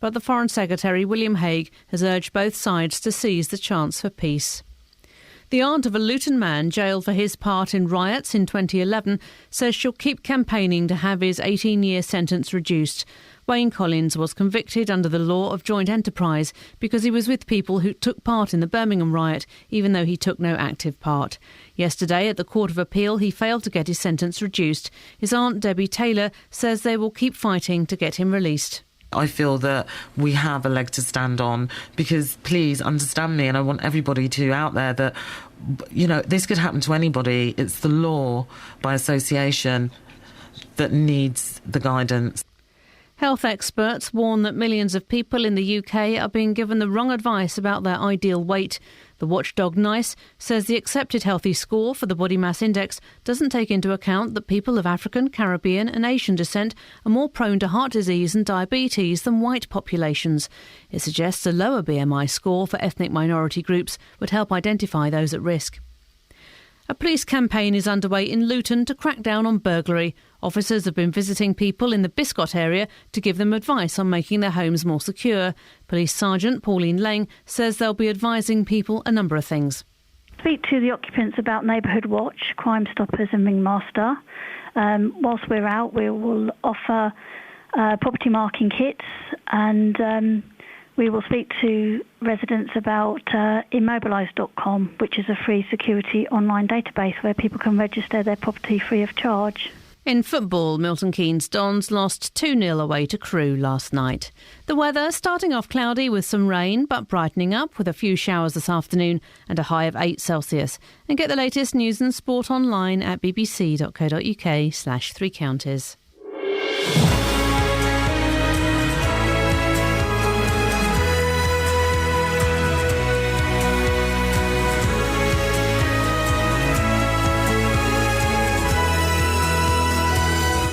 but the Foreign Secretary, William Hague, has urged both sides to seize the chance for peace. The aunt of a Luton man jailed for his part in riots in 2011 says she'll keep campaigning to have his 18-year sentence reduced. Wayne Collins was convicted under the law of joint enterprise because he was with people who took part in the Birmingham riot, even though he took no active part. Yesterday, at the Court of Appeal, he failed to get his sentence reduced. His aunt, Debbie Taylor, says they will keep fighting to get him released. I feel that we have a leg to stand on because, please understand me, and I want everybody to out there that, you know, this could happen to anybody. It's the law by association that needs the guidance. Health experts warn that millions of people in the UK are being given the wrong advice about their ideal weight. The watchdog NICE says the accepted healthy score for the body mass index doesn't take into account that people of African, Caribbean and Asian descent are more prone to heart disease and diabetes than white populations. It suggests a lower BMI score for ethnic minority groups would help identify those at risk. A police campaign is underway in Luton to crack down on burglary. Officers have been visiting people in the Biscot area to give them advice on making their homes more secure. Police Sergeant Pauline Lang says they'll be advising people a number of things. Speak to the occupants about Neighbourhood Watch, Crime Stoppers and Ringmaster. Whilst we're out, we will offer property marking kits, and we will speak to residents about immobilise.com, which is a free security online database where people can register their property free of charge. In football, Milton Keynes Dons lost 2-0 away to Crewe last night. The weather starting off cloudy with some rain, but brightening up with a few showers this afternoon and a high of 8 Celsius. And get the latest news and sport online at bbc.co.uk/3 counties.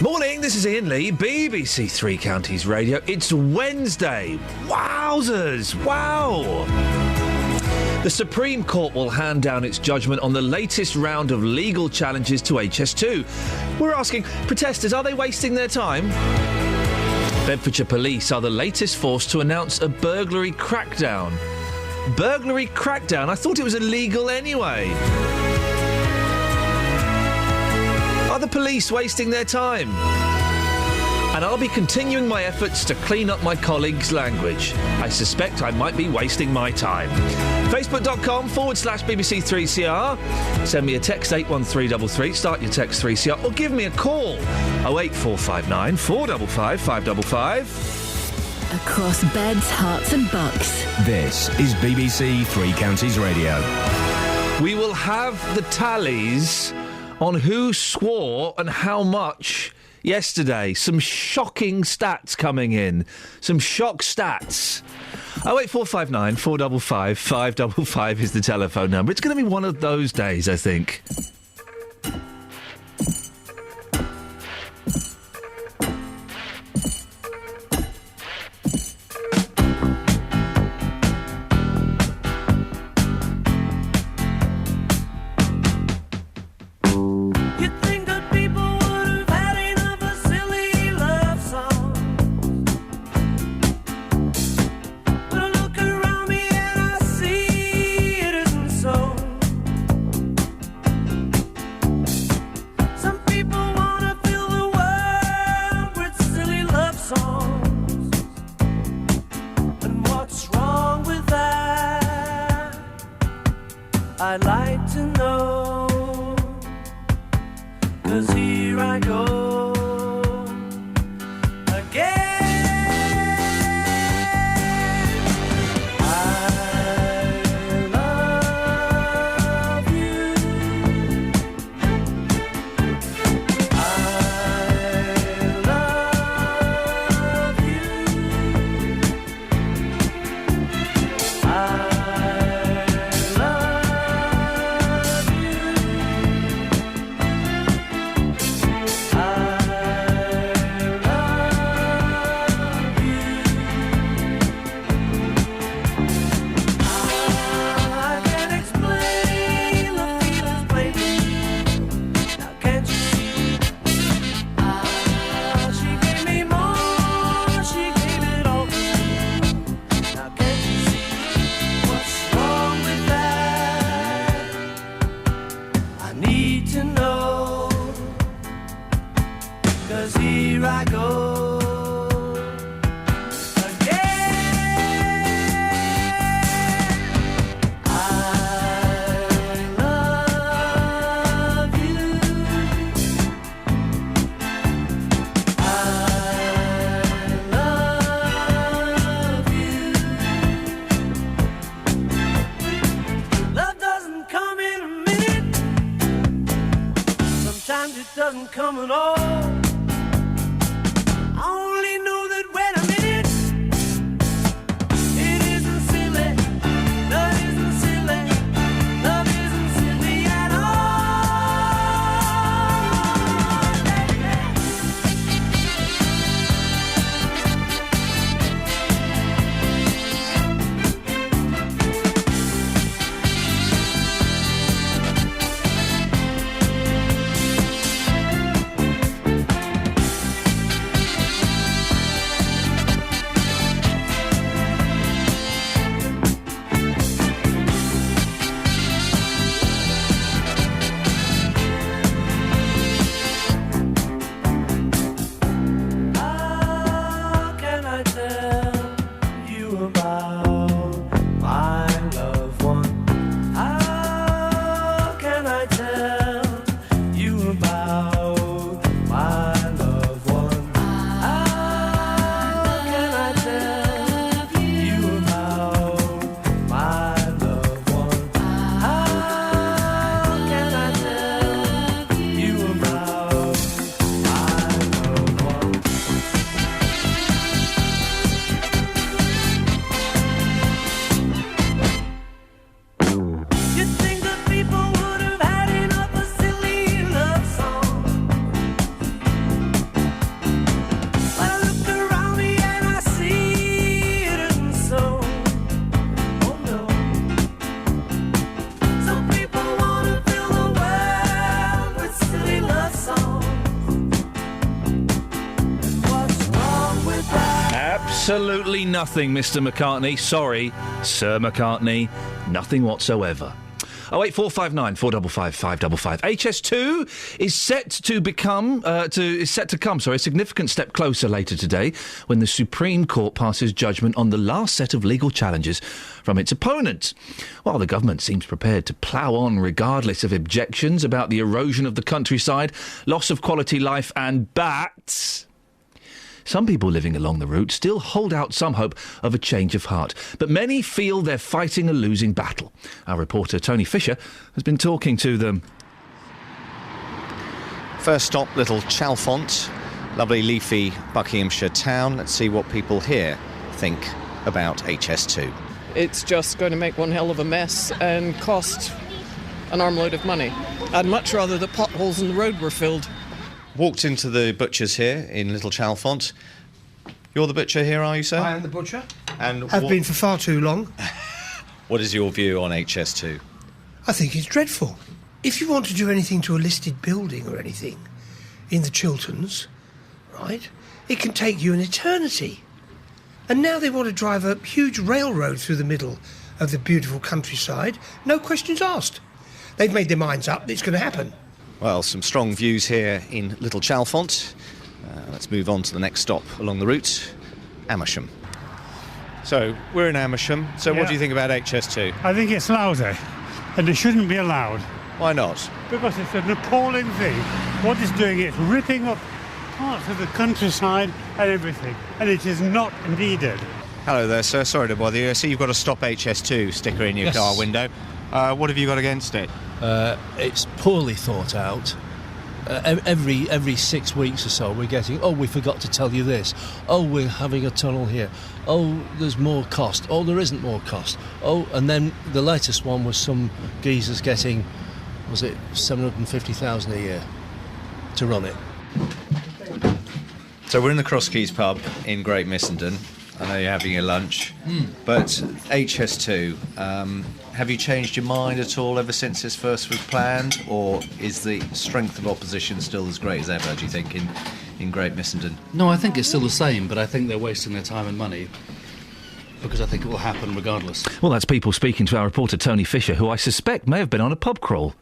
Morning, this is Iain Lee, BBC Three Counties Radio. It's Wednesday. Wowzers! Wow! The Supreme Court will hand down its judgment on the latest round of legal challenges to HS2. We're asking, protesters, are they wasting their time? Bedfordshire Police are the latest force to announce a burglary crackdown. Burglary crackdown? I thought it was illegal anyway. Are the police wasting their time? And I'll be continuing my efforts to clean up my colleagues' language. I suspect I might be wasting my time. Facebook.com/BBC3CR. Send me a text 81333. Start your text 3CR. Or give me a call. 08459 455 555. Across beds, hearts and bucks. This is BBC Three Counties Radio. We will have the tallies on who swore and how much yesterday. Some shocking stats coming in. Some shock stats. 08459 455 555 is the telephone number. It's going to be one of those days, I think. Absolutely nothing, Mr. McCartney. Sorry, Sir McCartney. Nothing whatsoever. 08459 455 555. HS2 is set to become a significant step closer later today when the Supreme Court passes judgment on the last set of legal challenges from its opponents. While the government seems prepared to plough on regardless of objections about the erosion of the countryside, loss of quality life and bats, some people living along the route still hold out some hope of a change of heart, but many feel they're fighting a losing battle. Our reporter Tony Fisher has been talking to them. First stop, Little Chalfont, lovely leafy Buckinghamshire town. Let's see what people here think about HS2. It's just going to make one hell of a mess and cost an armload of money. I'd much rather the potholes in the road were filled. Walked into the butcher's here in Little Chalfont. You're the butcher here, are you, sir? I am the butcher. And have been for far too long. What is your view on HS2? I think it's dreadful. If you want to do anything to a listed building or anything in the Chilterns, right, it can take you an eternity. And now they want to drive a huge railroad through the middle of the beautiful countryside, no questions asked. They've made their minds up that it's going to happen. Well, some strong views here in Little Chalfont. Let's move on to the next stop along the route, Amersham. So, we're in Amersham. So, what do you think about HS2? I think it's lousy, and it shouldn't be allowed. Why not? Because it's an appalling thing. What it's doing is ripping up parts of the countryside and everything, and it is not needed. Hello there, sir. Sorry to bother you. I see you've got a Stop HS2 sticker in your car window. What have you got against it? It's poorly thought out. Every 6 weeks or so we're getting, we forgot to tell you this. We're having a tunnel here. There's more cost. There isn't more cost. And then the latest one was some geezers getting, was it 750,000 a year to run it. So we're in the Cross Keys pub in Great Missenden. I know you're having your lunch, but HS2, have you changed your mind at all ever since this first was planned, or is the strength of opposition still as great as ever, do you think, in Great Missenden? No, I think it's still the same, but I think they're wasting their time and money, because I think it will happen regardless. Well, that's people speaking to our reporter Tony Fisher, who I suspect may have been on a pub crawl.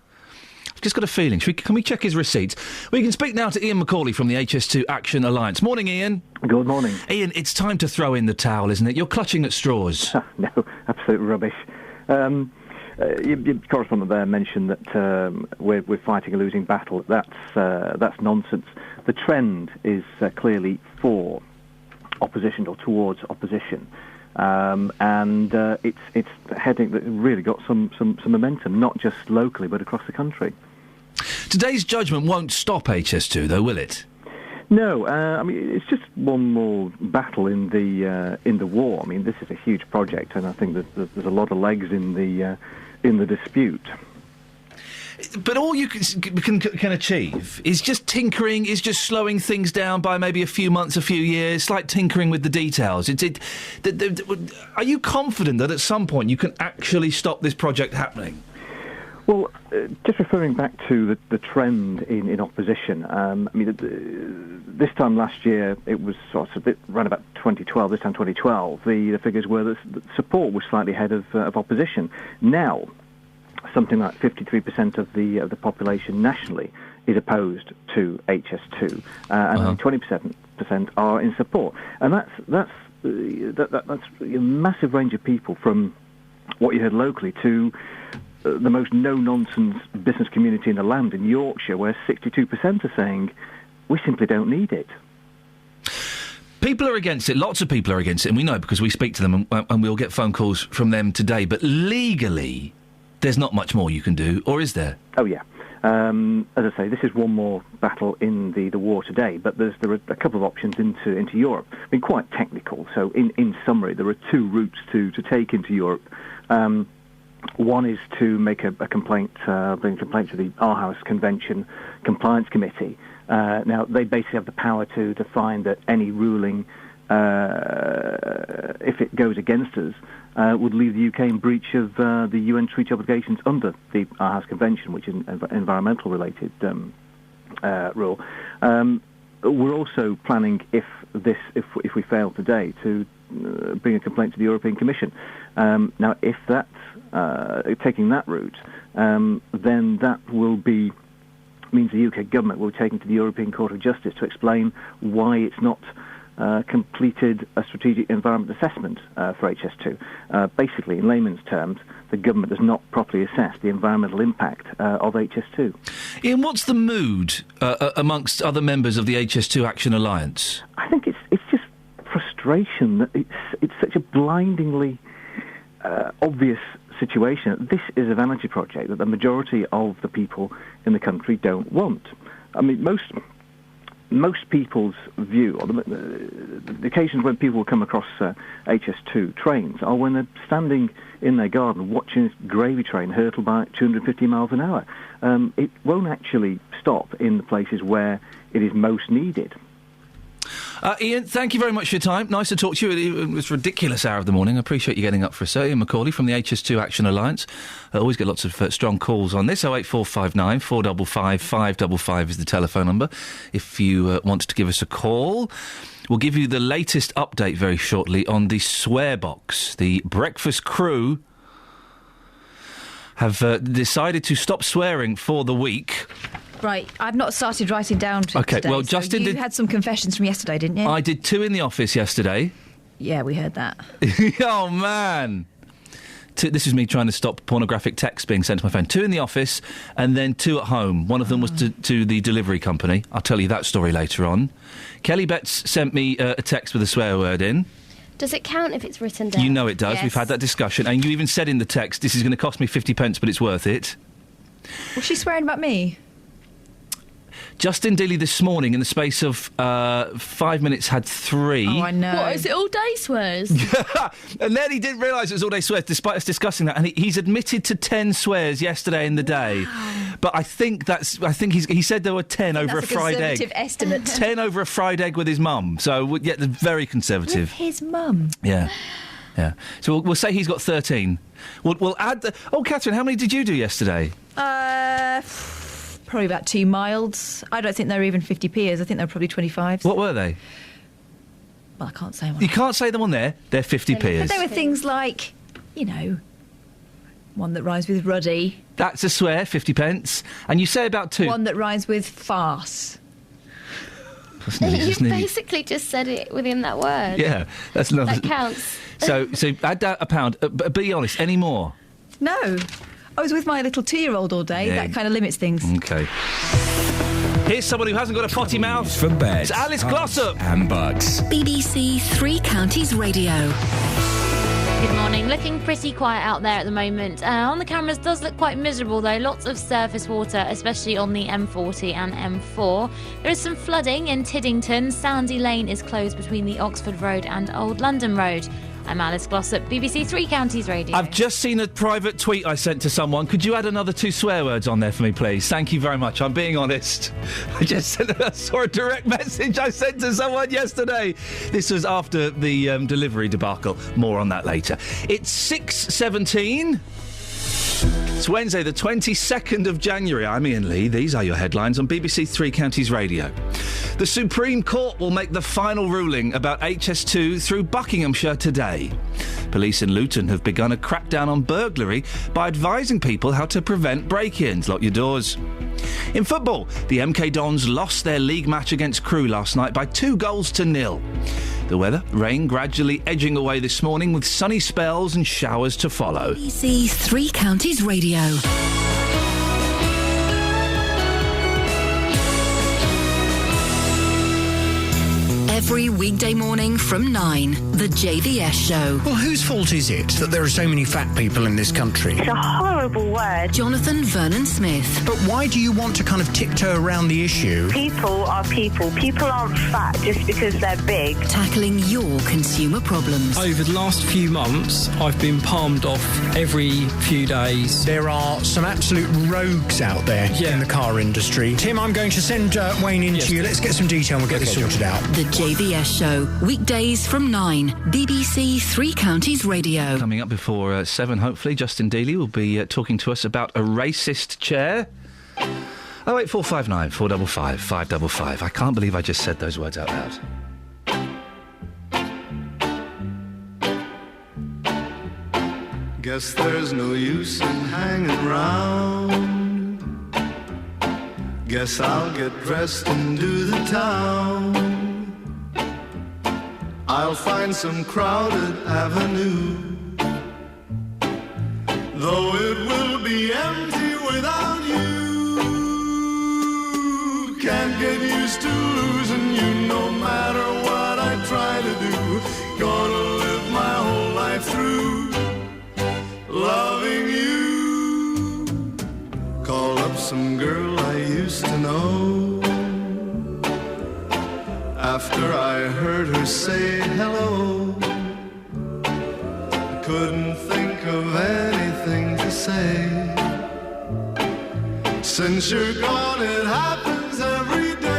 I've just got a feeling. Can we check his receipts? We can speak now to Iain Macaulay from the HS2 Action Alliance. Morning, Iain. Good morning. Iain, it's time to throw in the towel, isn't it? You're clutching at straws. No, absolute rubbish. Your correspondent there mentioned that we're fighting a losing battle. That's nonsense. The trend is clearly for opposition or towards opposition. And it's heading that really got some momentum, not just locally but across the country. Today's judgment won't stop HS2, though, will it? No, I mean it's just one more battle in the war. I mean this is a huge project, and I think that there's a lot of legs in the dispute. But all you can achieve is just tinkering, is just slowing things down by maybe a few months, a few years, like tinkering with the details. Are you confident that at some point you can actually stop this project happening? Well, just referring back to the trend in opposition, I mean, this time last year, it was sort of around about 2012, this time 2012, the figures were that support was slightly ahead of opposition. Now, something like 53% of the population nationally is opposed to HS2, and only 20% are in support. And that's a massive range of people, from what you heard locally to the most no-nonsense business community in the land in Yorkshire, where 62% are saying, we simply don't need it. People are against it. Lots of people are against it, and we know because we speak to them, and we'll get phone calls from them today. But legally, there's not much more you can do, or is there? Oh, yeah. As I say, this is one more battle in the war today, but there are a couple of options into Europe. I mean, quite technical. So, in summary, there are two routes to take into Europe. One is to make a complaint, bring a complaint to the Aarhus Convention Compliance Committee. Now, they basically have the power to find that any ruling, if it goes against us, would leave the UK in breach of the UN treaty obligations under the Aarhus Convention, which is an environmental-related rule. We're also planning, if we fail today, to bring a complaint to the European Commission. Now, if that's taking that route, then that means the UK government will be taken to the European Court of Justice to explain why it's not completed a strategic environment assessment for HS2. Basically, in layman's terms, the government does not properly assess the environmental impact of HS2. Ian, what's the mood amongst other members of the HS2 Action Alliance? I think it's just frustration that it's such a blindingly obvious situation. This is a vanity project that the majority of the people in the country don't want. I mean, most people's view, or the occasions when people will come across HS2 trains, are when they're standing in their garden watching this gravy train hurtle by 250 miles an hour. It won't actually stop in the places where it is most needed. Ian, thank you very much for your time. Nice to talk to you. It was a ridiculous hour of the morning. I appreciate you getting up for us. Ian Macaulay from the HS2 Action Alliance. I always get lots of strong calls on this. 08459 455 555 is the telephone number if you want to give us a call. We'll give you the latest update very shortly on the swear box. The breakfast crew have decided to stop swearing for the week. Right, I've not started writing down Okay, today, well, Justin you had some confessions from yesterday, didn't you? I did 2 in the office yesterday. Yeah, we heard that. Oh, man. This is me trying to stop pornographic texts being sent to my phone. 2 in the office and then 2 at home. One of them was to the delivery company. I'll tell you that story later on. Kelly Betts sent me a text with a swear word in. Does it count if it's written down? You know it does. Yes. We've had that discussion. And you even said in the text, this is going to cost me 50 pence, but it's worth it. Was she swearing about me? Justin Dealey this morning, in the space of 5 minutes, had 3. Oh, I know. What, is it all day swears? And then he didn't realise it was all day swears, despite us discussing that. And he's admitted to 10 swears yesterday in the day. But I think he said there were 10 over a fried egg. That's a conservative estimate. 10 over a fried egg with his mum. So, yeah, they're very conservative. With his mum? Yeah. Yeah. So we'll say he's got 13. We'll add the... Oh, Catherine, how many did you do yesterday? Probably about 2 milds. I don't think they're even 50p's. I think they're probably 25s. What were they? Well, I can't say one. You can't say them on there. They're 50p's. But they were things like, one that rhymes with ruddy. That's a swear, 50 pence. And you say about 2. One that rhymes with farce. You basically just said it within that word. Yeah, that's another. That counts. So add that a pound. But be honest, any more? No. I was with my little 2-year-old all day. Yeah. That kind of limits things. OK. Here's someone who hasn't got a potty mouth. For beds, It's Alice Glossop. and bugs. BBC Three Counties Radio. Good morning. Looking pretty quiet out there at the moment. On the cameras does look quite miserable though. Lots of surface water, especially on the M40 and M4. There is some flooding in Tiddington. Sandy Lane is closed between the Oxford Road and Old London Road. I'm Alice Glossop, BBC Three Counties Radio. I've just seen a private tweet I sent to someone. Could you add another 2 swear words on there for me, please? Thank you very much. I'm being honest. I saw a direct message I sent to someone yesterday. This was after the delivery debacle. More on that later. It's 6:17. It's Wednesday, the 22nd of January. I'm Iain Lee. These are your headlines on BBC Three Counties Radio. The Supreme Court will make the final ruling about HS2 through Buckinghamshire today. Police in Luton have begun a crackdown on burglary by advising people how to prevent break-ins. Lock your doors. In football, the MK Dons lost their league match against Crewe last night by 2-0. The weather, rain gradually edging away this morning with sunny spells and showers to follow. BBC Three Counties Radio. Every weekday morning from 9, The JVS Show. Well, whose fault is it that there are so many fat people in this country? It's a horrible word. Jonathan Vernon Smith. But why do you want to kind of tiptoe around the issue? People are people. People aren't fat just because they're big. Tackling your consumer problems. Over the last few months, I've been palmed off every few days. There are some absolute rogues out there in the car industry. Tim, I'm going to send Wayne in to you. Let's get some detail and we'll get this sorted out. The JVS Show, weekdays from 9, BBC Three Counties Radio. Coming up before 7, hopefully, Justin Dealey will be talking to us about a racist chair. 08459 455 555. I can't believe I just said those words out loud. Guess there's no use in hanging round. Guess I'll get dressed and do the town. I'll find some crowded avenue, though it will be empty without you. Can't get used to losing you no matter what I try to do. Gonna live my whole life through loving you. Call up some girl I used to know. After I heard her say hello, I couldn't think of anything to say. Since you're gone, it happens every day.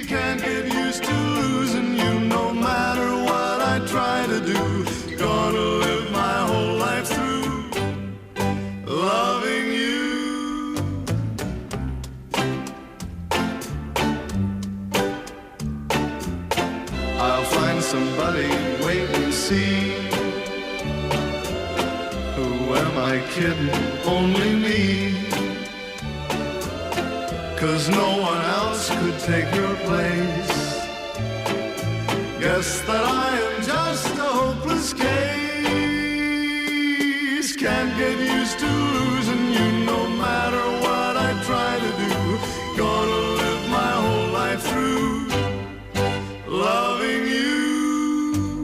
Can't get used to losing you no matter what I try to do. Gonna live my whole life through loving you. I'll find somebody, wait and see. Who am I kidding? Only me. 'Cause no one else could take your place. Guess that I am just a hopeless case. Can't get used to losing you no matter what I try to do. Gonna live my whole life through loving you.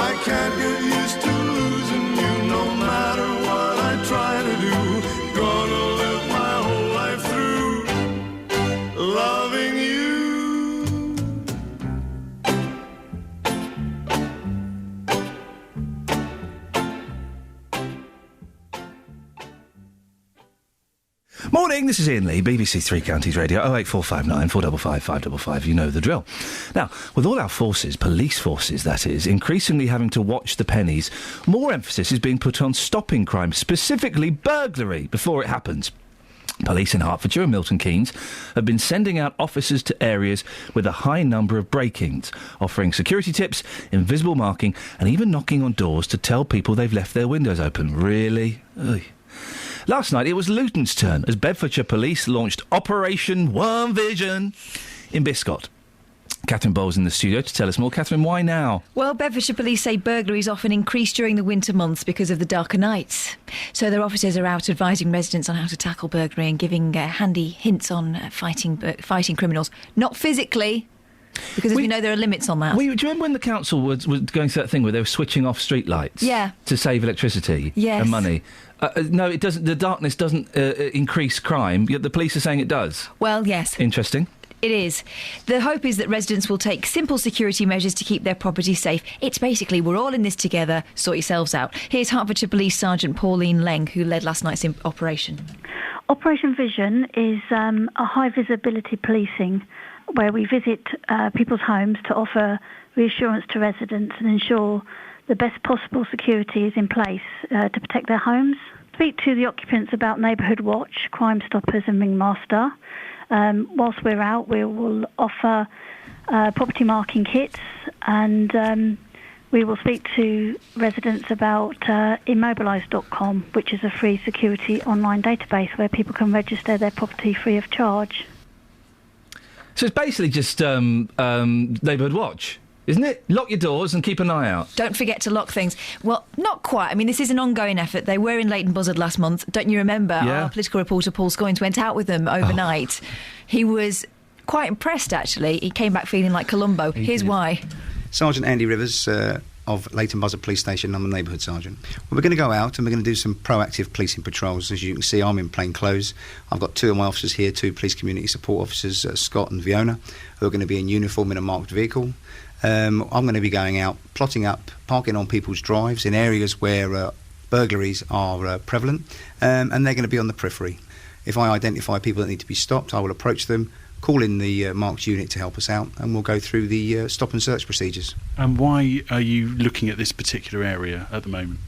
I can't get used to losing you no matter what I try to do. Gonna live my whole life through loving you. Morning, this is Iain Lee, BBC Three Counties Radio, 08459 455 555. You know the drill. Now, with all our forces, police forces that is, increasingly having to watch the pennies, more emphasis is being put on stopping crime, specifically burglary, before it happens. Police in Hertfordshire and Milton Keynes have been sending out officers to areas with a high number of break-ins, offering security tips, invisible marking, and even knocking on doors to tell people they've left their windows open. Really? Ugh. Last night, it was Luton's turn as Bedfordshire Police launched Operation Worm Vision in Biscot. Catherine Bowles in the studio to tell us more. Catherine, why now? Well, Bedfordshire Police say burglaries often increase during the winter months because of the darker nights. So their officers are out advising residents on how to tackle burglary and giving handy hints on fighting criminals. Not physically, because as we know, there are limits on that. Do you remember when the council was going through that thing where they were switching off street lights? Yeah. To save electricity Yes. and money? No, it doesn't. The darkness doesn't increase crime, yet the police are saying it does. Well, yes. Interesting. It is. The hope is that residents will take simple security measures to keep their property safe. It's basically, we're all in this together, sort yourselves out. Here's Hertfordshire Police Sergeant Pauline Leng, who led last night's operation. Operation Vision is a high visibility policing where we visit people's homes to offer reassurance to residents and ensure the best possible security is in place to protect their homes. Speak to the occupants about Neighbourhood Watch, Crime Stoppers and Ringmaster. Whilst we're out, we will offer property marking kits, and we will speak to residents about immobilise.com, which is a free security online database where people can register their property free of charge. So it's basically just Neighbourhood Watch, isn't it? Lock your doors and keep an eye out. Don't forget to lock things. Well, not quite. I mean, this is an ongoing effort. They were in Leighton Buzzard last month. Don't you remember? Yeah. Our political reporter Paul Scoynes went out with them overnight. Oh. He was quite impressed, actually. He came back feeling like Columbo. Here's why. Sergeant Andy Rivers of Leighton Buzzard Police Station. I'm the neighbourhood sergeant. Well, we're going to go out and we're going to do some proactive policing patrols. As you can see, I'm in plain clothes. I've got two of my officers here, two police community support officers, Scott and Fiona, who are going to be in uniform in a marked vehicle. I'm going to be going out, plotting up, parking on people's drives in areas where burglaries are prevalent, and they're going to be on the periphery. If I identify people that need to be stopped, I will approach them, call in the marked unit to help us out, and we'll go through the stop and search procedures. And why are you looking at this particular area at the moment?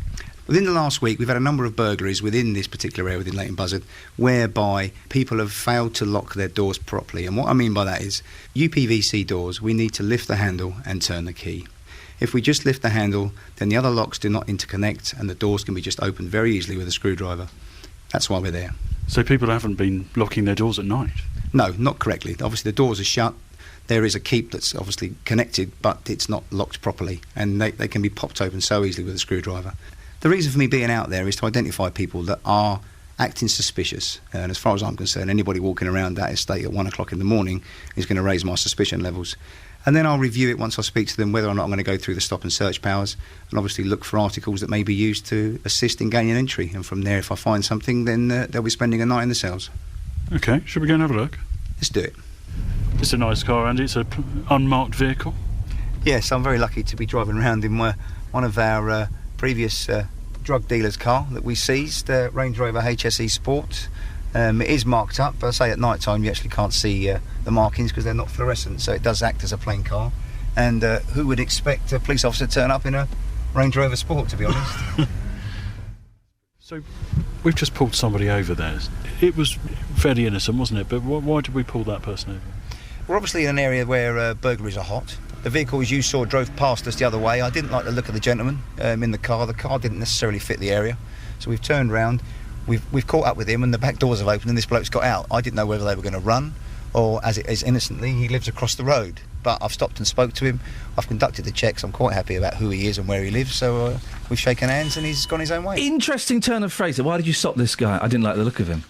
Within the last week, we've had a number of burglaries within this particular area within Leighton Buzzard, whereby people have failed to lock their doors properly. And what I mean by that is, UPVC doors, we need to lift the handle and turn the key. If we just lift the handle, then the other locks do not interconnect and the doors can be just opened very easily with a screwdriver. That's why we're there. So people haven't been locking their doors at night? No, not correctly. Obviously, the doors are shut. There is a keep that's obviously connected, but it's not locked properly, and they can be popped open so easily with a screwdriver. The reason for me being out there is to identify people that are acting suspicious, and as far as I'm concerned, anybody walking around that estate at 1 o'clock in the morning is going to raise my suspicion levels. And then I'll review it once I speak to them, whether or not I'm going to go through the stop and search powers, and obviously look for articles that may be used to assist in gaining entry. And from there, if I find something, then they'll be spending a night in the cells. OK, should we go and have a look? Let's do it. It's a nice car, Andy. It's an unmarked vehicle. Yes, I'm very lucky to be driving around in one of our previous drug dealer's car that we seized, Range Rover HSE Sport. It is marked up, but I say at night time you actually can't see the markings because they're not fluorescent, so it does act as a plain car. And who would expect a police officer to turn up in a Range Rover Sport, to be honest? So we've just pulled somebody over there. It was fairly innocent, wasn't it? But why did we pull that person over? We're obviously in an area where burglaries are hot. The vehicle, as you saw, drove past us the other way. I didn't like the look of the gentleman in the car. The car didn't necessarily fit the area. So we've turned round, we've caught up with him, and the back doors have opened and this bloke's got out. I didn't know whether they were going to run or, as it is innocently, he lives across the road. But I've stopped and spoke to him. I've conducted the checks. I'm quite happy about who he is and where he lives. So we've shaken hands and he's gone his own way. Interesting turn of phrase. Why did you stop this guy? I didn't like the look of him.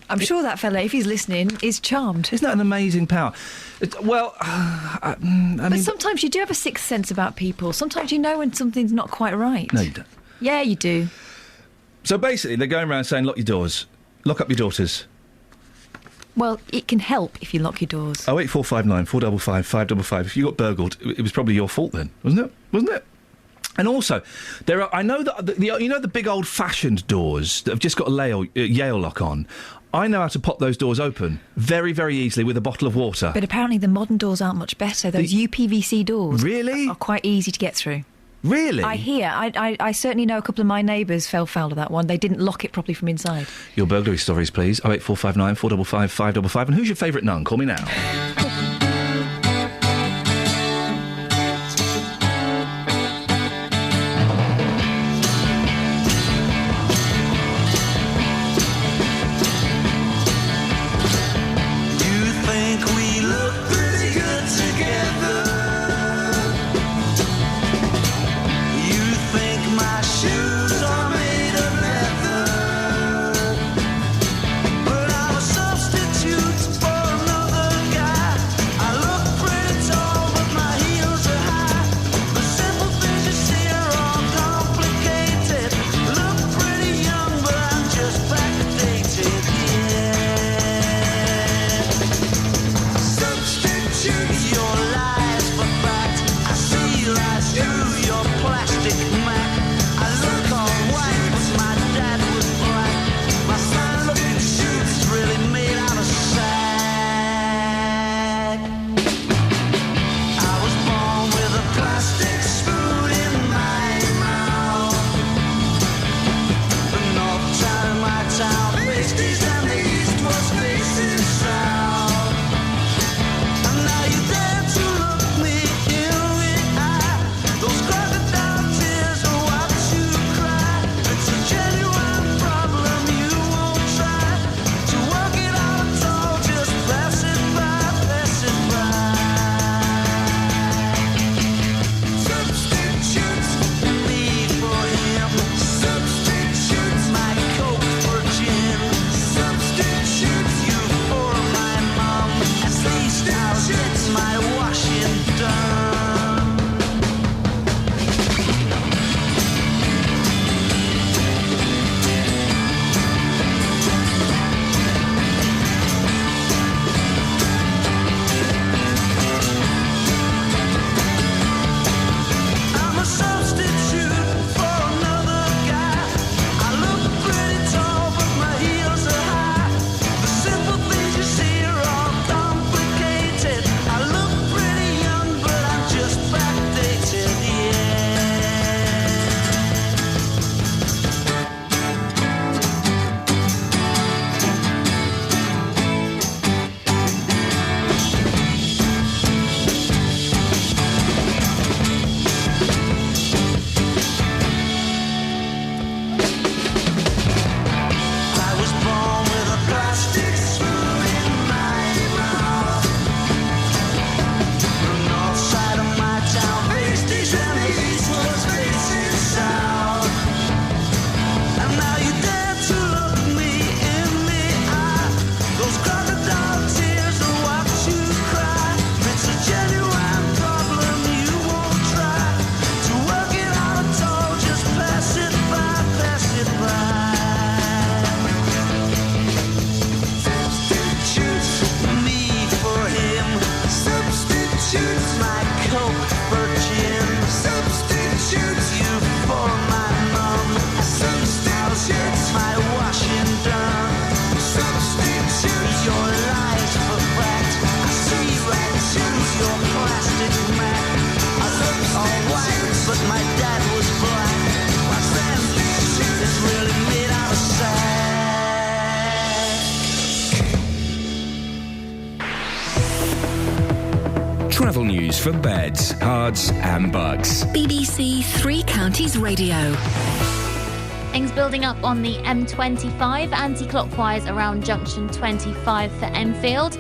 I'm sure that fella, if he's listening, is charmed. Isn't that an amazing power? Well, I mean... But sometimes you do have a sixth sense about people. Sometimes you know when something's not quite right. No, you don't. Yeah, you do. So basically, they're going around saying, lock your doors. Lock up your daughters. Well, it can help if you lock your doors. 08459 455 555. If you got burgled, it was probably your fault then, wasn't it? And also, there are. I know that you know the big old-fashioned doors that have just got a Yale lock on. I know how to pop those doors open very, very easily with a bottle of water. But apparently the modern doors aren't much better. Those UPVC doors really are quite easy to get through. Really? I hear. I certainly know a couple of my neighbours fell foul of that one. They didn't lock it properly from inside. Your burglary stories, please. 08459 455 555. And who's your favourite nun? Call me now. But I'm a substitute for another guy. Travel news for beds, cards and bugs. BBC Three Counties Radio. Things building up on the M25, anti-clockwise around junction 25 for Enfield.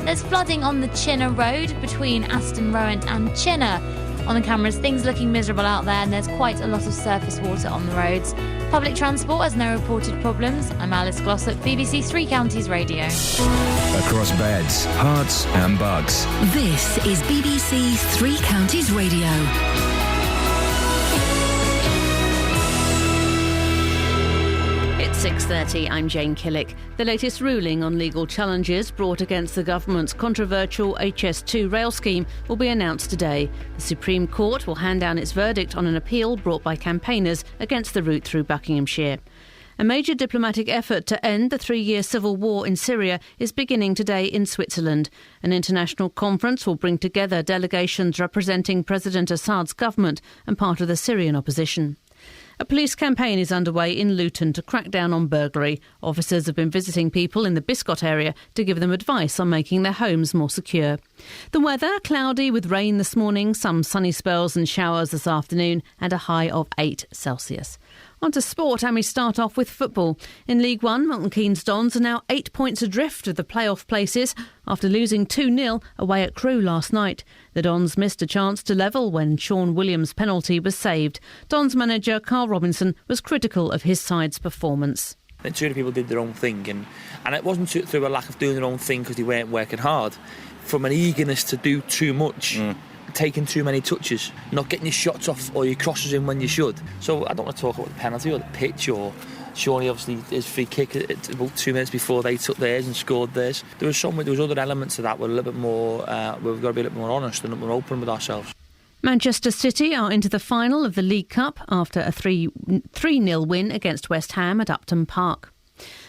There's flooding on the Chinner Road between Aston Rowant and Chinner. On the cameras, things looking miserable out there, and there's quite a lot of surface water on the roads. Public transport has no reported problems. I'm Alice Glossop, BBC Three Counties Radio. Across beds, hearts and bugs. This is BBC Three Counties Radio. It's 6:30, I'm Jane Killick. The latest ruling on legal challenges brought against the government's controversial HS2 rail scheme will be announced today. The Supreme Court will hand down its verdict on an appeal brought by campaigners against the route through Buckinghamshire. A major diplomatic effort to end the 3-year civil war in Syria is beginning today in Switzerland. An international conference will bring together delegations representing President Assad's government and part of the Syrian opposition. A police campaign is underway in Luton to crack down on burglary. Officers have been visiting people in the Biscot area to give them advice on making their homes more secure. The weather, cloudy with rain this morning, some sunny spells and showers this afternoon, and a high of 8 Celsius. On to sport, and we start off with football. In League One, Milton Keynes Dons are now 8 points adrift of the playoff places after losing 2-0 away at Crewe last night. The Dons missed a chance to level when Sean Williams' penalty was saved. Dons manager Carl Robinson was critical of his side's performance. I think too many people did their own thing, and it wasn't through a lack of doing their own thing because they weren't working hard. From an eagerness to do too much. Taking too many touches, not getting your shots off or your crosses in when you should. So I don't want to talk about the penalty or the pitch or Shawnee obviously his free kick at about 2 minutes before they took theirs and scored theirs. There was other elements of that were a little bit more we've got to be a little more honest and more open with ourselves. Manchester City are into the final of the League Cup after a 3-0 win against West Ham at Upton Park.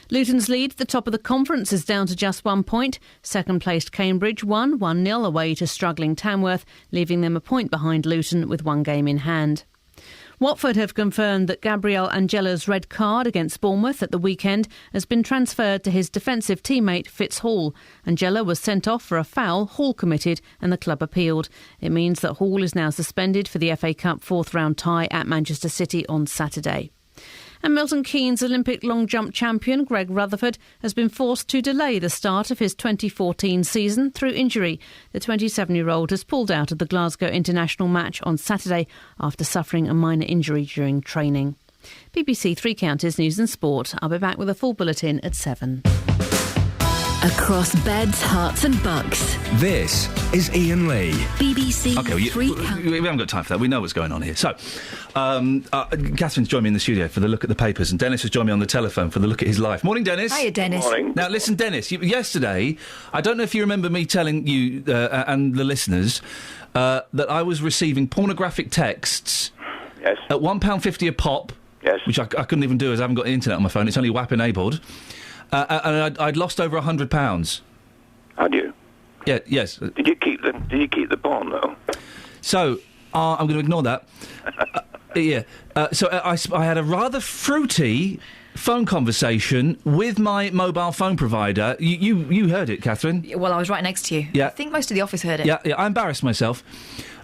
Luton's lead at the top of the conference is down to just 1 point. Second-placed Cambridge won 1-0 away to struggling Tamworth, leaving them a point behind Luton with 1 game in hand. Watford have confirmed that Gabriel Angela's red card against Bournemouth at the weekend has been transferred to his defensive teammate Fitz Hall. Angela was sent off for a foul Hall committed and the club appealed. It means that Hall is now suspended for the FA Cup 4th round tie at Manchester City on Saturday. And Milton Keynes Olympic long jump champion Greg Rutherford has been forced to delay the start of his 2014 season through injury. The 27-year-old has pulled out of the Glasgow International match on Saturday after suffering a minor injury during training. BBC Three Counties News and Sport. I'll be back with a full bulletin at 7. Across beds, hearts and bucks. This is Iain Lee. BBC Three Counties. We haven't got time for that. We know what's going on here. So, Catherine's joined me in the studio for the look at the papers, and Dennis has joined me on the telephone for the look at his life. Morning, Dennis. Hiya, Dennis. Morning. Now, listen, Dennis, yesterday, I don't know if you remember me telling you and the listeners that I was receiving pornographic texts at £1.50 a pop, which I couldn't even do as I haven't got the internet on my phone. It's only WAP enabled. And I'd lost over £100. Had you? Yeah. Yes. Did you keep the porn though? So I'm going to ignore that. So I had a rather fruity phone conversation with my mobile phone provider. You heard it, Catherine? Well, I was right next to you. Yeah. I think most of the office heard it. Yeah. I embarrassed myself.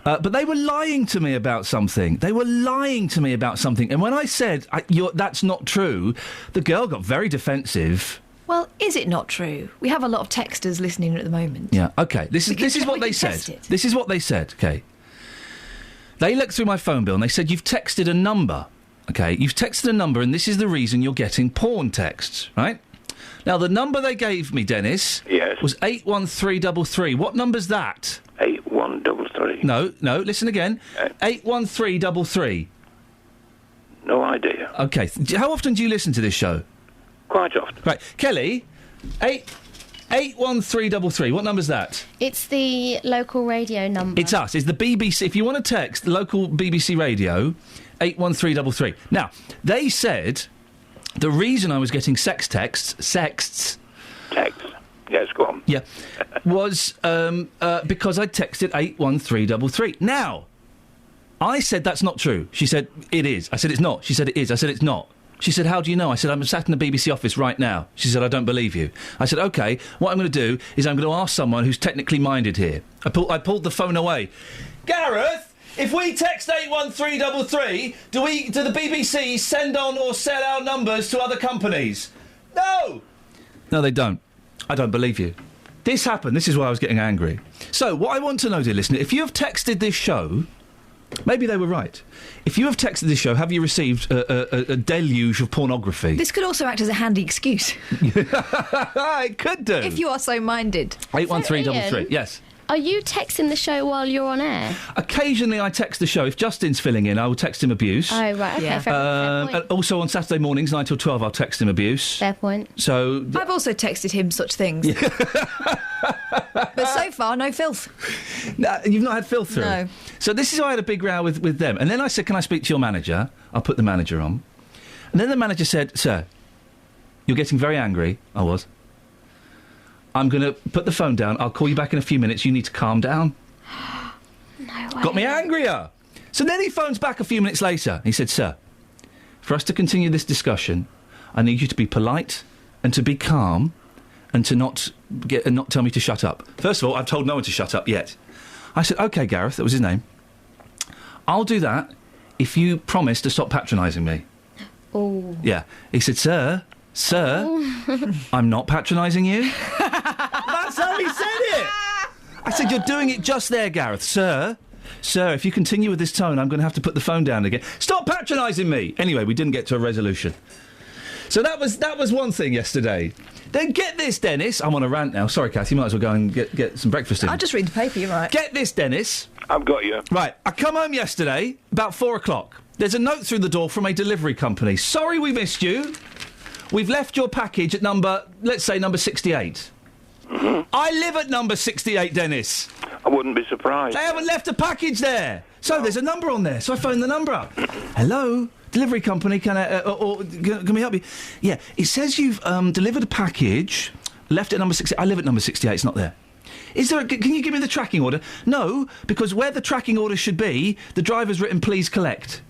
But they were lying to me about something. And when I said, that's not true, the girl got very defensive. Well, is it not true? We have a lot of texters listening at the moment. Yeah, OK. This is what they said. This is what they said, OK. They looked through my phone bill and they said, you've texted a number. OK, you've texted a number and this is the reason you're getting porn texts, right? Now, the number they gave me, Dennis, was 81333. What number's that? 8133. No, listen again. 81333. No idea. OK, how often do you listen to this show? Quite often. Right, Kelly, 81333. What number's that? It's the local radio number. It's us. It's the BBC. If you want to text the local BBC radio, 81333. Now, they said the reason I was getting texts. Texts. Yes, go on. Yeah, was because I texted 81333. Now, I said that's not true. She said it is. I said it's not. She said it is. I said it's not. She said, how do you know? I said, I'm sat in the BBC office right now. She said, I don't believe you. I said, OK, what I'm going to do is I'm going to ask someone who's technically minded here. I pulled the phone away. Gareth, if we text 81333, do the BBC send on or sell our numbers to other companies? No! No, they don't. I don't believe you. This happened. This is why I was getting angry. So, what I want to know, dear listener, if you have texted this show... Maybe they were right. If you have texted this show, have you received a deluge of pornography? This could also act as a handy excuse. It could do. If you are so minded. 81333, yes. Are you texting the show while you're on air? Occasionally I text the show. If Justin's filling in, I will text him abuse. Oh, right, OK, fair point. And also on Saturday mornings, 9 till 12, I'll text him abuse. Fair point. So... I've also texted him such things. But so far, no filth. No, you've not had filth through? No. So this is why I had a big row with them. And then I said, can I speak to your manager? I'll put the manager on. And then the manager said, sir, you're getting very angry. I was. I'm going to put the phone down. I'll call you back in a few minutes. You need to calm down. No way. Got me angrier. So then he phones back a few minutes later. He said, sir, for us to continue this discussion, I need you to be polite and to be calm and to not tell me to shut up. First of all, I've told no one to shut up yet. I said, OK, Gareth, that was his name. I'll do that if you promise to stop patronising me. Oh. Yeah. He said, Sir, I'm not patronising you. That's how he said it. I said, you're doing it just there, Gareth. Sir, if you continue with this tone, I'm going to have to put the phone down again. Stop patronising me. Anyway, we didn't get to a resolution. So that was one thing yesterday. Then get this, Dennis. I'm on a rant now. Sorry, Kath, you might as well go and get some breakfast in. I'll just read the paper, you're right. Get this, Dennis. I've got you. Right, I come home yesterday, about 4 o'clock. There's a note through the door from a delivery company. Sorry we missed you. We've left your package at let's say number 68. Mm-hmm. I live at number 68, Dennis. I wouldn't be surprised. They haven't left a package there. So there's a number on there. So I phoned the number up. Hello, delivery company, can we help you? Yeah, it says you've delivered a package, left it at number 68. I live at number 68, it's not there. Can you give me the tracking order? No, because where the tracking order should be, the driver's written, please collect.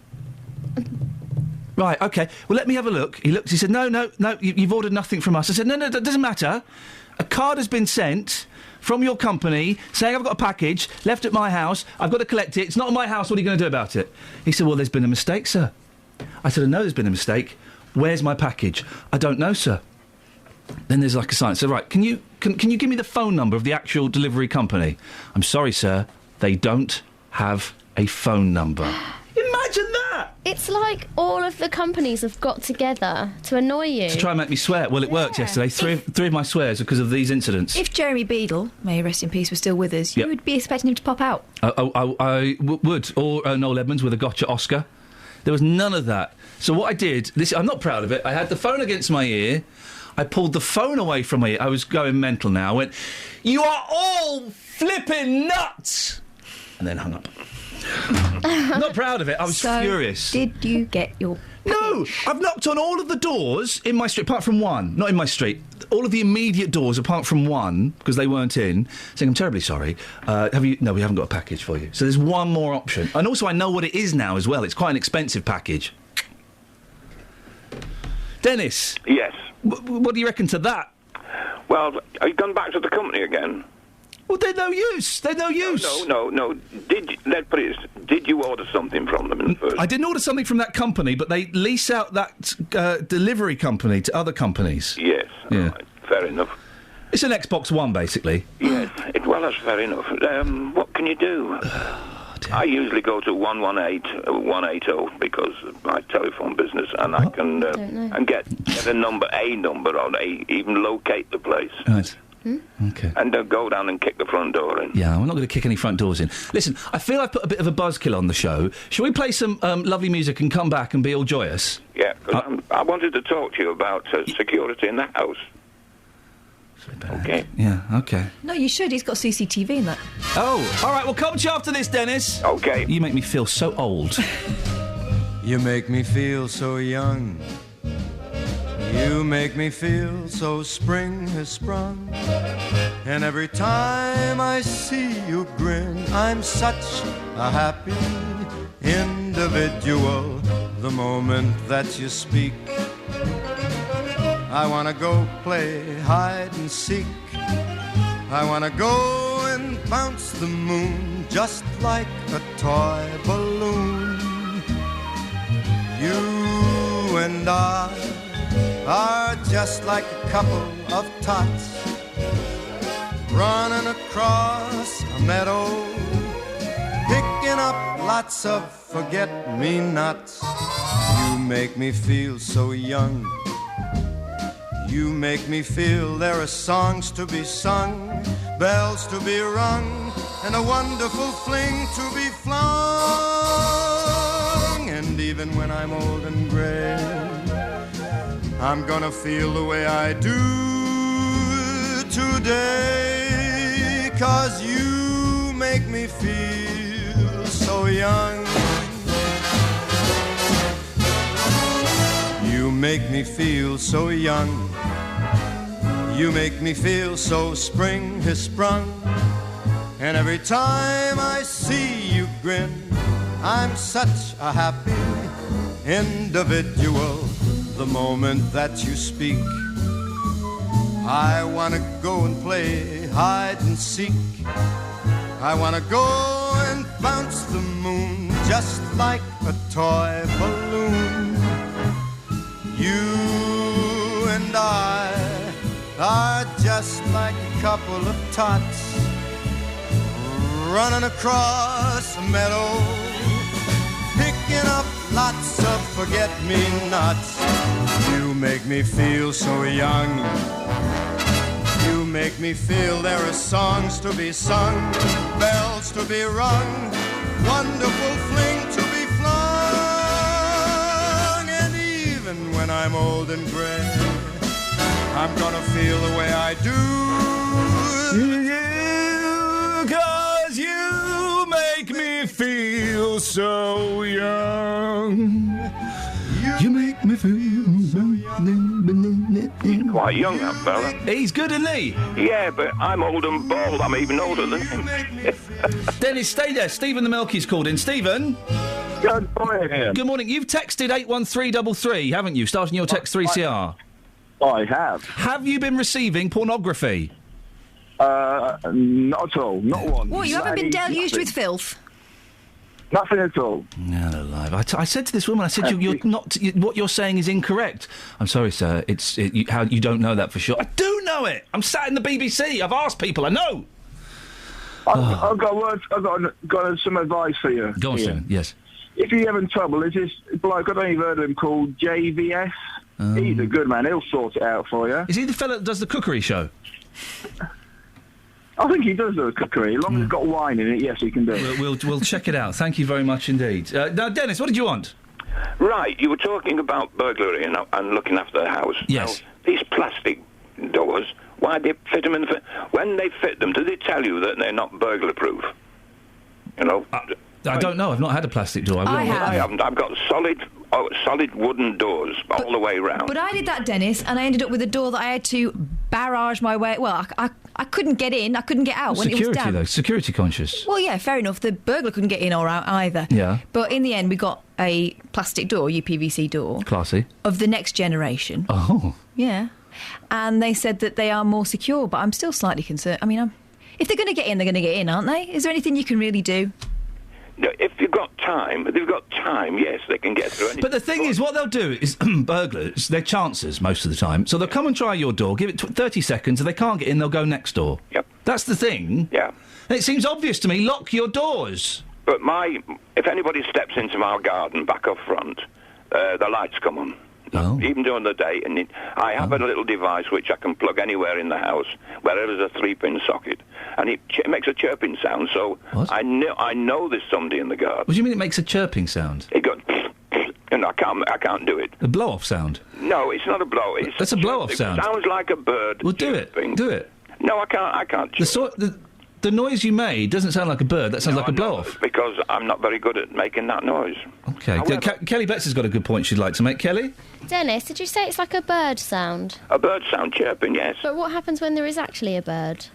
Right, OK. Well, let me have a look. He looked, he said, no, you've ordered nothing from us. I said, no, that doesn't matter. A card has been sent from your company saying I've got a package left at my house, I've got to collect it, it's not at my house, what are you going to do about it? He said, well, there's been a mistake, sir. I said, I know there's been a mistake. Where's my package? I don't know, sir. Then there's like a sign. So, right, can you give me the phone number of the actual delivery company? I'm sorry, sir, they don't have a phone number. Imagine that! It's like all of the companies have got together to annoy you. To try and make me swear. Well, it worked yesterday. Three of my swears are because of these incidents. If Jeremy Beadle, may he rest in peace, was still with us, you would be expecting him to pop out. I would. Or Noel Edmonds with a gotcha Oscar. There was none of that. So what I did, I'm not proud of it, I had the phone against my ear, I pulled the phone away from my ear, I was going mental now, I went, you are all flipping nuts! And then hung up. I'm not proud of it, I was furious. Did you get your package? No! I've knocked on all of the doors in my street, apart from one. Not in my street. All of the immediate doors, apart from one, because they weren't in, saying, I'm terribly sorry. No, we haven't got a package for you. So there's one more option. And also I know what it is now as well. It's quite an expensive package. Let's Yes. What do you reckon to that? Well, have you gone back to the company again? Well, they're no use. They're no use. No. Let's put it. Did you order something from them in the first? I didn't order something from that company, but they lease out that delivery company to other companies. Yes. Yeah. Right, fair enough. It's an Xbox One, basically. Yes. Well, that's fair enough. What can you do? I usually go to 118, 180 because of my telephone business, and I can and get a number, or even locate the place. Right. Okay. And go down and kick the front door in. Yeah, we're not going to kick any front doors in. Listen, I feel I've put a bit of a buzzkill on the show. Shall we play some lovely music and come back and be all joyous? Yeah, because I wanted to talk to you about security in the house. Okay. Yeah, okay. No, you should. He's got CCTV in that. Oh, all right, we'll come to you after this, Dennis. Okay. You make me feel so old. You make me feel so young. You make me feel so spring has sprung. And every time I see you grin, I'm such a happy individual. The moment that you speak, I wanna go play hide and seek. I wanna go and bounce the moon just like a toy balloon. You and I are just like a couple of tots running across a meadow, picking up lots of forget-me-nots. You make me feel so young. You make me feel there are songs to be sung, bells to be rung, and a wonderful fling to be flung. And even when I'm old and gray, I'm gonna feel the way I do today, 'cause you make me feel so young. You make me feel so young. You make me feel so spring has sprung. And every time I see you grin, I'm such a happy individual. The moment that you speak, I wanna go and play hide and seek. I wanna go and bounce the moon just like a toy balloon. You and I are just like a couple of tots running across a meadow, picking up lots of forget-me-nots. You make me feel so young. You make me feel there are songs to be sung, bells to be rung, wonderful fling to be flung. And even when I'm old and grey, I'm gonna feel the way I do. You, 'cause you make me feel so young. You make me feel so young. He's quite young, that fella. He's good, isn't he? Yeah, but I'm old and bald. I'm even older than him. Dennis, stay there. Stephen the Milky's called in. Stephen? Good morning. Good morning. You've texted 81333, haven't you? Starting your text 3CR. I have. Have you been receiving pornography? Not at all. Not one. What, you haven't been deluged with filth? Nothing at all. No, alive. I said to this woman, I said, you're not. What you're saying is incorrect. I'm sorry, sir. How you don't know that for sure? I do know it. I'm sat in the BBC. I've asked people. I know. I've got words. I've got some advice for you. Go on, Stephen. Yes. If you're having trouble, there's this bloke, I don't know if you've heard of him, called JVS. He's a good man. He'll sort it out for you. Is he the fella that does the cookery show? I think he does do a cookery. As long as it's got wine in it, yes, he can do it. We'll check it out. Thank you very much indeed. Now, Dennis, what did you want? Right, you were talking about burglary and looking after the house. Yes. Now, these plastic doors, why do they fit them in the... When they fit them, do they tell you that they're not burglar-proof? You know? I don't know. I've not had a plastic door. I haven't. I've got solid wooden doors all the way round. But I did that, Dennis, and I ended up with a door that I had to barrage my way... Well, I couldn't get in, I couldn't get out when it was Security, damp. though. Security conscious. Well, yeah, fair enough. The burglar couldn't get in or out either. Yeah. But in the end, we got a plastic door, UPVC door. Classy. Of the next generation. Oh. Yeah. And they said that they are more secure, but I'm still slightly concerned. I mean, if they're going to get in, they're going to get in, aren't they? Is there anything you can really do? No, if they've got time, yes, they can get through anything. But the thing is, what they'll do is, burglars, they're chancers most of the time. So they'll come and try your door, give it 30 seconds, if they can't get in, they'll go next door. Yep. That's the thing. Yeah. And it seems obvious to me, lock your doors. But if anybody steps into my garden back up front, the lights come on. Oh. Even during the day. And I have a little device which I can plug anywhere in the house, wherever there's a 3-pin socket. And it makes a chirping sound, so I know there's somebody in the garden. What do you mean it makes a chirping sound? It goes... And I can't do it. A blow-off sound? No, it's not a blow. That's a blow-off sound. It sounds like a bird. Well, do it. Do it. No, I can't. The noise you made doesn't sound like a bird. That sounds like a blow-off. Because I'm not very good at making that noise. Okay. However, Kelly Betts has got a good point she'd like to make. Kelly? Dennis, did you say it's like a bird sound? A bird sound chirping, yes. But what happens when there is actually a bird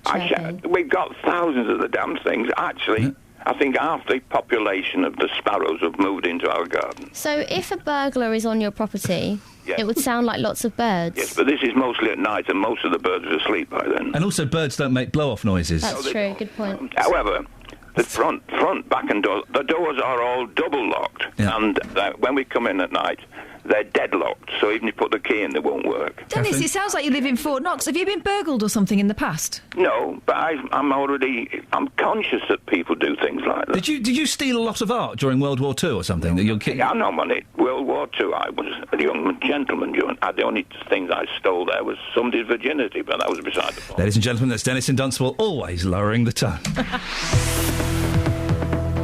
chirping? We've got thousands of the damn things. Actually, I think half the population of the sparrows have moved into our garden. So if a burglar is on your property Yes. It would sound like lots of birds. Yes, but this is mostly at night, and most of the birds are asleep by then. And also, birds don't make blow-off noises. That's true. Good point. However, the front, back and door, the doors are all double locked, and when we come in at night, they're deadlocked. So even if you put the key in, they won't work. Dennis, it sounds like you live in Fort Knox. Have you been burgled or something in the past? No, but I'm conscious that people do things like that. Did you steal a lot of art during World War II or something? Yeah, no money. World War II, I was a young gentleman. The only things I stole there was somebody's virginity, but that was beside the point. Ladies and gentlemen, that's Dennis in Dunstable, always lowering the tone.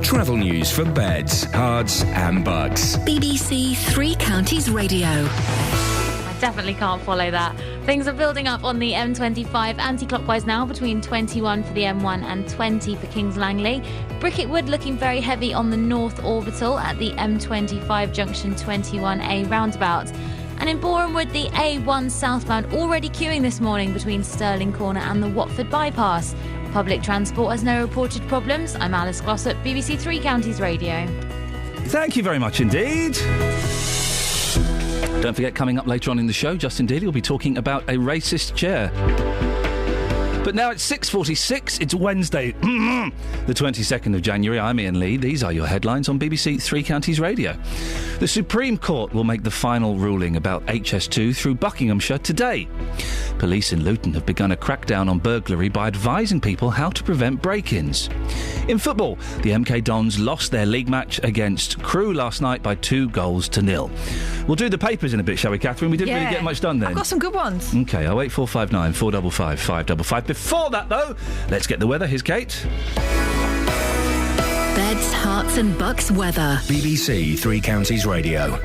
Travel news for beds, cards and bugs. BBC Three Counties Radio. I definitely can't follow that. Things are building up on the M25 anti-clockwise now between 21 for the M1 and 20 for Kings Langley. Bricket Wood looking very heavy on the North Orbital at the M25 junction 21A roundabout. And in Boreham Wood, the A1 southbound already queuing this morning between Stirling Corner and the Watford bypass. Public transport has no reported problems. I'm Alice Glossop, BBC Three Counties Radio. Thank you very much indeed. Don't forget, coming up later on in the show, Justin Dealey will be talking about a racist chair. But now it's 6:46. It's Wednesday, the 22nd of January. I'm Iain Lee. These are your headlines on BBC Three Counties Radio. The Supreme Court will make the final ruling about HS2 through Buckinghamshire today. Police in Luton have begun a crackdown on burglary by advising people how to prevent break-ins. In football, the MK Dons lost their league match against Crewe last night by 2-0. We'll do the papers in a bit, shall we, Catherine? We didn't really get much done then. I've got some good ones. OK, 08459 455 555. Before that, though, let's get the weather. Here's Kate. Beds, hearts and bucks weather. BBC Three Counties Radio.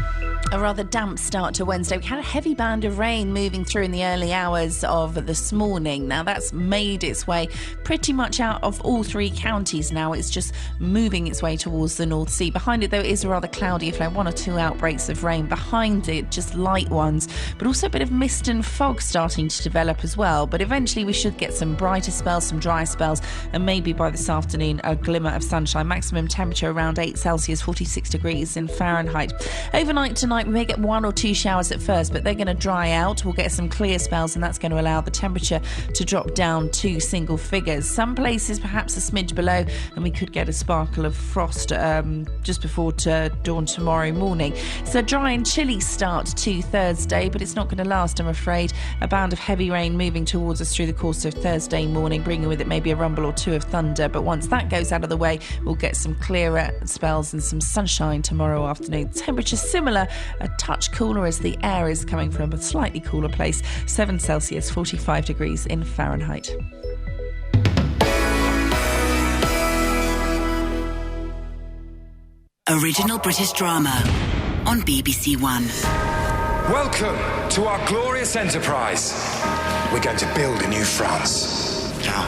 A rather damp start to Wednesday. We had a heavy band of rain moving through in the early hours of this morning. Now, that's made its way pretty much out of all three counties now. It's just moving its way towards the North Sea. Behind it, though, is a rather cloudy flow. 1 or 2 outbreaks of rain. Behind it, just light ones. But also a bit of mist and fog starting to develop as well. But eventually, we should get some brighter spells, some dry spells, and maybe by this afternoon, a glimmer of sunshine. Maximum temperature around 8 Celsius, 46 degrees in Fahrenheit. Overnight tonight, we may get 1 or 2 showers at first, but they're going to dry out. We'll get some clear spells, and that's going to allow the temperature to drop down to single figures. Some places perhaps a smidge below, and we could get a sparkle of frost just before dawn tomorrow morning. So dry and chilly start to Thursday, but it's not going to last, I'm afraid. A band of heavy rain moving towards us through the course of Thursday morning, bringing with it maybe a rumble or 2 of thunder. But once that goes out of the way, we'll get some clearer spells and some sunshine tomorrow afternoon. Temperature similar, a touch cooler as the air is coming from a slightly cooler place. 7 Celsius, 45 degrees in Fahrenheit. Original British drama on BBC One. Welcome to our glorious enterprise. We're going to build a new France. How?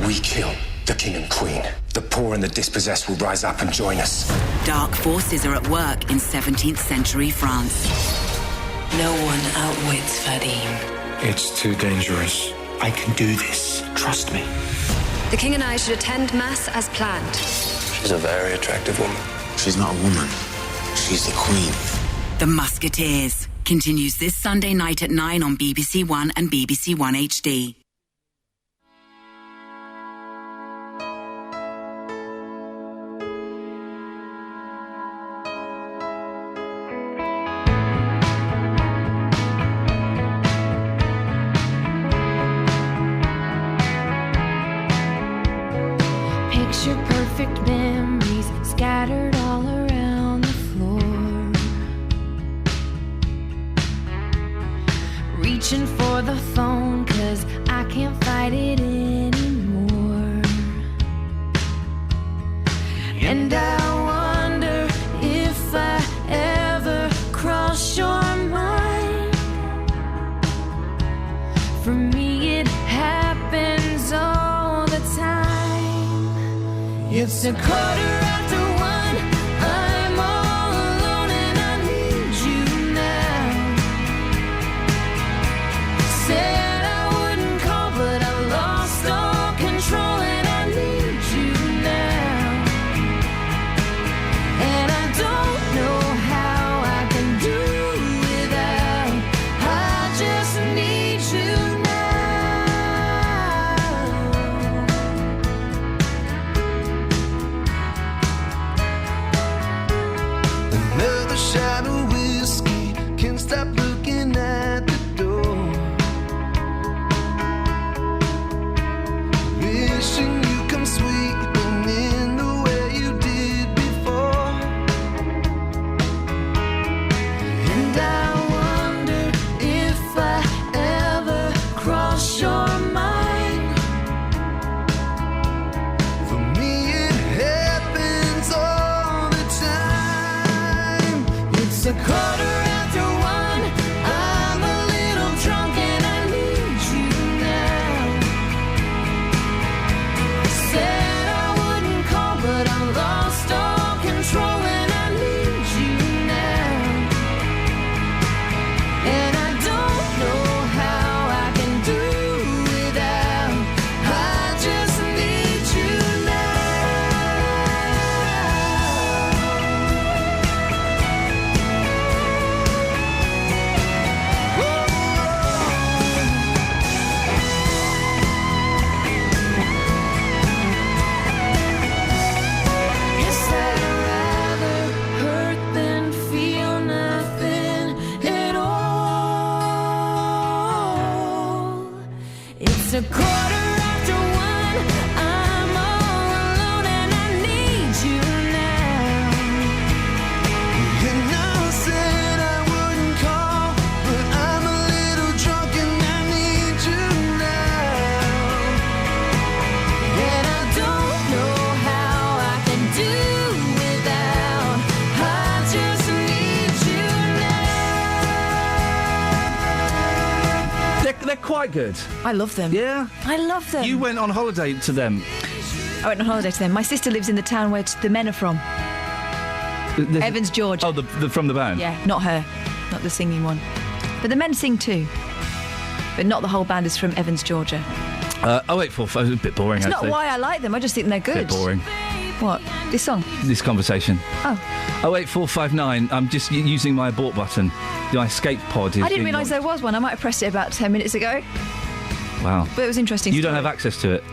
We kill the king and queen. The poor and the dispossessed will rise up and join us. Dark forces are at work in 17th century France. No one outwits Vadim. It's too dangerous. I can do this. Trust me. The king and I should attend mass as planned. She's a very attractive woman. She's not a woman. She's the queen. The Musketeers continues this Sunday night at 9 on BBC One and BBC One HD. Picture perfect memories scattered all around the floor. Reaching for the phone 'cause I can't fight it anymore. And I wonder if I ever cross your mind. For me it happens all the time. It's a 1:15. I'm all alone and I need you now. Said I wouldn't call, but I lost all control and I need you now. And I don't know how I can do good. I love them. Yeah? I love them. You went on holiday to them. I went on holiday to them. My sister lives in the town where the men are from. Evans, Georgia. Oh, the from the band? Yeah, not her. Not the singing one. But the men sing too. But not the whole band is from Evans, Georgia. 0845, a bit boring, It's actually. not why I like them, I just think they're good. Bit boring. What? This song? This conversation. Oh. 08459, I'm just using my abort button. The escape pod is I didn't being realise there was one. I might have pressed it about 10 minutes ago. Wow. But it was interesting. You don't have access to it.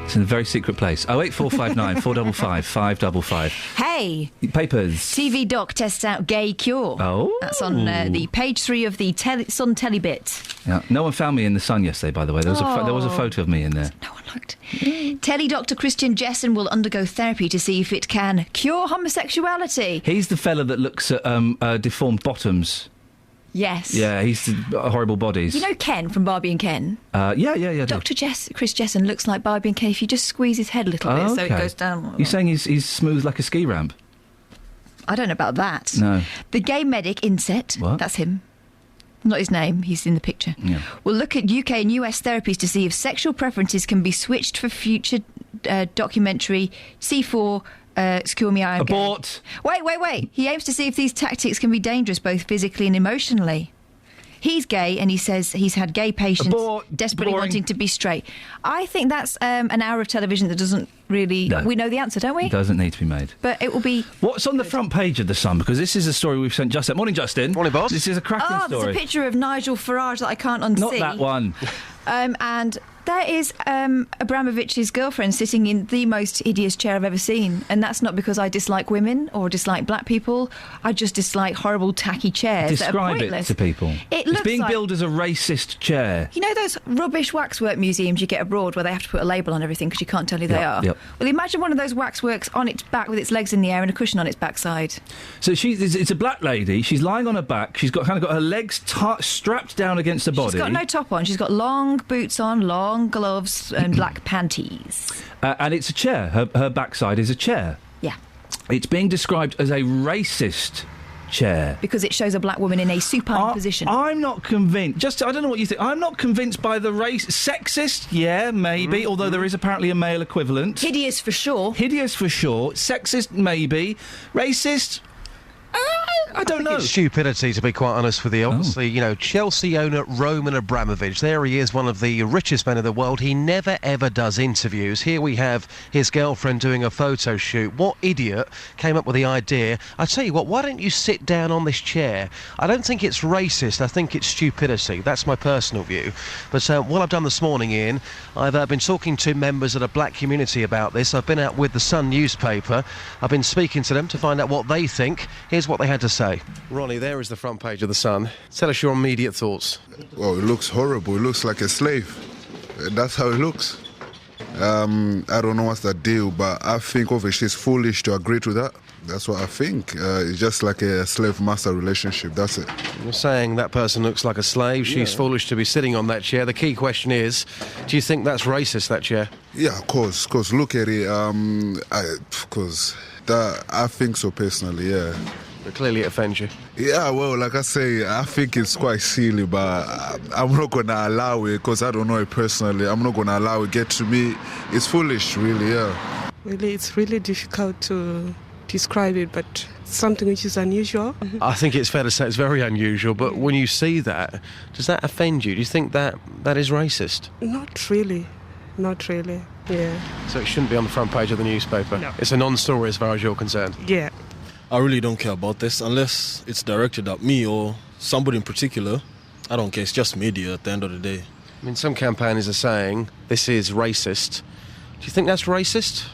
It's in a very secret place. 08459 455 555. Hey! Papers. TV Doc tests out gay cure. Oh. That's on the page 3 of the Sun Telebit. Yeah. No one found me in the sun yesterday, by the way. There was a photo of me in there. No one looked. Telly Dr. Christian Jessen will undergo therapy to see if it can cure homosexuality. He's the fella that looks at deformed bottoms. Yes. Yeah, he's horrible bodies. You know Ken from Barbie and Ken? Yeah. Dr. Chris Jessen looks like Barbie and Ken if you just squeeze his head a little bit so it goes down. You're saying he's smooth like a ski ramp? I don't know about that. No. The gay medic Inset, What? that's him. Not his name, he's in the picture. Yeah. We'll look at UK and US therapies to see if sexual preferences can be switched for future documentary C4 Secure Me I Am Gay. Abort! Wait. He aims to see if these tactics can be dangerous both physically and emotionally. He's gay and he says he's had gay patients desperately Boring. wanting to be straight. I think that's an hour of television that doesn't really... No. We know the answer, don't we? It doesn't need to be made. But it will be... What's on the front page of The Sun? Because this is a story we've sent Justin. Morning, Justin. Morning, boss. This is a cracking there's story. a picture of Nigel Farage that I can't unsee. Not that one. And there is Abramovich's girlfriend sitting in the most hideous chair I've ever seen. And that's not because I dislike women or dislike black people. I just dislike horrible, tacky chairs that are Describe pointless. it to people. It It's looks being like... billed as a racist chair. You know those rubbish waxwork museums you get abroad where they have to put a label on everything because you can't tell who they are? Yep. Well, imagine one of those waxworks on its back with its legs in the air and a cushion on its backside. So it's a black lady. She's lying on her back. She's got her legs strapped down against her body. She's got no top on. She's got long boots on, long gloves and black panties. And it's a chair. Her backside is a chair. Yeah. It's being described as a racist chair. Because it shows a black woman in a supine position. I'm not convinced. I don't know what you think. I'm not convinced by the race. Sexist, yeah, maybe, although there is apparently a male equivalent. Hideous for sure. Sexist, maybe. Racist? I don't know. It's stupidity, to be quite honest with you. Obviously, you know, Chelsea owner Roman Abramovich, there he is, one of the richest men in the world. He never, ever does interviews. Here we have his girlfriend doing a photo shoot. What idiot came up with the idea? I tell you what, why don't you sit down on this chair? I don't think it's racist. I think it's stupidity. That's my personal view. But what I've done this morning, Ian, I've been talking to members of the black community about this. I've been out with the Sun newspaper. I've been speaking to them to find out what they think. Here's what they had to say. Ronnie, there is the front page of the Sun. Tell us your immediate thoughts. Well, it looks horrible. It looks like a slave. That's how it looks. I don't know what's the deal, but I think obviously it's foolish to agree to that. That's what I think. It's just like a slave-master relationship. That's it. You're saying that person looks like a slave. She's foolish to be sitting on that chair. The key question is, do you think that's racist, that chair? Yeah, of course. Look at it. I think so personally, yeah. But clearly it offends you. Yeah, well, like I say, I think it's quite silly, but I'm not going to allow it because I don't know it personally. I'm not going to allow it get to me. It's foolish, really, yeah. Really, it's really difficult to describe it, but something which is unusual. I think it's fair to say it's very unusual, but when you see that, does that offend you? Do you think that is racist? Not really, yeah. So it shouldn't be on the front page of the newspaper? No. It's a non-story as far as you're concerned? Yeah. I really don't care about this unless it's directed at me or somebody in particular. I don't care, it's just media at the end of the day. I mean, some campaigners are saying this is racist. Do you think that's racist?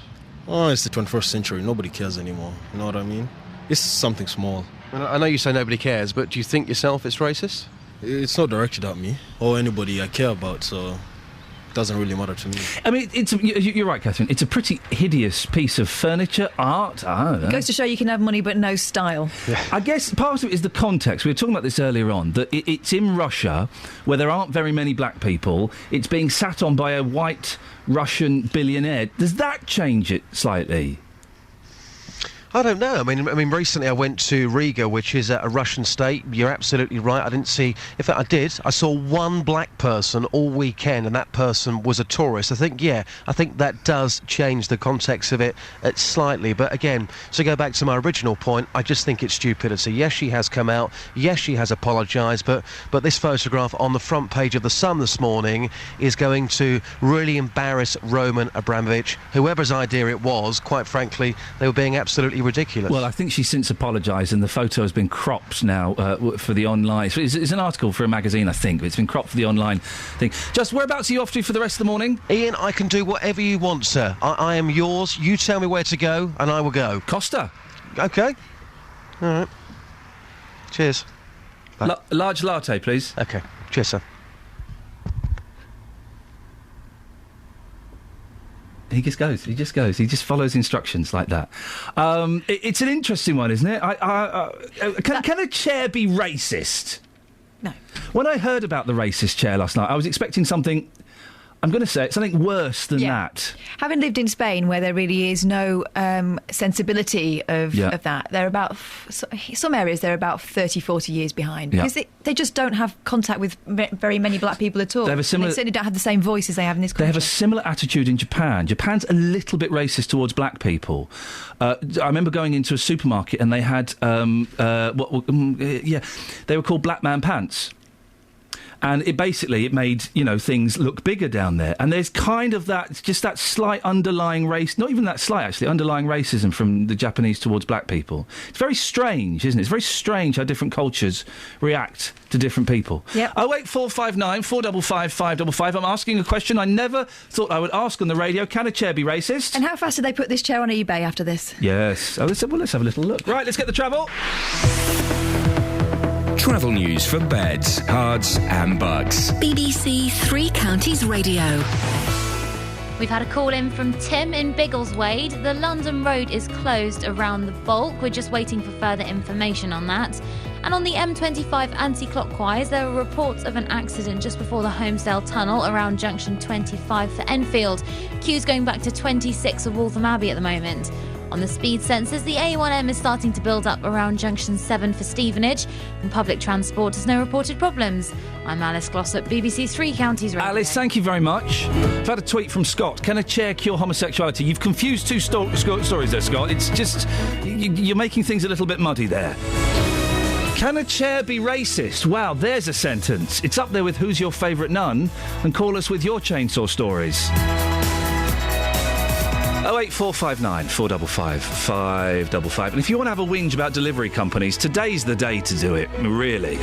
Oh, it's the 21st century, nobody cares anymore, you know what I mean? It's something small. I know you say nobody cares, but do you think yourself it's racist? It's not directed at me or anybody I care about, so it doesn't really matter to me. I mean, you're right, Catherine. It's a pretty hideous piece of furniture, art. I don't know. It goes to show you can have money but no style. I guess part of it is the context. We were talking about this earlier on, that it's in Russia, where there aren't very many black people. It's being sat on by a white Russian billionaire. Does that change it slightly? I don't know. I mean, recently I went to Riga, which is a Russian state. You're absolutely right. I didn't see... In fact, I did. I saw one black person all weekend, and that person was a tourist. I think that does change the context of it slightly. But again, to go back to my original point, I just think it's stupidity. Yes, she has come out. Yes, she has apologised. But this photograph on the front page of The Sun this morning is going to really embarrass Roman Abramovich. Whoever's idea it was, quite frankly, they were being absolutely ridiculous. Well, I think she's since apologised, and the photo has been cropped now for the online... It's an article for a magazine, I think, but it's been cropped for the online thing. Just whereabouts are you off to for the rest of the morning? Ian, I can do whatever you want, sir. I am yours. You tell me where to go, and I will go. Costa. OK. All right. Cheers. Large latte, please. OK. Cheers, sir. He just goes. He just follows instructions like that. It's an interesting one, isn't it? Can a chair be racist? No. When I heard about the racist chair last night, I was expecting something... I'm going to say it, something worse than that. Having lived in Spain, where there really is no sensibility of that, they're about... some areas, they're about 30, 40 years behind. Because they just don't have contact with very many black people at all. They certainly don't have the same voice as they have in this country. They have a similar attitude in Japan. Japan's a little bit racist towards black people. I remember going into a supermarket and they had... they were called black man pants. And it made, things look bigger down there. And there's kind of that slight underlying race, not even that slight, actually, underlying racism from the Japanese towards black people. It's very strange, isn't it? It's very strange how different cultures react to different people. Yep. 08459 455 555. I'm asking a question I never thought I would ask on the radio. Can a chair be racist? And how fast did they put this chair on eBay after this? Yes. Let's have a little look. Right, let's get the travel. Travel news for beds, cards and bugs. BBC Three Counties Radio. We've had a call in from Tim in Biggleswade. The London Road is closed around the Bulk. We're just waiting for further information on that. And on the M25 anti-clockwise, there are reports of an accident just before the Holmesdale Tunnel around junction 25 for Enfield. Queues going back to 26 of Waltham Abbey at the moment. On the speed sensors, the A1M is starting to build up around junction 7 for Stevenage, and public transport has no reported problems. I'm Alice Glossop, BBC Three Counties Radio. Alice, thank you very much. I've had a tweet from Scott. Can a chair cure homosexuality? You've confused two stories there, Scott. It's just... you're making things a little bit muddy there. Can a chair be racist? Wow, there's a sentence. It's up there with Who's Your Favourite Nun? And call us with your chainsaw stories. 08459 455 555. And if you want to have a whinge about delivery companies, today's the day to do it, really.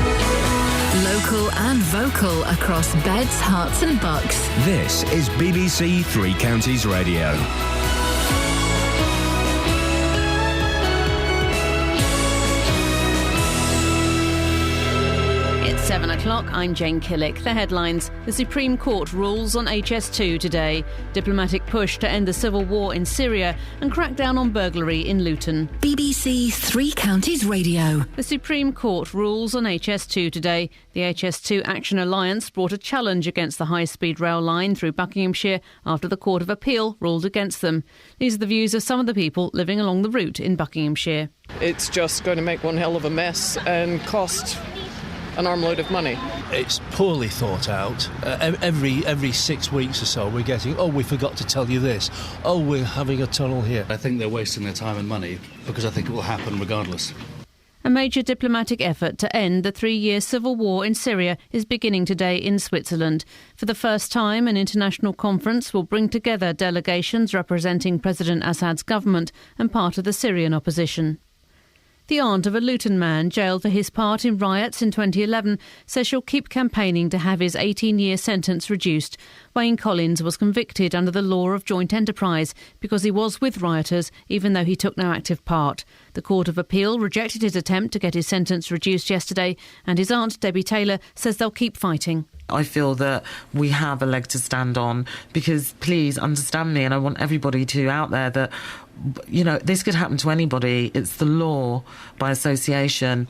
Local and vocal across beds, hearts and bucks. This is BBC Three Counties Radio. It's 7 o'clock. I'm Jane Killick. The headlines. The Supreme Court rules on HS2 today. Diplomatic push to end the civil war in Syria and crack down on burglary in Luton. BBC Three Counties Radio. The Supreme Court rules on HS2 today. The HS2 Action Alliance brought a challenge against the high-speed rail line through Buckinghamshire after the Court of Appeal ruled against them. These are the views of some of the people living along the route in Buckinghamshire. It's just going to make one hell of a mess and cost an armload of money. It's poorly thought out. Every 6 weeks or so we're getting, we forgot to tell you this. We're having a tunnel here. I think they're wasting their time and money because I think it will happen regardless. A major diplomatic effort to end the 3-year civil war in Syria is beginning today in Switzerland. For the first time, an international conference will bring together delegations representing President Assad's government and part of the Syrian opposition. The aunt of a Luton man jailed for his part in riots in 2011 says she'll keep campaigning to have his 18-year sentence reduced. Wayne Collins was convicted under the law of joint enterprise because he was with rioters even though he took no active part. The Court of Appeal rejected his attempt to get his sentence reduced yesterday, and his aunt, Debbie Taylor, says they'll keep fighting. I feel that we have a leg to stand on because, please understand me, and I want everybody to out there that, this could happen to anybody. It's the law by association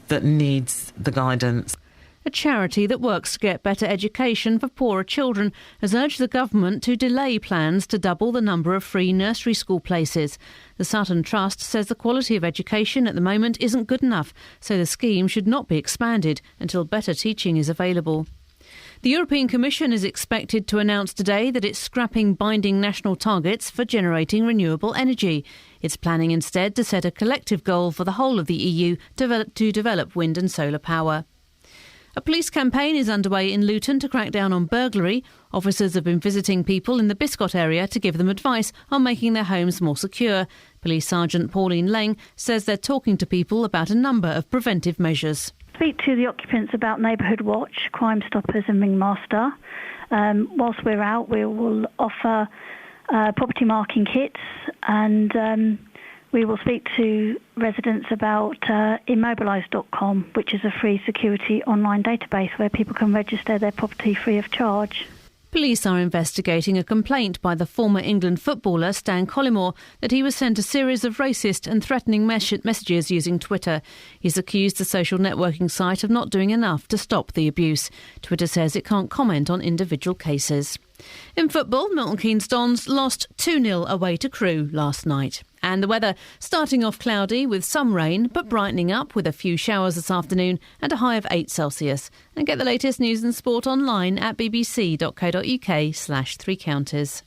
that needs the guidance. A charity that works to get better education for poorer children has urged the government to delay plans to double the number of free nursery school places. The Sutton Trust says the quality of education at the moment isn't good enough, so the scheme should not be expanded until better teaching is available. The European Commission is expected to announce today that it's scrapping binding national targets for generating renewable energy. It's planning instead to set a collective goal for the whole of the EU to develop wind and solar power. A police campaign is underway in Luton to crack down on burglary. Officers have been visiting people in the Biscot area to give them advice on making their homes more secure. Police Sergeant Pauline Lang says they're talking to people about a number of preventive measures. Speak to the occupants about Neighbourhood Watch, Crime Stoppers and Ringmaster. Whilst we're out, we will offer property marking kits, and we will speak to residents about immobilise.com, which is a free security online database where people can register their property free of charge. Police are investigating a complaint by the former England footballer Stan Collymore that he was sent a series of racist and threatening messages using Twitter. He's accused the social networking site of not doing enough to stop the abuse. Twitter says it can't comment on individual cases. In football, Milton Keynes Dons lost 2-0 away to Crewe last night. And the weather starting off cloudy with some rain, but brightening up with a few showers this afternoon and a high of 8 Celsius. And get the latest news and sport online at bbc.co.uk/3 counties.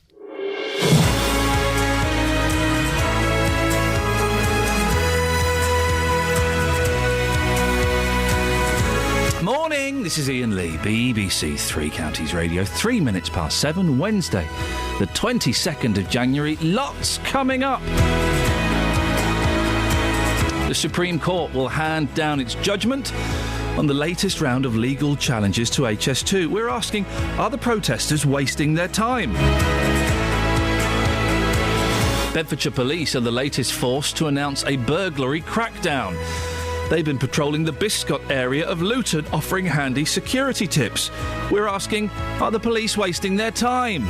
Morning, this is Iain Lee, BBC Three Counties Radio, 3 minutes past 7, Wednesday, the 22nd of January. Lots coming up. The Supreme Court will hand down its judgment on the latest round of legal challenges to HS2. We're asking, are the protesters wasting their time? Bedfordshire Police are the latest force to announce a burglary crackdown. They've been patrolling the Biscot area of Luton, offering handy security tips. We're asking, are the police wasting their time?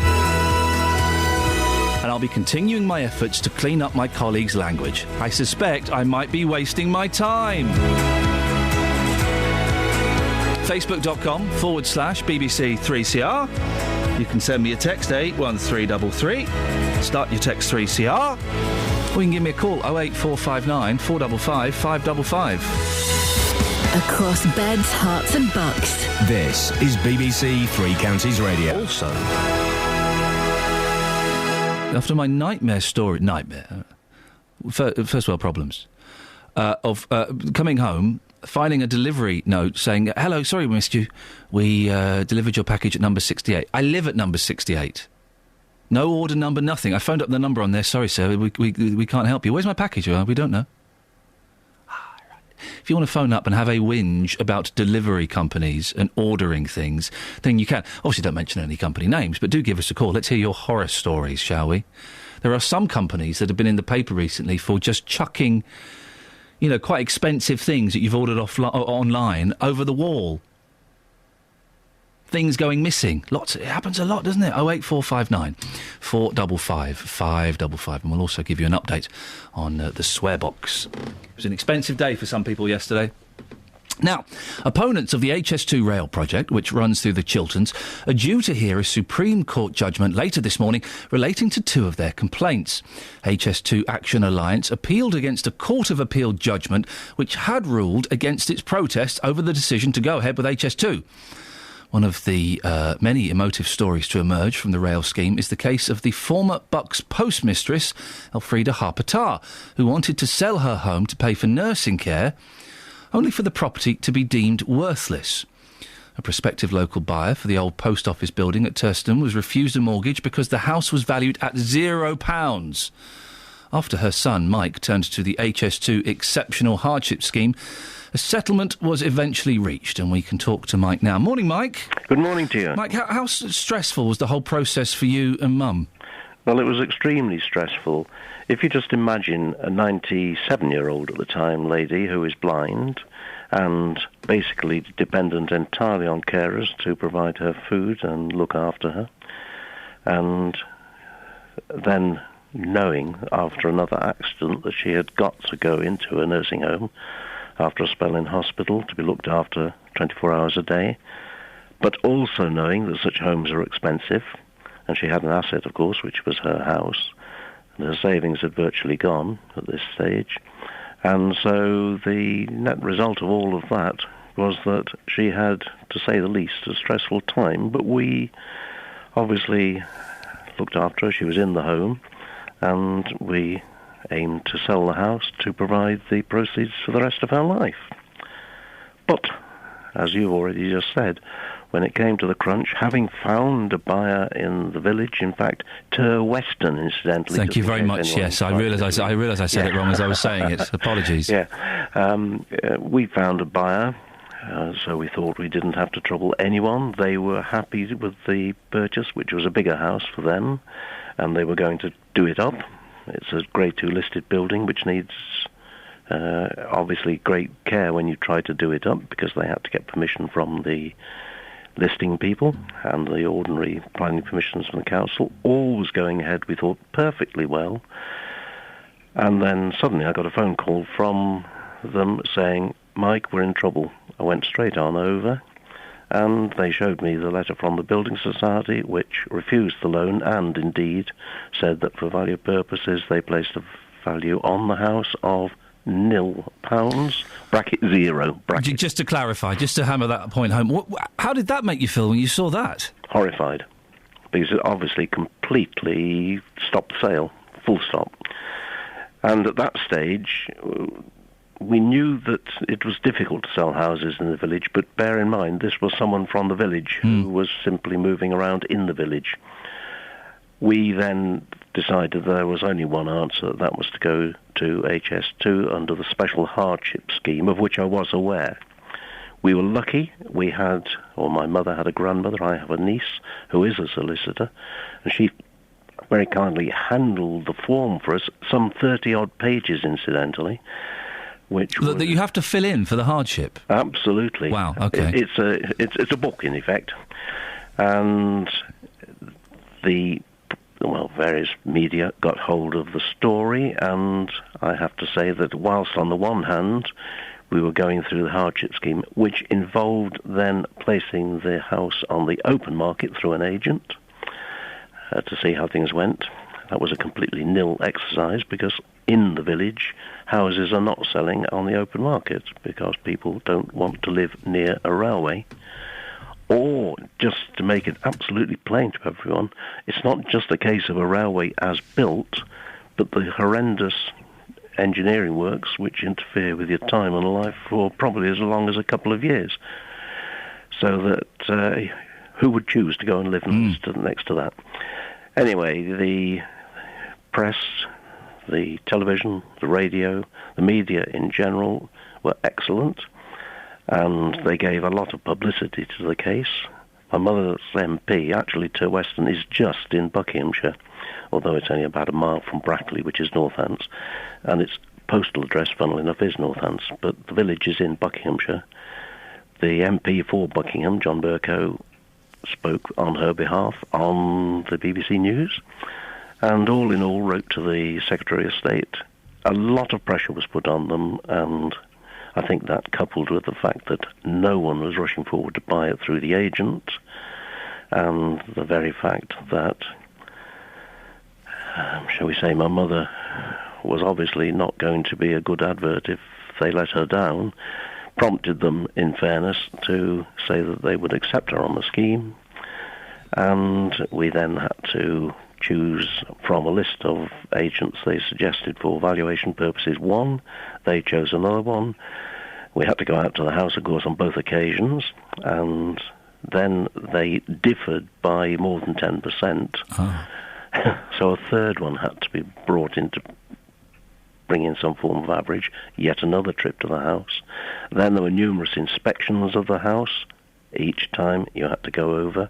And I'll be continuing my efforts to clean up my colleagues' language. I suspect I might be wasting my time. Facebook.com/BBC3CR. You can send me a text, 81333. Start your text 3CR. Or you can give me a call, 08459 455 555. Across beds, hearts and bucks. This is BBC Three Counties Radio. Also, after my first world problems, of coming home, finding a delivery note saying, hello, sorry we missed you. We delivered your package at number 68. I live at number 68. No order number, nothing. I phoned up the number on there. Sorry, sir, we can't help you. Where's my package? We don't know. Right. If you want to phone up and have a whinge about delivery companies and ordering things, then you can. Obviously, don't mention any company names, but do give us a call. Let's hear your horror stories, shall we? There are some companies that have been in the paper recently for just chucking, quite expensive things that you've ordered online over the wall. Things going missing. It happens a lot, doesn't it? 08459 455 555. And we'll also give you an update on the swear box. It was an expensive day for some people yesterday. Now, opponents of the HS2 rail project, which runs through the Chilterns, are due to hear a Supreme Court judgment later this morning relating to two of their complaints. HS2 Action Alliance appealed against a Court of Appeal judgment which had ruled against its protest over the decision to go ahead with HS2. One of the many emotive stories to emerge from the rail scheme is the case of the former Bucks postmistress, Elfrida Harper-Tarr, who wanted to sell her home to pay for nursing care, only for the property to be deemed worthless. A prospective local buyer for the old post office building at Thurston was refused a mortgage because the house was valued at £0. After her son, Mike, turned to the HS2 Exceptional Hardship Scheme, a settlement was eventually reached, and we can talk to Mike now. Morning, Mike. Good morning to you. Mike, how stressful was the whole process for you and Mum? Well, it was extremely stressful. If you just imagine a 97-year-old at the time lady who is blind and basically dependent entirely on carers to provide her food and look after her, and then knowing after another accident that she had got to go into a nursing home after a spell in hospital to be looked after 24 hours a day, but also knowing that such homes are expensive, and she had an asset, of course, which was her house, and her savings had virtually gone at this stage. And so the net result of all of that was that she had, to say the least, a stressful time, but we obviously looked after her. She was in the home, and we aimed to sell the house to provide the proceeds for the rest of her life. But, as you've already just said, when it came to the crunch, having found a buyer in the village, in fact, Ter Western, incidentally. Thank you very much, yes. I realise I said it wrong as I was saying it. Apologies. Yeah. We found a buyer, so we thought we didn't have to trouble anyone. They were happy with the purchase, which was a bigger house for them, and they were going to do it up. It's a Grade 2 listed building, which needs, obviously, great care when you try to do it up, because they had to get permission from the listing people and the ordinary planning permissions from the council. All was going ahead, we thought, perfectly well. And then suddenly I got a phone call from them saying, Mike, we're in trouble. I went straight on over, and they showed me the letter from the Building Society, which refused the loan and indeed said that for value purposes they placed a value on the house of £0, bracket 0. Bracket. Just to clarify, just to hammer that point home, how did that make you feel when you saw that? Horrified, because it obviously completely stopped the sale, full stop. And at that stage, we knew that it was difficult to sell houses in the village, but bear in mind, this was someone from the village who was simply moving around in the village. We then decided there was only one answer, that was to go to HS2 under the special hardship scheme, of which I was aware. We were lucky. We had, or my mother had a grandmother, I have a niece who is a solicitor, and she very kindly handled the form for us, some 30-odd pages, incidentally, which that you have to fill in for the hardship? Absolutely. Wow, okay. It's a book, in effect. And various media got hold of the story, and I have to say that whilst on the one hand we were going through the hardship scheme, which involved then placing the house on the open market through an agent to see how things went, that was a completely nil exercise, because in the village, houses are not selling on the open market because people don't want to live near a railway. Or, just to make it absolutely plain to everyone, it's not just a case of a railway as built, but the horrendous engineering works which interfere with your time and life for probably as long as a couple of years. So that who would choose to go and live next to that? Anyway, the press, the television, the radio, the media in general were excellent, and they gave a lot of publicity to the case. My mother's MP, actually Ter Western, is just in Buckinghamshire, although it's only about a mile from Brackley, which is Northants, and its postal address, funnily enough, is Northants, but the village is in Buckinghamshire. The MP for Buckingham, John Bercow, spoke on her behalf on the BBC News, and all in all wrote to the Secretary of State. A lot of pressure was put on them, and I think that, coupled with the fact that no one was rushing forward to buy it through the agent, and the very fact that, shall we say, my mother was obviously not going to be a good advert if they let her down, prompted them, in fairness, to say that they would accept her on the scheme. And we then had to choose from a list of agents they suggested for valuation purposes one. They chose another one. We had to go out to the house, of course, on both occasions, and then they differed by more than 10%. Oh. So a third one had to be brought in to bring in some form of average, yet another trip to the house. Then there were numerous inspections of the house. Each time you had to go over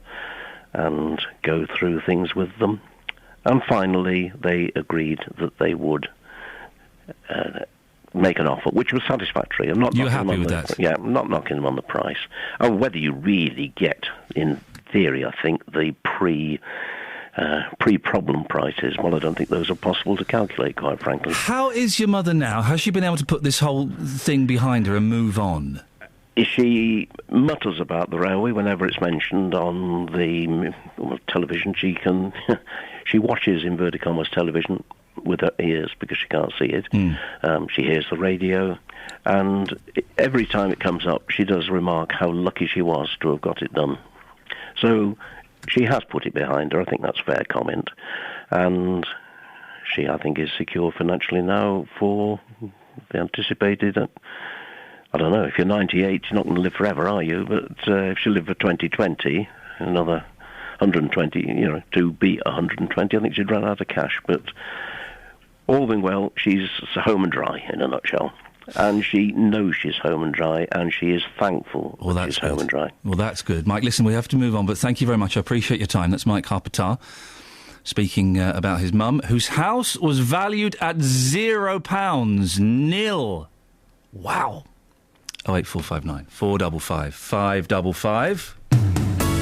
and go through things with them. And finally, they agreed that they would make an offer, which was satisfactory. I'm not You're happy with that? Yeah, I'm not knocking them on the price. Oh, whether you really get, in theory, I think, the pre-problem prices. Well, I don't think those are possible to calculate, quite frankly. How is your mother now? Has she been able to put this whole thing behind her and move on? She mutters about the railway whenever it's mentioned on the television. She watches, inverted commas, television with her ears because she can't see it. She hears the radio, and every time it comes up, she does remark how lucky she was to have got it done. So she has put it behind her. I think that's a fair comment. And she, I think, is secure financially now for the anticipated... I don't know, if you're 98, you're not going to live forever, are you? But if she lived for 2020, another 120, to beat 120, I think she'd run out of cash. But all being well, she's home and dry, in a nutshell. And she knows she's home and dry, and she is thankful that she's home and dry. Well, that's good. Mike, listen, we have to move on, but thank you very much. I appreciate your time. That's Mike Harpatar speaking about his mum, whose house was valued at £0, nil. Wow. 08459 455 555.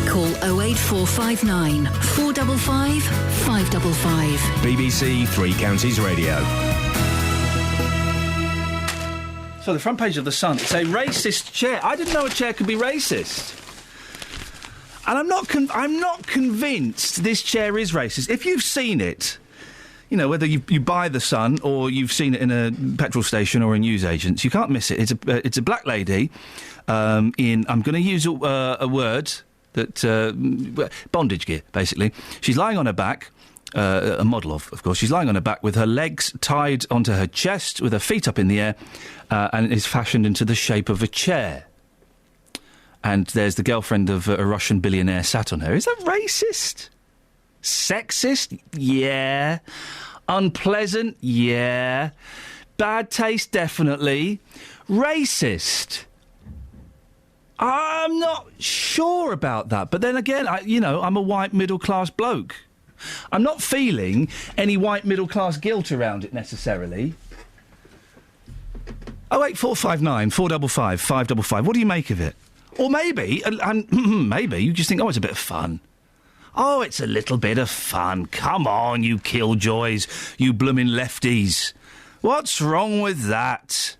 Call 08459 455 555. BBC Three Counties Radio. So the front page of The Sun, it's a racist chair. I didn't know a chair could be racist. And I'm not convinced this chair is racist. If you've seen it, whether you buy The Sun or you've seen it in a petrol station or a newsagents, you can't miss it. It's a black lady I'm going to use a word that... bondage gear, basically. She's lying on her back, a model of course. She's lying on her back with her legs tied onto her chest, with her feet up in the air, and is fashioned into the shape of a chair. And there's the girlfriend of a Russian billionaire sat on her. Is that racist? Sexist? Yeah. Unpleasant? Yeah. Bad taste? Definitely. Racist? I'm not sure about that. But then again, I'm a white middle-class bloke. I'm not feeling any white middle-class guilt around it, necessarily. 08459 455 555. What do you make of it? Or maybe you just think, it's a bit of fun. Oh, it's a little bit of fun. Come on, you killjoys, you bloomin' lefties. What's wrong with that?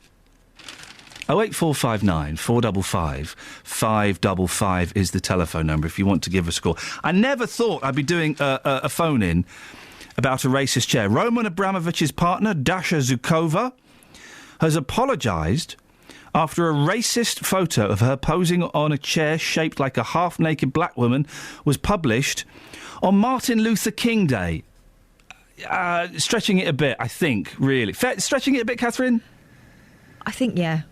08459 455 555 is the telephone number if you want to give us a call. I never thought I'd be doing a phone-in about a racist chair. Roman Abramovich's partner, Dasha Zhukova, has apologised after a racist photo of her posing on a chair shaped like a half-naked black woman was published on Martin Luther King Day. Stretching it a bit, I think, really. Stretching it a bit, Catherine? I think, yeah.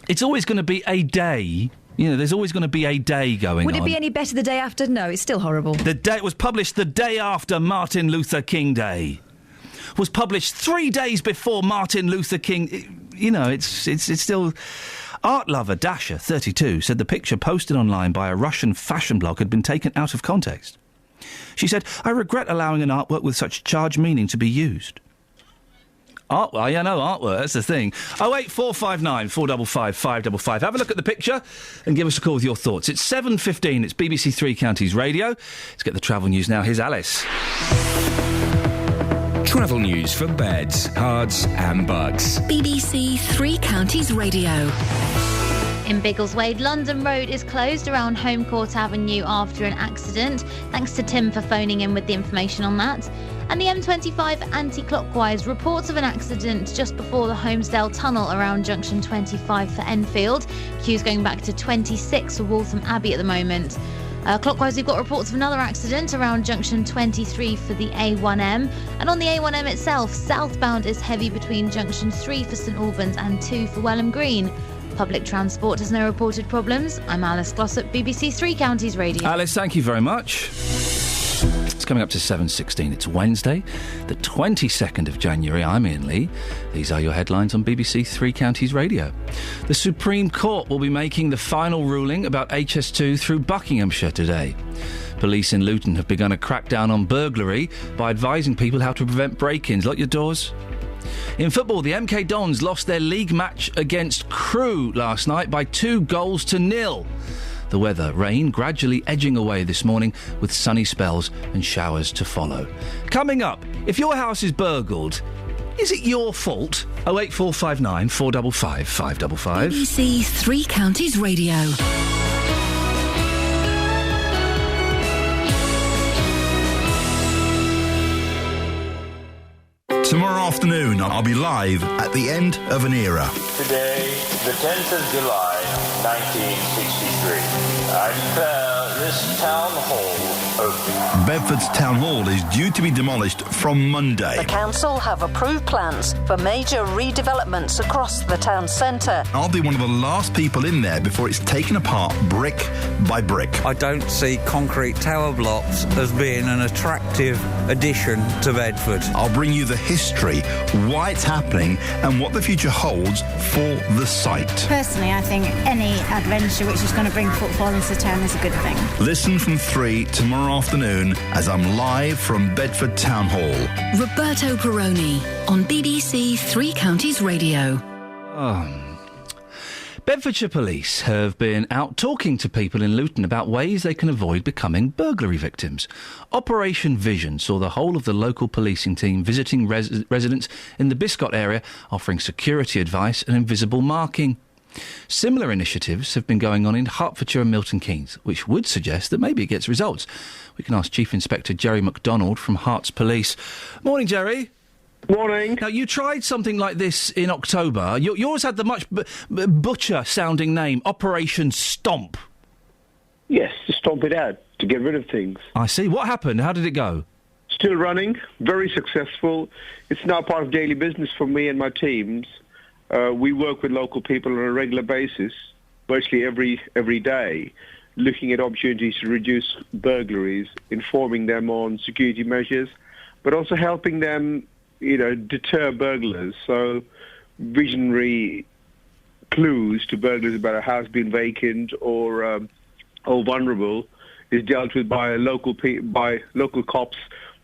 It's always going to be a day. There's always going to be a day going on. Would it be any better the day after? No, it's still horrible. It was published the day after Martin Luther King Day. Was published 3 days before Martin Luther King... it's still... Art lover Dasha, 32, said the picture posted online by a Russian fashion blog had been taken out of context. She said, I regret allowing an artwork with such charged meaning to be used. Artwork, that's the thing. 08459 455 555. Have a look at the picture and give us a call with your thoughts. It's 7:15, it's BBC Three Counties Radio. Let's get the travel news now. Here's Alice. Travel news for beds, cards and bugs. BBC Three Counties Radio. In Biggleswade, London Road is closed around Home Court Avenue after an accident. Thanks to Tim for phoning in with the information on that. And the M25 anti-clockwise, reports of an accident just before the Holmesdale Tunnel around junction 25 for Enfield. Queues going back to 26 for Waltham Abbey at the moment. Clockwise, we've got reports of another accident around junction 23 for the A1M. And on the A1M itself, southbound is heavy between junction 3 for St Albans and 2 for Welham Green. Public transport has no reported problems. I'm Alice Glossop, BBC Three Counties Radio. Alice, thank you very much. It's coming up to 7:16. It's Wednesday, the 22nd of January. I'm Iain Lee. These are your headlines on BBC Three Counties Radio. The Supreme Court will be making the final ruling about HS2 through Buckinghamshire today. Police in Luton have begun a crackdown on burglary by advising people how to prevent break-ins. Lock your doors. In football, the MK Dons lost their league match against Crewe last night by 2-0. The weather, rain gradually edging away this morning with sunny spells and showers to follow. Coming up, if your house is burgled, is it your fault? 08459 455 555. BBC Three Counties Radio. Tomorrow afternoon, I'll be live at the end of an era. Today, the 10th of July, 1963, I declare this town hall open. Bedford's town hall is due to be demolished from Monday. The council have approved plans for major redevelopments across the town centre. I'll be one of the last people in there before it's taken apart brick by brick. I don't see concrete tower blocks as being an attractive addition to Bedford. I'll bring you the history, why it's happening, and what the future holds for the site. Personally, I think any adventure which is going to bring football into town is a good thing. Listen from 3 tomorrow afternoon as I'm live from Bedford Town Hall. Roberto Perroni on BBC Three Counties Radio. Bedfordshire Police have been out talking to people in Luton about ways they can avoid becoming burglary victims. Operation Vision saw the whole of the local policing team visiting residents in the Biscot area, offering security advice and invisible marking. Similar initiatives have been going on in Hertfordshire and Milton Keynes, which would suggest that maybe it gets results. We can ask Chief Inspector Jerry MacDonald from Herts Police. Morning, Jerry. Morning. Now, you tried something like this in October. Yours had the much butcher-sounding name, Operation Stomp. Yes, to stomp it out, to get rid of things. I see. What happened? How did it go? Still running, very successful. It's now part of daily business for me and my teams. We work with local people on a regular basis, virtually every day, looking at opportunities to reduce burglaries, informing them on security measures, but also helping them, deter burglars. So visionary clues to burglars about a house being vacant or vulnerable is dealt with by local cops,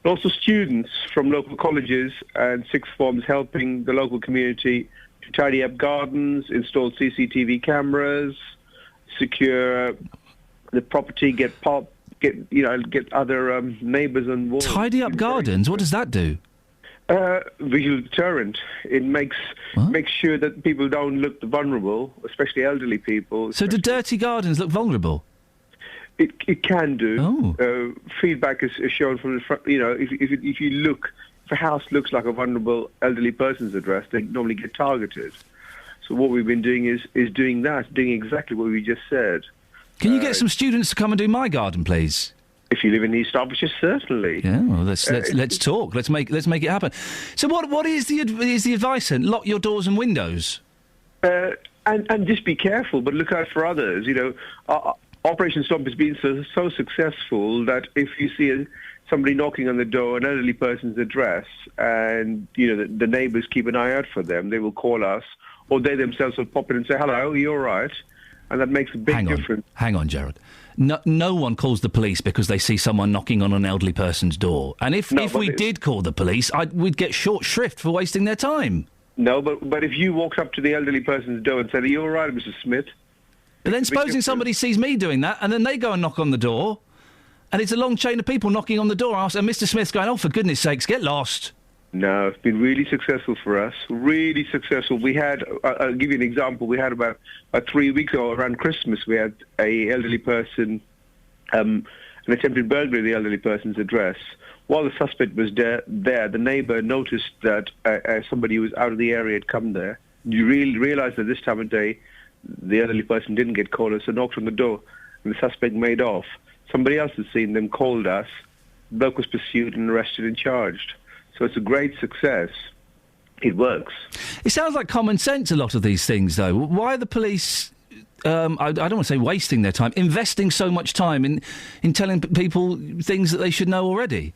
but also students from local colleges and sixth forms helping the local community to tidy up gardens, install CCTV cameras, secure the property, get other neighbours on board. Tidy up gardens? What does that do? Visual deterrent. It makes sure that people don't look vulnerable, especially elderly people. So do dirty gardens look vulnerable? It can do. Oh. Feedback is shown from the front. If you look, if a house looks like a vulnerable elderly person's address, they normally get targeted. So what we've been doing is doing exactly what we just said. Can you get some students to come and do my garden, please? If you live in East Hertfordshire, certainly. Yeah, well, let's talk. Let's make it happen. So, what is the advice then? Lock your doors and windows. And just be careful, but look out for others. Operation Stomp has been so successful that if you see somebody knocking on the door, an elderly person's address, and the neighbours keep an eye out for them, they will call us, or they themselves will pop in and say, "Hello, are you all right?" And that makes a big difference. Hang on, Gerard. No one calls the police because they see someone knocking on an elderly person's door. And if we did call the police, we'd get short shrift for wasting their time. No, but if you walked up to the elderly person's door and said, "Are you all right, Mrs. Smith?" But then supposing somebody sees me doing that, and then they go and knock on the door, and it's a long chain of people knocking on the door, and Mr. Smith's going, "Oh, for goodness sakes, get lost." No, it's been really successful for us. Really successful. We had, I'll give you an example. We had about 3 weeks ago, around Christmas, we had a elderly person, an attempted burglary of the elderly person's address. While the suspect was there, the neighbour noticed that somebody who was out of the area had come there. You really realised that this time of day, the elderly person didn't get called, so knocked on the door, and the suspect made off. Somebody else had seen them, called us. The bloke was pursued and arrested and charged. So it's a great success. It works. It sounds like common sense, a lot of these things, though. Why are the police, I don't want to say wasting their time, investing so much time in telling people things that they should know already?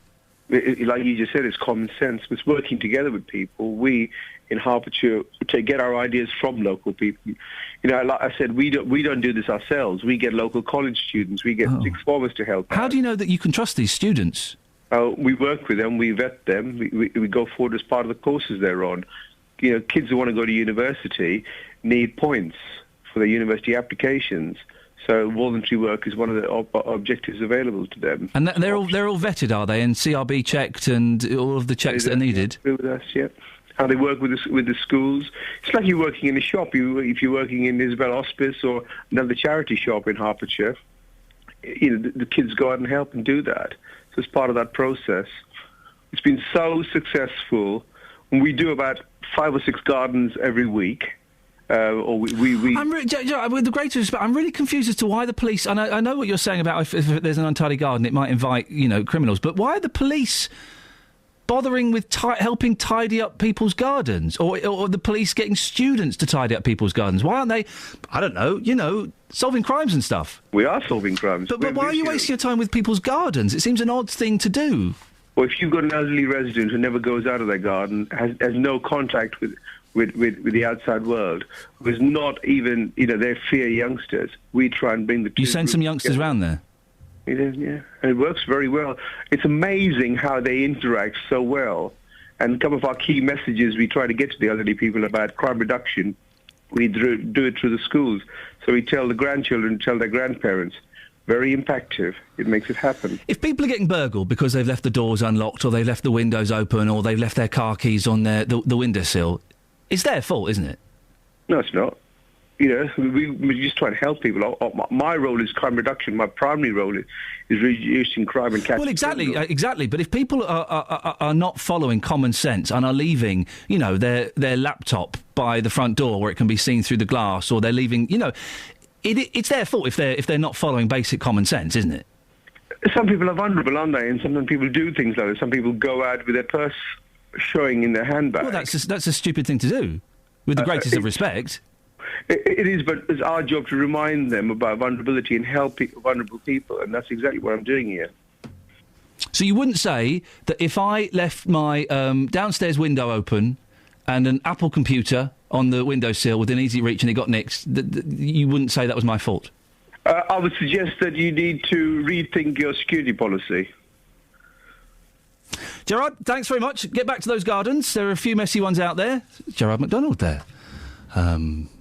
Like you just said, it's common sense. It's working together with people. We, in Hertfordshire, to get our ideas from local people. Like I said, we don't do this ourselves. We get local college students. We get sixth formers to help out. How do you know that you can trust these students? We work with them, we vet them, we go forward as part of the courses they're on. Kids who want to go to university need points for their university applications. So voluntary work is one of the objectives available to them. And they're all vetted, are they? And CRB checked and all of the checks that are needed? With us, yeah. How they work with the schools. It's like you're working in a shop. If you're working in Isabel Hospice or another charity shop in Hertfordshire, the kids go out and help and do that. So it's part of that process. It's been so successful. We do about 5 or 6 gardens every week. With the greatest respect, I'm really confused as to why the police. And I know what you're saying about if there's an untidy garden, it might invite criminals. But why are the police bothering with helping tidy up people's gardens, or the police getting students to tidy up people's gardens? Why aren't they? I don't know. Solving crimes and stuff. We are solving crimes. But why are you wasting your time with people's gardens? It seems an odd thing to do. Well, if you've got an elderly resident who never goes out of their garden, has no contact with the outside world, who is not even, they fear youngsters, we try and bring the two. You send some youngsters around there? It is, yeah. And it works very well. It's amazing how they interact so well. And some of our key messages we try to get to the elderly people about crime reduction, we do it through the schools. So we tell the grandchildren, tell their grandparents. Very impactful. It makes it happen. If people are getting burgled because they've left the doors unlocked, or they've left the windows open, or they've left their car keys on the windowsill, it's their fault, isn't it? No, it's not. We just try and help people. My role is crime reduction. My primary role is reducing crime and catching. Well, exactly. But if people are not following common sense and are leaving, their laptop by the front door where it can be seen through the glass, or they're leaving, it's their fault if they're not following basic common sense, isn't it? Some people are vulnerable, aren't they? And sometimes people do things like that. Some people go out with their purse showing in their handbag. Well, that's a stupid thing to do, with the greatest of respect. It is, but it's our job to remind them about vulnerability and help vulnerable people, and that's exactly what I'm doing here. So you wouldn't say that if I left my downstairs window open and an Apple computer on the windowsill within easy reach and it got nicked, you wouldn't say that was my fault? I would suggest that you need to rethink your security policy. Gerard, thanks very much. Get back to those gardens. There are a few messy ones out there. Gerard MacDonald there.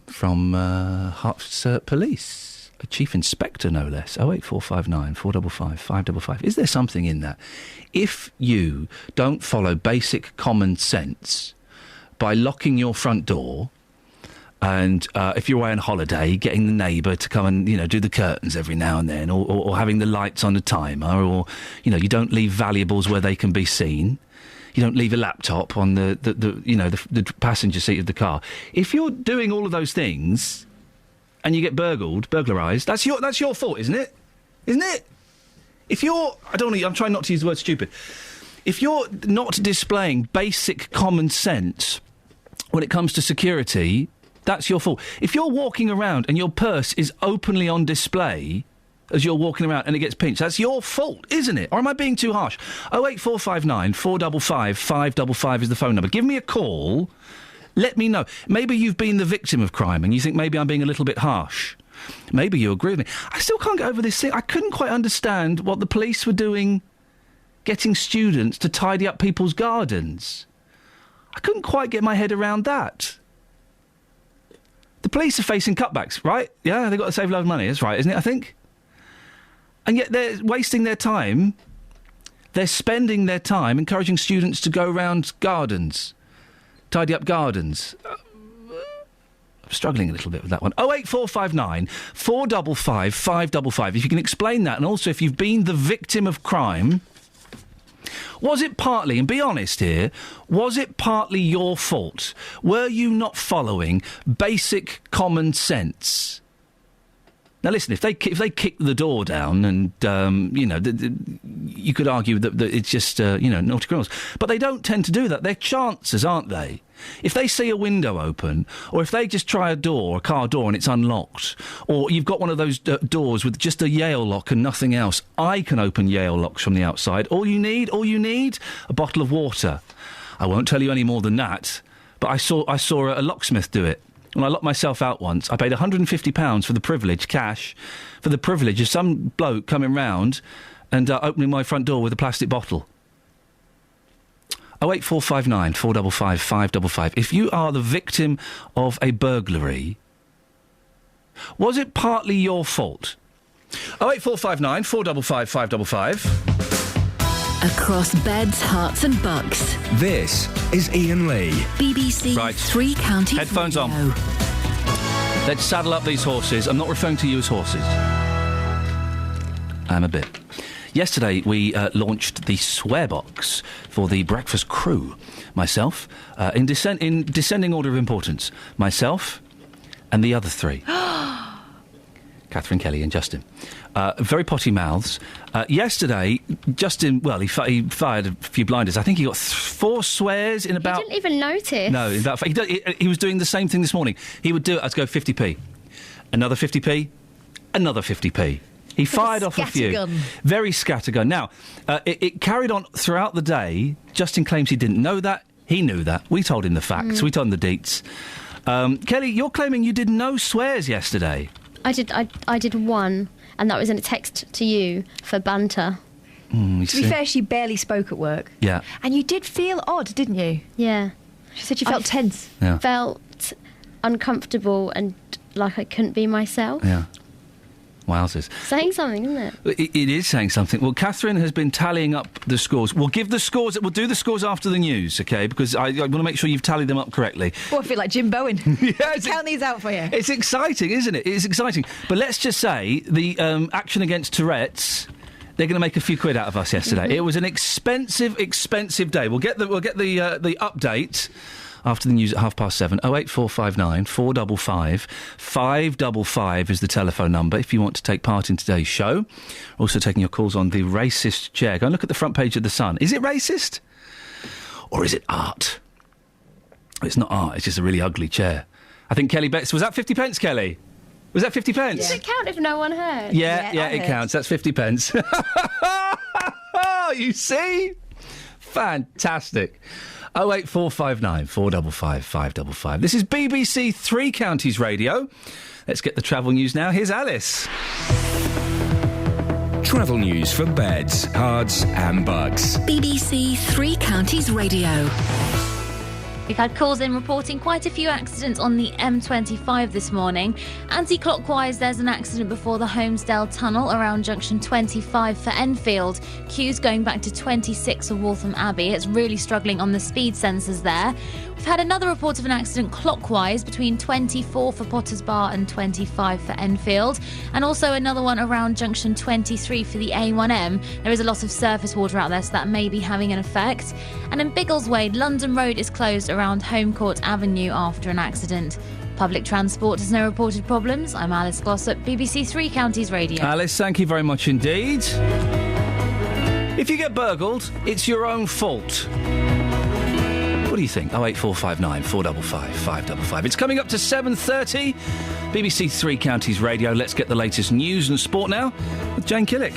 From Hertfordshire Police. A chief inspector, no less. 08459 455 555. Is there something in that? If you don't follow basic common sense by locking your front door, and if you're away on holiday, getting the neighbour to come and, do the curtains every now and then, or having the lights on a timer, or, you don't leave valuables where they can be seen. You don't leave a laptop on the passenger seat of the car. If you're doing all of those things and you get burglarised, that's your fault, isn't it? Isn't it? If you're... I'm trying not to use the word stupid. If you're not displaying basic common sense when it comes to security, that's your fault. If you're walking around and your purse is openly on display as you're walking around and it gets pinched, that's your fault, isn't it? Or am I being too harsh? 08459 455 555 is the phone number. Give me a call. Let me know. Maybe you've been the victim of crime and you think maybe I'm being a little bit harsh. Maybe you agree with me. I still can't get over this thing. I couldn't quite understand what the police were doing getting students to tidy up people's gardens. I couldn't quite get my head around that. The police are facing cutbacks, right? Yeah, they've got to save a load of money. That's right, isn't it, I think? And yet they're wasting their time. They're spending their time encouraging students to go round gardens, tidy up gardens. I'm struggling a little bit with that one. 08459 455 555. If you can explain that, and also if you've been the victim of crime, was it partly, and be honest here, was it partly your fault? Were you not following basic common sense? Now, listen, if they kick the door down and, you could argue that it's just, naughty criminals. But they don't tend to do that. They're chances, aren't they? If they see a window open, or if they just try a car door, and it's unlocked, or you've got one of those doors with just a Yale lock and nothing else, I can open Yale locks from the outside. All you need, a bottle of water. I won't tell you any more than that, but I saw a locksmith do it. When I locked myself out once, I paid £150 for the privilege, cash, for the privilege of some bloke coming round and opening my front door with a plastic bottle. 08459 455 555. If you are the victim of a burglary, Was it partly your fault? 08459 455 555. Across beds, hearts and bucks. This is Iain Lee. BBC Three Counties Headphones Radio. on. Let's saddle up these horses. I'm not referring to you as horses. I'm a bit. Yesterday, we launched the swear box for the breakfast crew. Myself, in descending order of importance, myself and the other three. Catherine, Kelly and Justin. Very potty mouths. Yesterday, Justin, well, he fired a few blinders. I think he got 4 swears in about... He didn't even notice. No, in about... He was doing the same thing this morning. He would do it, I'd go 50p. Another 50p. Another 50p. He fired off a few. Very scattergun. Now, it carried on throughout the day. Justin claims he didn't know that. He knew that. We told him the facts. We told him the deets. Kelly, you're claiming you did no swears yesterday. I did one, and that was in a text to you for banter. To be fair, she barely spoke at work. Yeah. And you did feel odd, didn't you? Yeah. She said you felt tense. Yeah. Felt uncomfortable and like I couldn't be myself. Yeah. Wowzers. Saying something, isn't it? It is saying something. Well, Catherine has been tallying up the scores. We'll do the scores after the news, OK? Because I want to make sure you've tallied them up correctly. Oh, I feel like Jim Bowen. Count these out for you. It's exciting, isn't it? It's exciting. But let's just say the Action Against Tourette's, they're going to make a few quid out of us yesterday. It was an expensive day. We'll get the update after the news at 7:30. 08459 455 555 is the telephone number if you want to take part in today's show. Also taking your calls on the racist chair. Go and look at the front page of The Sun. Is it racist? Or is it art? It's not art, it's just a really ugly chair. I think Kelly Betts... Was that 50 pence, Kelly? Was that 50 pence? Does it count if no one heard? Yeah, it counts. That's 50 pence. You see? Fantastic. 08459 455 555. This is BBC Three Counties Radio. Let's get the travel news now. Here's Alice. Travel news for beds, cards and bugs. BBC Three Counties Radio. We've had calls in reporting quite a few accidents on the M25 this morning. Anti-clockwise, there's an accident before the Holmesdale Tunnel around junction 25 for Enfield. Queues going back to 26 for Waltham Abbey. It's really struggling on the speed sensors there. We've had another report of an accident clockwise between 24 for Potters Bar and 25 for Enfield. And also another one around junction 23 for the A1M. There is a lot of surface water out there, so that may be having an effect. And in Biggleswade, London Road is closed around Home Court Avenue after an accident. Public transport has no reported problems. I'm Alice Glossop, BBC Three Counties Radio. Alice, thank you very much indeed. If you get burgled, it's your own fault. What do you think? 08459 455 555. It's coming up to 7:30. BBC Three Counties Radio. Let's get the latest news and sport now with Jane Killick.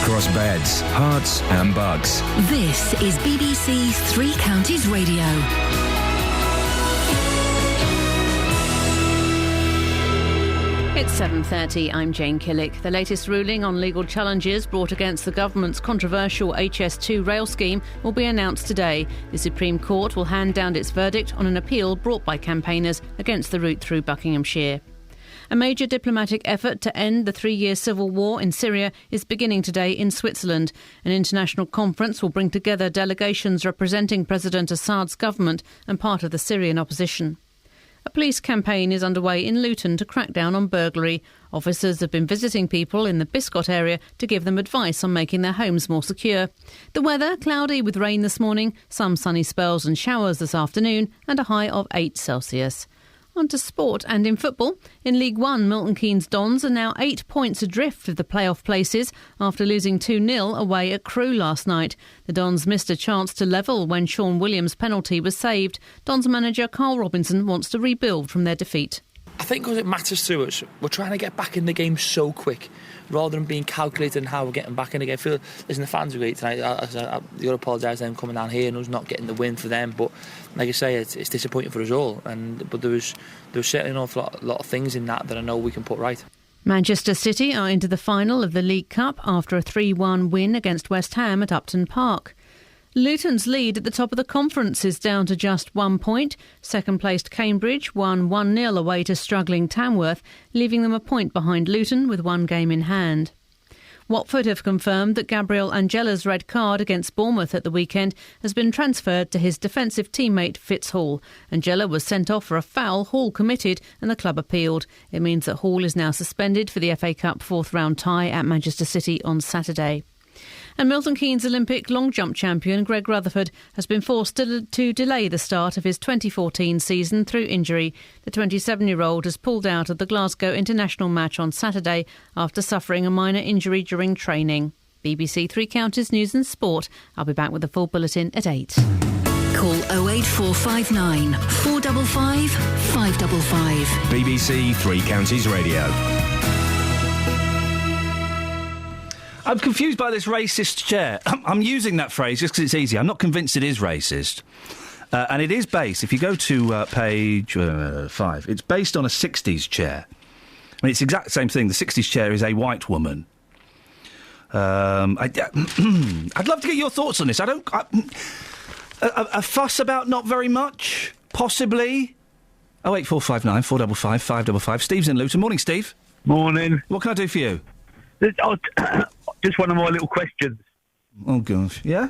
Across beds, hearts and bugs. This is BBC Three Counties Radio. It's 7:30. I'm Jane Killick. The latest ruling on legal challenges brought against the government's controversial HS2 rail scheme will be announced today. The Supreme Court will hand down its verdict on an appeal brought by campaigners against the route through Buckinghamshire. A major diplomatic effort to end the 3-year civil war in Syria is beginning today in Switzerland. An international conference will bring together delegations representing President Assad's government and part of the Syrian opposition. A police campaign is underway in Luton to crack down on burglary. Officers have been visiting people in the Biscot area to give them advice on making their homes more secure. The weather, cloudy with rain this morning, some sunny spells and showers this afternoon, and a high of 8 Celsius. On to sport and in football. In League One, Milton Keynes Dons are now 8 points adrift of the playoff places after losing 2-0 away at Crewe last night. The Dons missed a chance to level when Sean Williams' penalty was saved. Dons manager Carl Robinson wants to rebuild from their defeat. I think because it matters to us, we're trying to get back in the game so quick, rather than being calculated in how we're getting back in the game. I feel, listen, the fans are great tonight. I got to apologise to them coming down here and us not getting the win for them. But like I say, it's disappointing for us all. But there was certainly an awful lot of things in that I know we can put right. Manchester City are into the final of the League Cup after a 3-1 win against West Ham at Upton Park. Luton's lead at the top of the conference is down to just 1 point. Second-placed Cambridge won 1-0 away to struggling Tamworth, leaving them a point behind Luton with 1 game in hand. Watford have confirmed that Gabriel Angela's red card against Bournemouth at the weekend has been transferred to his defensive teammate Fitz Hall. Angela was sent off for a foul Hall committed and the club appealed. It means that Hall is now suspended for the FA Cup fourth-round tie at Manchester City on Saturday. And Milton Keynes Olympic long jump champion Greg Rutherford has been forced to delay the start of his 2014 season through injury. The 27-year-old has pulled out of the Glasgow international match on Saturday after suffering a minor injury during training. BBC Three Counties News and Sport. I'll be back with a full bulletin at 8. Call 08459 455 555. BBC Three Counties Radio. I'm confused by this racist chair. I'm using that phrase just because it's easy. I'm not convinced it is racist. And it is based, if you go to page 5, it's based on a 60s chair. I mean, it's the exact same thing. The 60s chair is a white woman. I'd love to get your thoughts on this. A fuss about not very much? Possibly? 08459 455 555. Steve's in Luton. Morning, Steve. Morning. What can I do for you? Just one of my little questions. Oh, gosh. Yeah?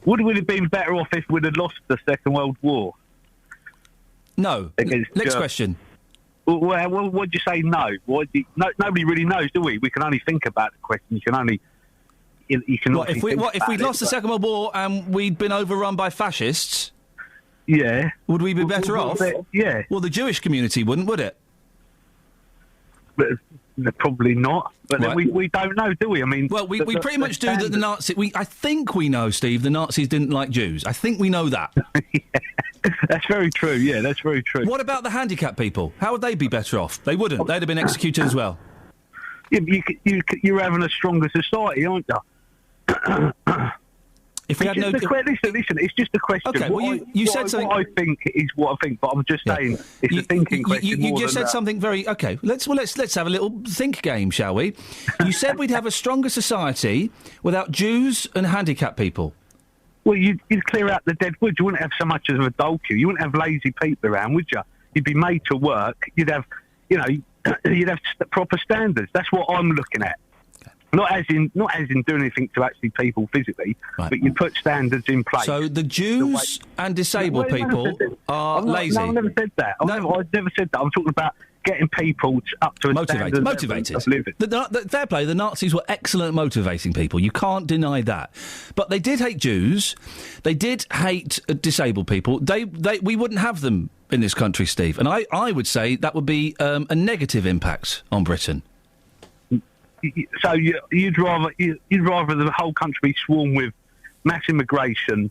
Would we have been better off if we'd have lost the Second World War? No. Next question. Well, what'd you say no? Nobody really knows, do we? We can only think about the question. You can only... You can if we'd lost the Second World War and we'd been overrun by fascists... Yeah. Would we be better off? Yeah. Well, the Jewish community wouldn't, would it? But probably not. But Right. then we don't know, do we? I mean... Well, we pretty much do that the Nazis... I think we know, Steve, the Nazis didn't like Jews. I think we know that. That's very true, yeah, that's very true. What about the handicapped people? How would they be better off? They wouldn't. They'd have been executed as well. Yeah, you're having a stronger society, aren't you? If we had no... Listen, it's just a question. Okay, well, you said something... What I think is what I think, but I'm just saying it's a thinking question. You just said something very... Okay, let's have a little think game, shall we? You said we'd have a stronger society without Jews and handicapped people. Well, you'd clear out the dead wood. You wouldn't have so much as a dole queue. You wouldn't have lazy people around, would you? You'd be made to work. You'd have, you'd have proper standards. That's what I'm looking at. Not as in doing anything to actually people physically, but you put standards in place. So the Jews and disabled people are lazy. No, I never said that. I never said that. I'm talking about getting people up to a standard motivated. of living. Fair play, the Nazis were excellent at motivating people. You can't deny that. But they did hate Jews. They did hate disabled people. We wouldn't have them in this country, Steve. And I would say that would be a negative impact on Britain. So you'd rather the whole country be swarmed with mass immigration.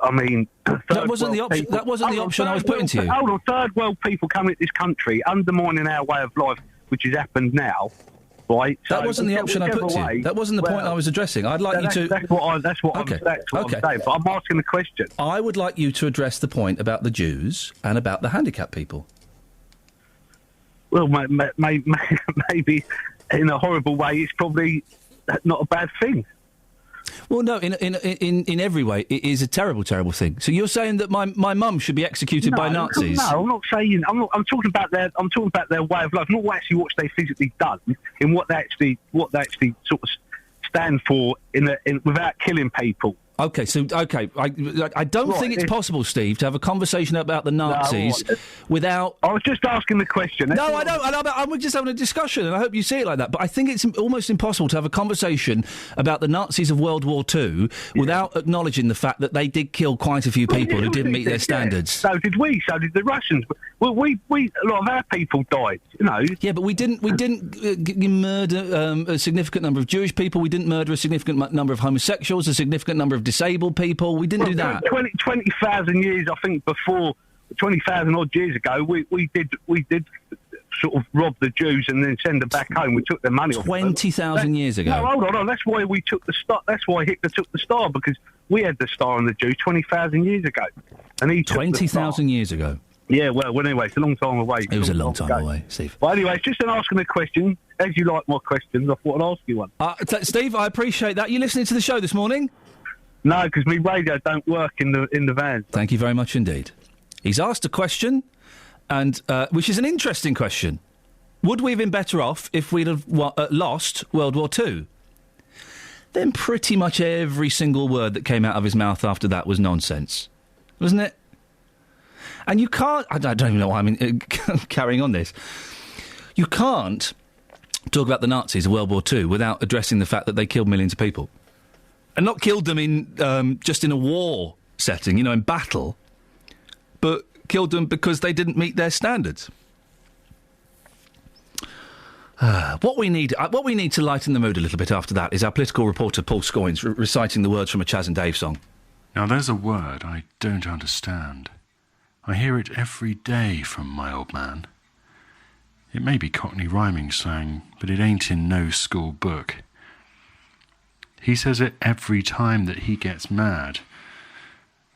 I mean, that wasn't the option. That wasn't the option I was putting to you. Hold on, third world people coming to this country, undermining our way of life, which has happened now. Right. That wasn't the option I put to you. That wasn't the point I was addressing. I'd like you to. That's what I'm saying. But I'm asking the question. I would like you to address the point about the Jews and about the handicapped people. Well, maybe in a horrible way, it's probably not a bad thing. Well, no, in every way, it is a terrible, terrible thing. So you're saying that my mum should be executed by Nazis? No, I'm not saying. I'm talking about their way of life, not actually what they physically done, in what they actually sort of stand for without killing people. Okay, I don't think it's possible, Steve, to have a conversation about the Nazis without... I was just asking the question. No, I don't. I'm just having a discussion, and I hope you see it like that. But I think it's almost impossible to have a conversation about the Nazis of World War II without acknowledging the fact that they did kill quite a few people who didn't meet their standards. So did we. So did the Russians. Well, a lot of our people died. Yeah, but we didn't murder a significant number of Jewish people. We didn't murder a significant number of homosexuals. A significant number of disabled people. We didn't do that. 20,000 years, I think, before 20,000 odd years ago, we did sort of rob the Jews and then send them back home. We took their money. 20,000 years ago. No, hold on. That's why we took the star. That's why Hitler took the star, because we had the star on the Jews 20,000 years ago, and he 20,000 years ago. Yeah, well, anyway, it's a long time away. It was a long time away, Steve. Well, anyway, it's just an asking a question. As you like my questions, I thought I'd ask you one. Steve, I appreciate that. You listening to the show this morning? No, because my radio don't work in the van. Thank you very much indeed. He's asked a question, and which is an interesting question. Would we have been better off if we'd have lost World War II? Then pretty much every single word that came out of his mouth after that was nonsense. Wasn't it? And you can't... I don't even know why I'm carrying on this. You can't talk about the Nazis of World War II without addressing the fact that they killed millions of people. And not killed them in just in a war setting, in battle, but killed them because they didn't meet their standards. What we need to lighten the mood a little bit after that is our political reporter Paul Scoynes reciting the words from a Chaz and Dave song. Now there's a word I don't understand. I hear it every day from my old man. It may be Cockney rhyming slang, but it ain't in no school book. He says it every time that he gets mad.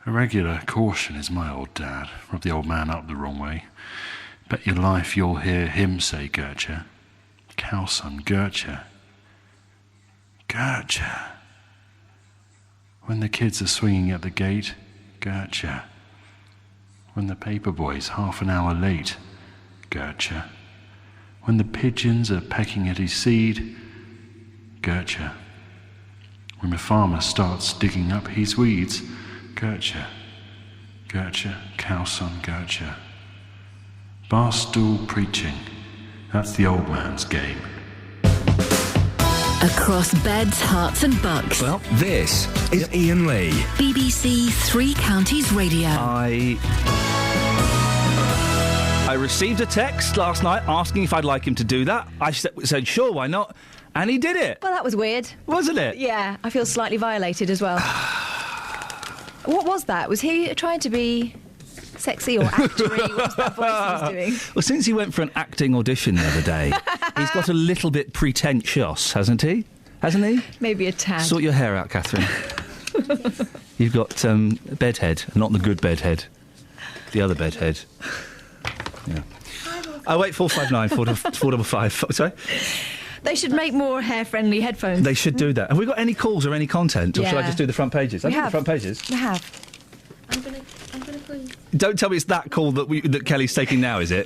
A regular caution is my old dad. Rub the old man up the wrong way. Bet your life you'll hear him say Gertcha. Cow son, Gertcha. Gertcha. When the kids are swinging at the gate, Gertcha. When the paper boy's half an hour late, Gertcha. When the pigeons are pecking at his seed, Gertcha. When the farmer starts digging up his weeds, Gertcha. Gertcha, cow son, Gertcha. Barstool preaching, that's the old man's game. Across beds, hearts and bucks. Well, this is Iain Lee. BBC Three Counties Radio. I received a text last night asking if I'd like him to do that. I said, sure, why not? And he did it. Well, that was weird. Wasn't it? Yeah, I feel slightly violated as well. What was that? Was he trying to be sexy or actory? What was that voice he was doing? Well, since he went for an acting audition the other day, he's got a little bit pretentious, hasn't he? Hasn't he? Maybe a tad. Sort your hair out, Catherine. You've got bedhead, not the good bedhead. The other bedhead. Yeah. 08459 455. Sorry? They should make more hair-friendly headphones. They should do that. Have we got any calls or any content? Or should I just do the front pages? We have. The front pages. We have. I'm gonna call you. Don't tell me it's that call that Kelly's taking now, is it?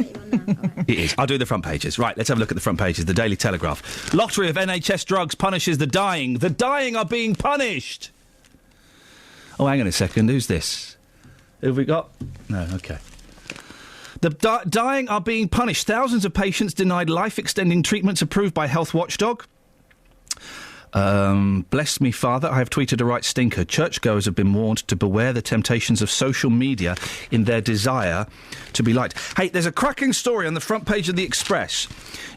It is. I'll do the front pages. Right, let's have a look at the front pages. The Daily Telegraph. Lottery of NHS drugs punishes the dying. The dying are being punished. Oh, hang on a second. Who's this? Who have we got? No, OK. The dying are being punished. Thousands of patients denied life-extending treatments approved by Health Watchdog. Bless me, Father, I have tweeted a right stinker. Churchgoers have been warned to beware the temptations of social media in their desire to be liked. Hey, there's a cracking story on the front page of The Express.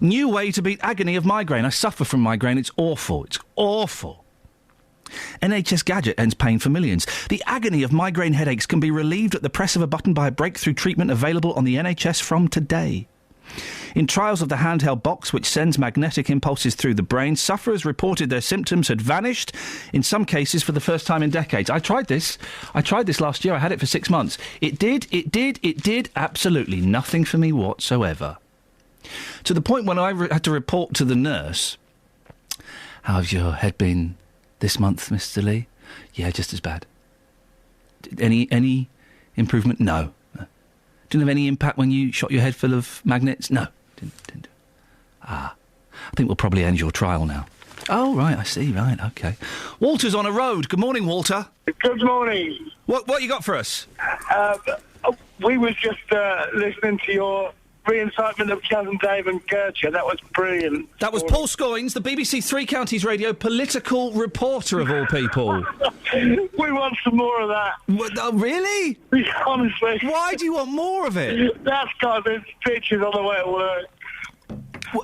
New way to beat agony of migraine. I suffer from migraine. It's awful. It's awful. NHS gadget ends pain for millions. The agony of migraine headaches can be relieved at the press of a button by a breakthrough treatment available on the NHS from today. In trials of the handheld box, which sends magnetic impulses through the brain, sufferers reported their symptoms had vanished, in some cases for the first time in decades. I tried this last year. I had it for 6 months. It did absolutely nothing for me whatsoever. To the point when I had to report to the nurse, how's your head been this month, Mr. Lee? Yeah, just as bad. Any improvement? No. Didn't have any impact when you shot your head full of magnets? No. Didn't. I think we'll probably end your trial now. Oh, right, I see, right, OK. Walter's on a road. Good morning, Walter. Good morning. What you got for us? We was just listening to your re-incitement of Chaz and Dave and Gertrude. That was brilliant. That was Paul Scoynes, the BBC Three Counties Radio political reporter of all people. We want some more of that. Really? Honestly. Why do you want more of it? That's because there's pictures on the way to work.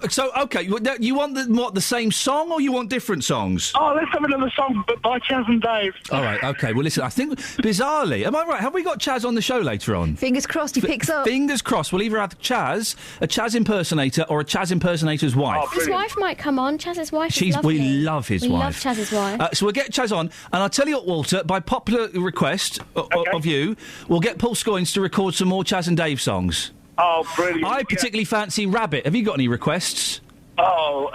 So, OK, you want the same song or you want different songs? Oh, let's have another song by Chaz and Dave. All right, OK. Well, listen, I think, bizarrely, am I right? Have we got Chaz on the show later on? Fingers crossed he picks up. Fingers crossed. We'll either have a Chaz impersonator or a Chaz impersonator's wife. His wife might come on. Chaz's wife is lovely. We love his wife. We love Chaz's wife. So we'll get Chaz on, and I'll tell you what, Walter, by popular request of you, we'll get Paul Scoins to record some more Chaz and Dave songs. Oh, brilliant. I particularly fancy Rabbit. Have you got any requests? Oh,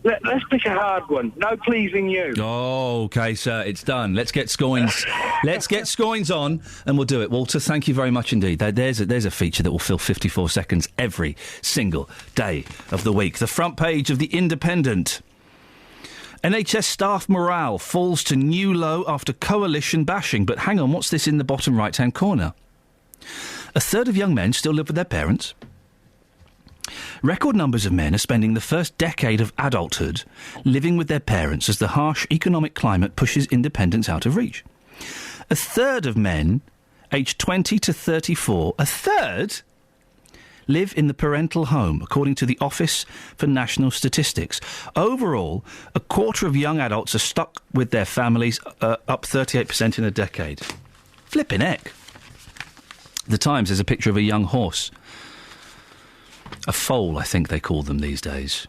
let's pick a hard one. No Pleasing You. Oh, OK, sir, it's done. Let's get Scoins. Let's get Scoins on, and we'll do it. Walter, thank you very much indeed. There's a feature that will fill 54 seconds every single day of the week. The front page of The Independent. NHS staff morale falls to new low after coalition bashing. But hang on, what's this in the bottom right-hand corner? A third of young men still live with their parents. Record numbers of men are spending the first decade of adulthood living with their parents as the harsh economic climate pushes independence out of reach. A third of men aged 20 to 34, a third, live in the parental home, according to the Office for National Statistics. Overall, a quarter of young adults are stuck with their families, up 38% in a decade. Flippin' heck. The Times has a picture of a young horse. A foal, I think they call them these days.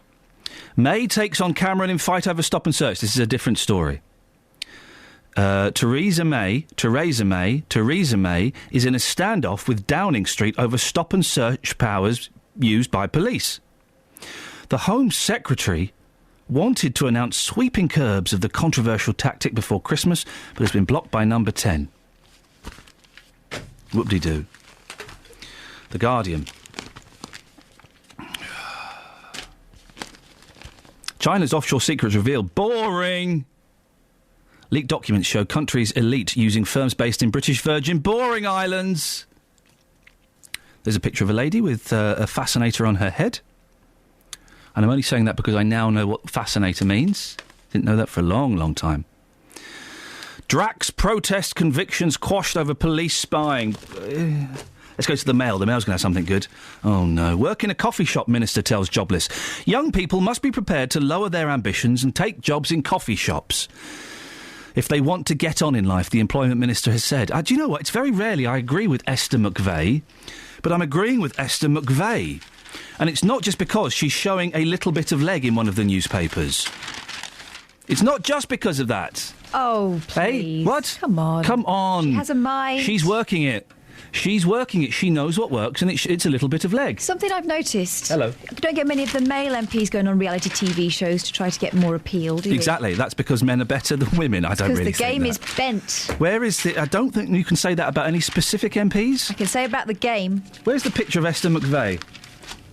May takes on Cameron in fight over stop and search. This is a different story. Theresa May is in a standoff with Downing Street over stop and search powers used by police. The Home Secretary wanted to announce sweeping curbs of the controversial tactic before Christmas, but has been blocked by Number 10. Whoop-de-doo. The Guardian. China's offshore secrets revealed. Boring! Leaked documents show country's elite using firms based in British Virgin Boring Islands. There's a picture of a lady with a fascinator on her head. And I'm only saying that because I now know what fascinator means. Didn't know that for a long, long time. Drax protest convictions quashed over police spying. Let's go to the Mail. The Mail's going to have something good. Oh, no. Work in a coffee shop, Minister tells Jobless. Young people must be prepared to lower their ambitions and take jobs in coffee shops if they want to get on in life, the Employment Minister has said. Do you know what? It's very rarely I agree with Esther McVeigh, but I'm agreeing with Esther McVeigh. And it's not just because she's showing a little bit of leg in one of the newspapers. It's not just because of that. Oh, please. Hey, what? Come on. Come on. She has a mind. She's working it. She's working it. She knows what works, and it's a little bit of leg. Something I've noticed. Hello. You don't get many of the male MPs going on reality TV shows to try to get more appeal, do you? Exactly. That's because men are better than women. I don't really think that. Because the game is bent. Where is the... I don't think you can say that about any specific MPs. I can say about the game. Where's the picture of Esther McVeigh?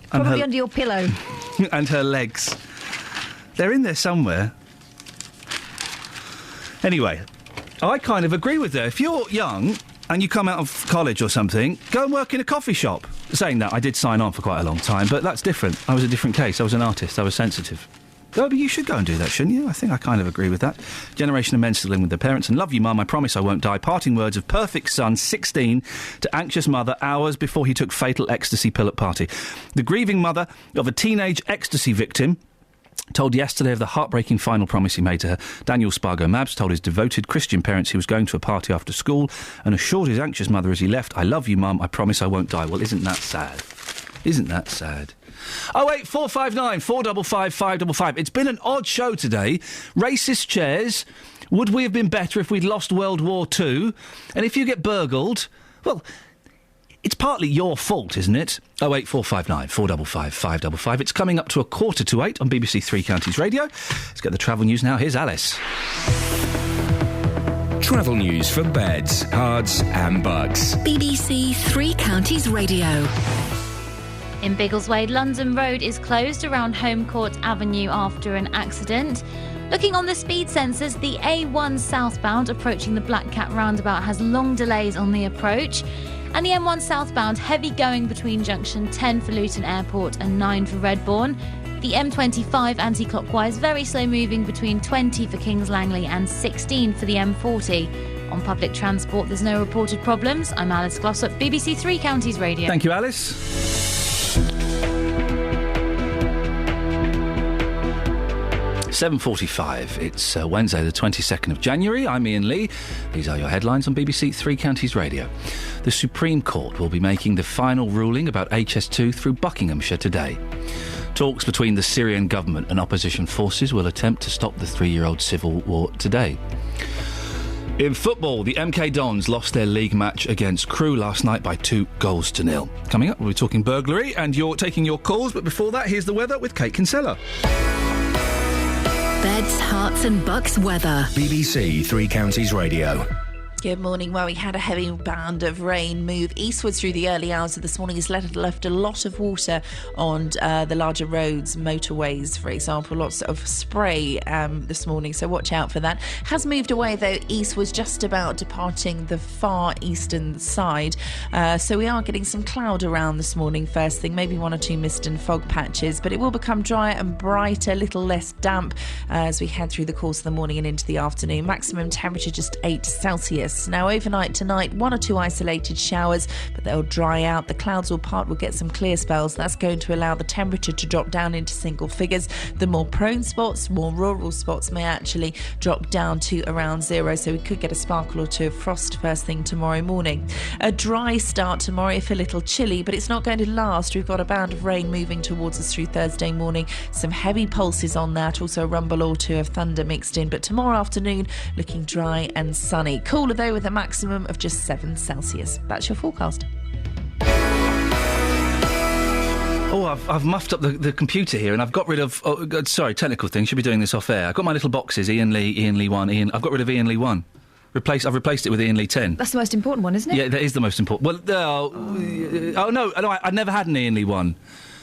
Probably under your pillow. And her legs. They're in there somewhere. Anyway, I kind of agree with her. If you're young and you come out of college or something, go and work in a coffee shop. Saying that, I did sign on for quite a long time, but that's different. I was a different case. I was an artist. I was sensitive. Oh, but you should go and do that, shouldn't you? I think I kind of agree with that. Generation of men still living with their parents. And love you, Mum, I promise I won't die. Parting words of perfect son, 16, to anxious mother hours before he took fatal ecstasy pill at party. The grieving mother of a teenage ecstasy victim told yesterday of the heartbreaking final promise he made to her. Daniel Spargo-Mabs told his devoted Christian parents he was going to a party after school and assured his anxious mother as he left, I love you, Mum, I promise I won't die. Well, isn't that sad? Isn't that sad? 08459 455 555. It's been an odd show today. Racist chairs. Would we have been better if we'd lost World War II? And if you get burgled, well, it's partly your fault, isn't it? 08459 455 555. It's coming up to 7:45 on BBC Three Counties Radio. Let's get the travel news now. Here's Alice. Travel news for beds, cards and bugs. BBC Three Counties Radio. In Biggleswade, London Road is closed around Home Court Avenue after an accident. Looking on the speed sensors, the A1 southbound approaching the Black Cat roundabout has long delays on the approach. And the M1 southbound heavy going between junction 10 for Luton Airport and 9 for Redbourne. The M25 anti-clockwise very slow moving between 20 for Kings Langley and 16 for the M40. On public transport, there's no reported problems. I'm Alice Glossop, BBC Three Counties Radio. Thank you, Alice. 7:45. It's Wednesday, the 22nd of January. I'm Iain Lee. These are your headlines on BBC Three Counties Radio. The Supreme Court will be making the final ruling about HS2 through Buckinghamshire today. Talks between the Syrian government and opposition forces will attempt to stop the 3-year-old civil war today. In football, the MK Dons lost their league match against Crewe last night by 2-0. Coming up, we'll be talking burglary and you're taking your calls, but before that, here's the weather with Kate Kinsella. Beds, Herts and Bucks weather. BBC Three Counties Radio. Good morning. Well, we had a heavy band of rain move eastwards through the early hours of this morning. It's left a lot of water on the larger roads, motorways, for example. Lots of spray this morning, so watch out for that. Has moved away, though, eastwards, just about departing the far eastern side. So we are getting some cloud around this morning, first thing, maybe 1 or 2 mist and fog patches, but it will become drier and brighter, a little less damp as we head through the course of the morning and into the afternoon. Maximum temperature just 8 Celsius. Now, overnight tonight, 1 or 2 isolated showers, but they'll dry out. The clouds will part, we'll get some clear spells. That's going to allow the temperature to drop down into single figures. The more prone spots, more rural spots, may actually drop down to around 0, so we could get a sparkle or 2 of frost first thing tomorrow morning. A dry start tomorrow, if a little chilly, but it's not going to last. We've got a band of rain moving towards us through Thursday morning. Some heavy pulses on that, also a rumble or 2 of thunder mixed in, but tomorrow afternoon looking dry and sunny. Cooler though, with a maximum of just 7 Celsius. That's your forecast. Oh, I've muffed up the computer here, and I've got rid of... Oh, sorry, technical thing. Should be doing this off air. I've got my little boxes, Iain Lee 1, Iain... I've got rid of Iain Lee 1. I've replaced it with Iain Lee 10. That's the most important one, isn't it? Yeah, that is the most important. Well, no, I never had an Iain Lee 1.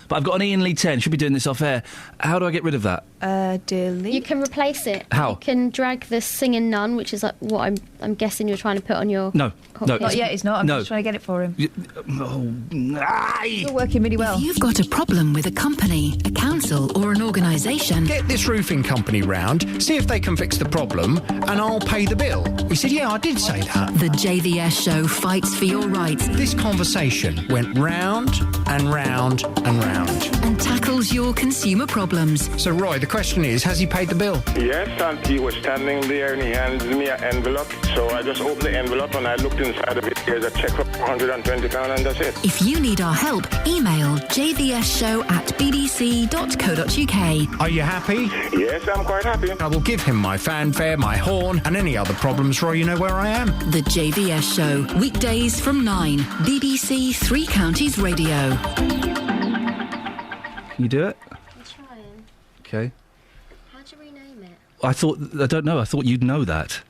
But I've got an Iain Lee 10. Should be doing this off air. How do I get rid of that? Delete. You can replace it. How? You can drag the Singing Nun, which is like what I'm guessing you're trying to put on your... No. Not yet, he's not. I'm just trying to get it for him. You're working really well. If you've got a problem with a company, a council or an organisation... Get this roofing company round, see if they can fix the problem, and I'll pay the bill. He said, yeah, I did say that. The JVS show fights for your rights. This conversation went round and round and round. And tackles your consumer problems. So, Roy, the question is, has he paid the bill? Yes, and he was standing there and he handed me an envelope. So I just opened the envelope and I looked inside of it. There's a cheque for £420 and that's it. If you need our help, email jvsshow@bbc.co.uk. Are you happy? Yes, I'm quite happy. I will give him my fanfare, my horn, and any other problems, Roy, you know where I am. The JVS Show, weekdays from 9, BBC Three Counties Radio. Can you do it? I'm trying. Okay. How do you rename it? I don't know. I thought you'd know that.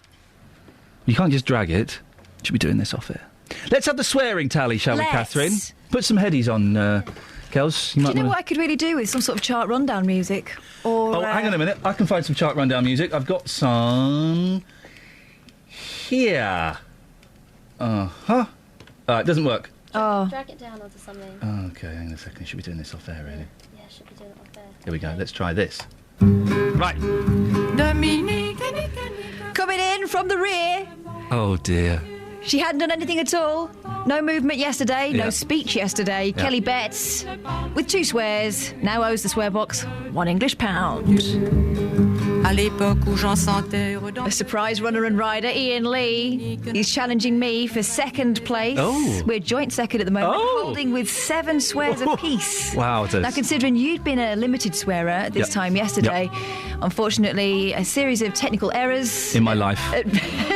You can't just drag it. Should be doing this off air. Let's have the swearing tally, shall we, Catherine? Put some headies on, Kels. Do you know what I could really do with some sort of chart rundown music? Or, hang on a minute. I can find some chart rundown music. I've got some here. Uh-huh. It doesn't work. Drag it down onto something. Okay, hang on a second. Should be doing this off air, really. Yeah, should be doing it off air. Here we go. Let's try this. Right. Coming in from the rear. Oh, dear. She hadn't done anything at all. No movement yesterday, no speech yesterday. Yeah. Kelly Betts, with 2 swears, now owes the swear box £1 English pound. A surprise runner and rider, Iain Lee. He's challenging me for second place. Oh. We're joint second at the moment, holding with 7 swears apiece. Wow. Now, considering you'd been a limited swearer at this time yesterday, unfortunately, a series of technical errors in my life at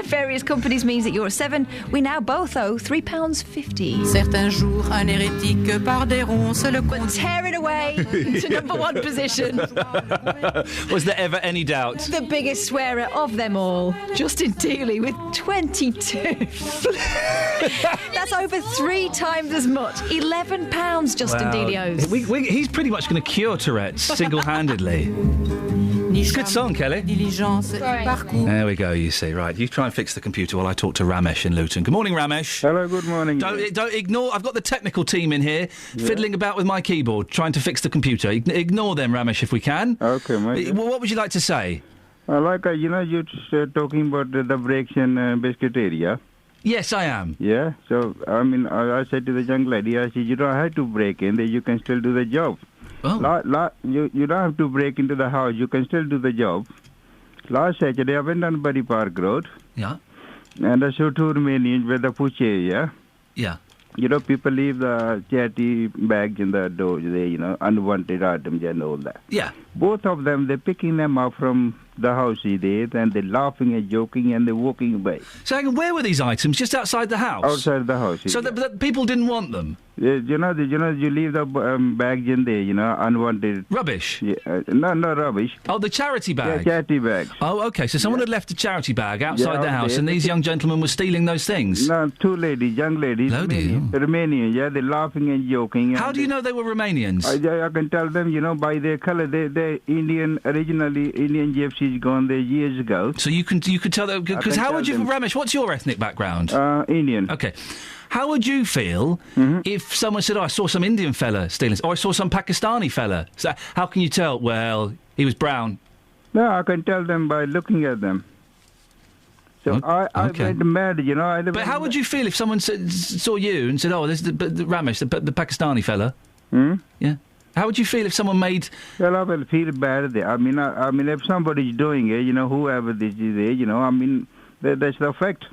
various companies means that you're a 7. We now both owe £3.50. But tearing away to number 1 position. Was there ever any doubt? The biggest swearer of them all, Justin Dealey, with 22. That's over 3 times as much. £11 Justin Dealey owes. He's pretty much going to cure Tourette's single-handedly. Good song, Kelly. There we go, you see. Right, you try and fix the computer while I talk to Ramesh in Luton. Good morning, Ramesh. Hello, good morning. Don't ignore... I've got the technical team in here, fiddling about with my keyboard, trying to fix the computer. Ignore them, Ramesh, if we can. Okay, mate. What would you like to say? You're talking about the brakes and biscuit area. Yes, I am. Yeah, so, I said to the young lady, I said, you don't have to break in, that you can still do the job. Oh. You don't have to break into the house. You can still do the job. Last Saturday, I went on Buddy Park Road. Yeah. And I saw two Romanians with the push area. Yeah. You know, people leave the charity bags in the door there, you know, unwanted items and all that. Yeah. Both of them, they're picking them up from the house there, and they're laughing and joking, and they're walking away. So, hang on, where were these items? Just outside the house? Outside the house. So that people didn't want them? You leave the bags in there, you know, unwanted. Rubbish? Yeah, no, not rubbish. Oh, the charity bag? Yeah, charity bags. Oh, OK, so someone had left a charity bag outside the house, and these young gentlemen were stealing those things? No, two ladies, young ladies. Romanian, yeah, they're laughing and joking. How do you know they were Romanians? I can tell them, you know, by their colour. They're Indian, originally Indian gypsies gone there years ago. So you could tell them, because how would you, Ramesh, what's your ethnic background? Indian. OK. How would you feel if someone said, I saw some Indian fella stealing, or I saw some Pakistani fella? So how can you tell? Well, he was brown. No, I can tell them by looking at them. So I went mad, you know. But how would you feel if someone saw you and said, oh, this is the Ramesh, the Pakistani fella? Yeah. How would you feel if someone made... Well, I will feel bad there. I mean, if somebody's doing it, you know, whoever this is, you know, I mean, that's the fact.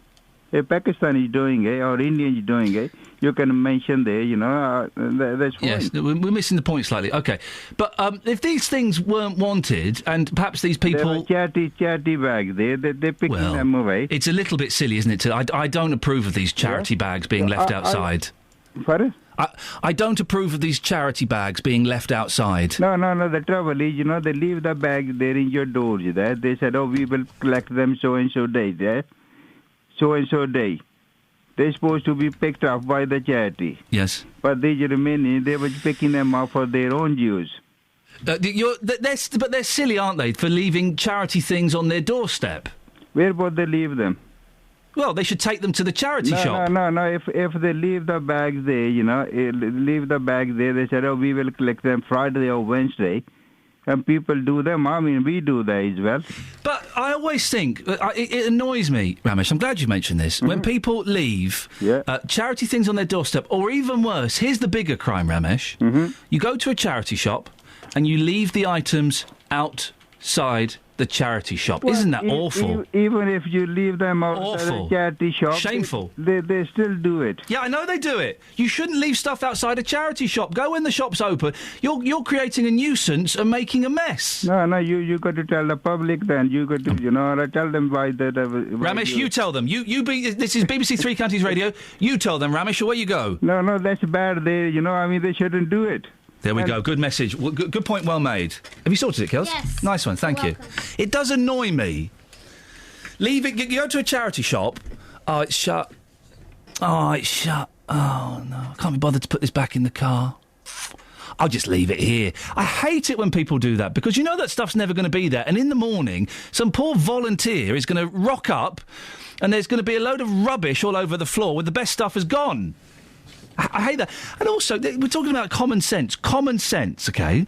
If Pakistan is doing it or Indian is doing it, you can mention there, you know, that's fine. Yes, we're missing the point slightly. OK. But if these things weren't wanted, and perhaps these people... Charity bags there, they're picking them away. It's a little bit silly, isn't it? I don't approve of these charity bags being left outside. Pardon? I don't approve of these charity bags being left outside. No. The trouble is, you know, they leave the bags there in your doors there. They said, oh, we will collect them so-and-so day there. So-and-so day. They're supposed to be picked up by the charity. Yes. But these Romanians, they were picking them up for their own use. But they're silly, aren't they, for leaving charity things on their doorstep? Where would they leave them? Well, they should take them to the charity shop. No. If they leave the bags there, you know, they said, oh, we will collect them Friday or Wednesday. And people do them. I mean, we do that as well. But I always think, it annoys me, Ramesh, I'm glad you mentioned this, when people leave charity things on their doorstep, or even worse, here's the bigger crime, Ramesh. You go to a charity shop and you leave the items outside the charity shop. Well, isn't that awful? Even if you leave them outside the charity shop... Shameful. They still do it. Yeah, I know they do it. You shouldn't leave stuff outside a charity shop. Go when the shop's open. You're creating a nuisance and making a mess. No, you got to tell the public then. You got to, you know, tell them why that... Ramesh, you tell them. This is BBC Three Counties Radio. You tell them, Ramesh, away you go. No, that's bad. They shouldn't do it. There we go. Good message. Good point. Well made. Have you sorted it, Kels? Yes. Nice one. Thank you. It does annoy me. Leave it. You go to a charity shop. Oh, it's shut. Oh, no. I can't be bothered to put this back in the car. I'll just leave it here. I hate it when people do that because you know that stuff's never going to be there. And in the morning, some poor volunteer is going to rock up and there's going to be a load of rubbish all over the floor where the best stuff has gone. I hate that. And also, we're talking about common sense. Common sense, OK?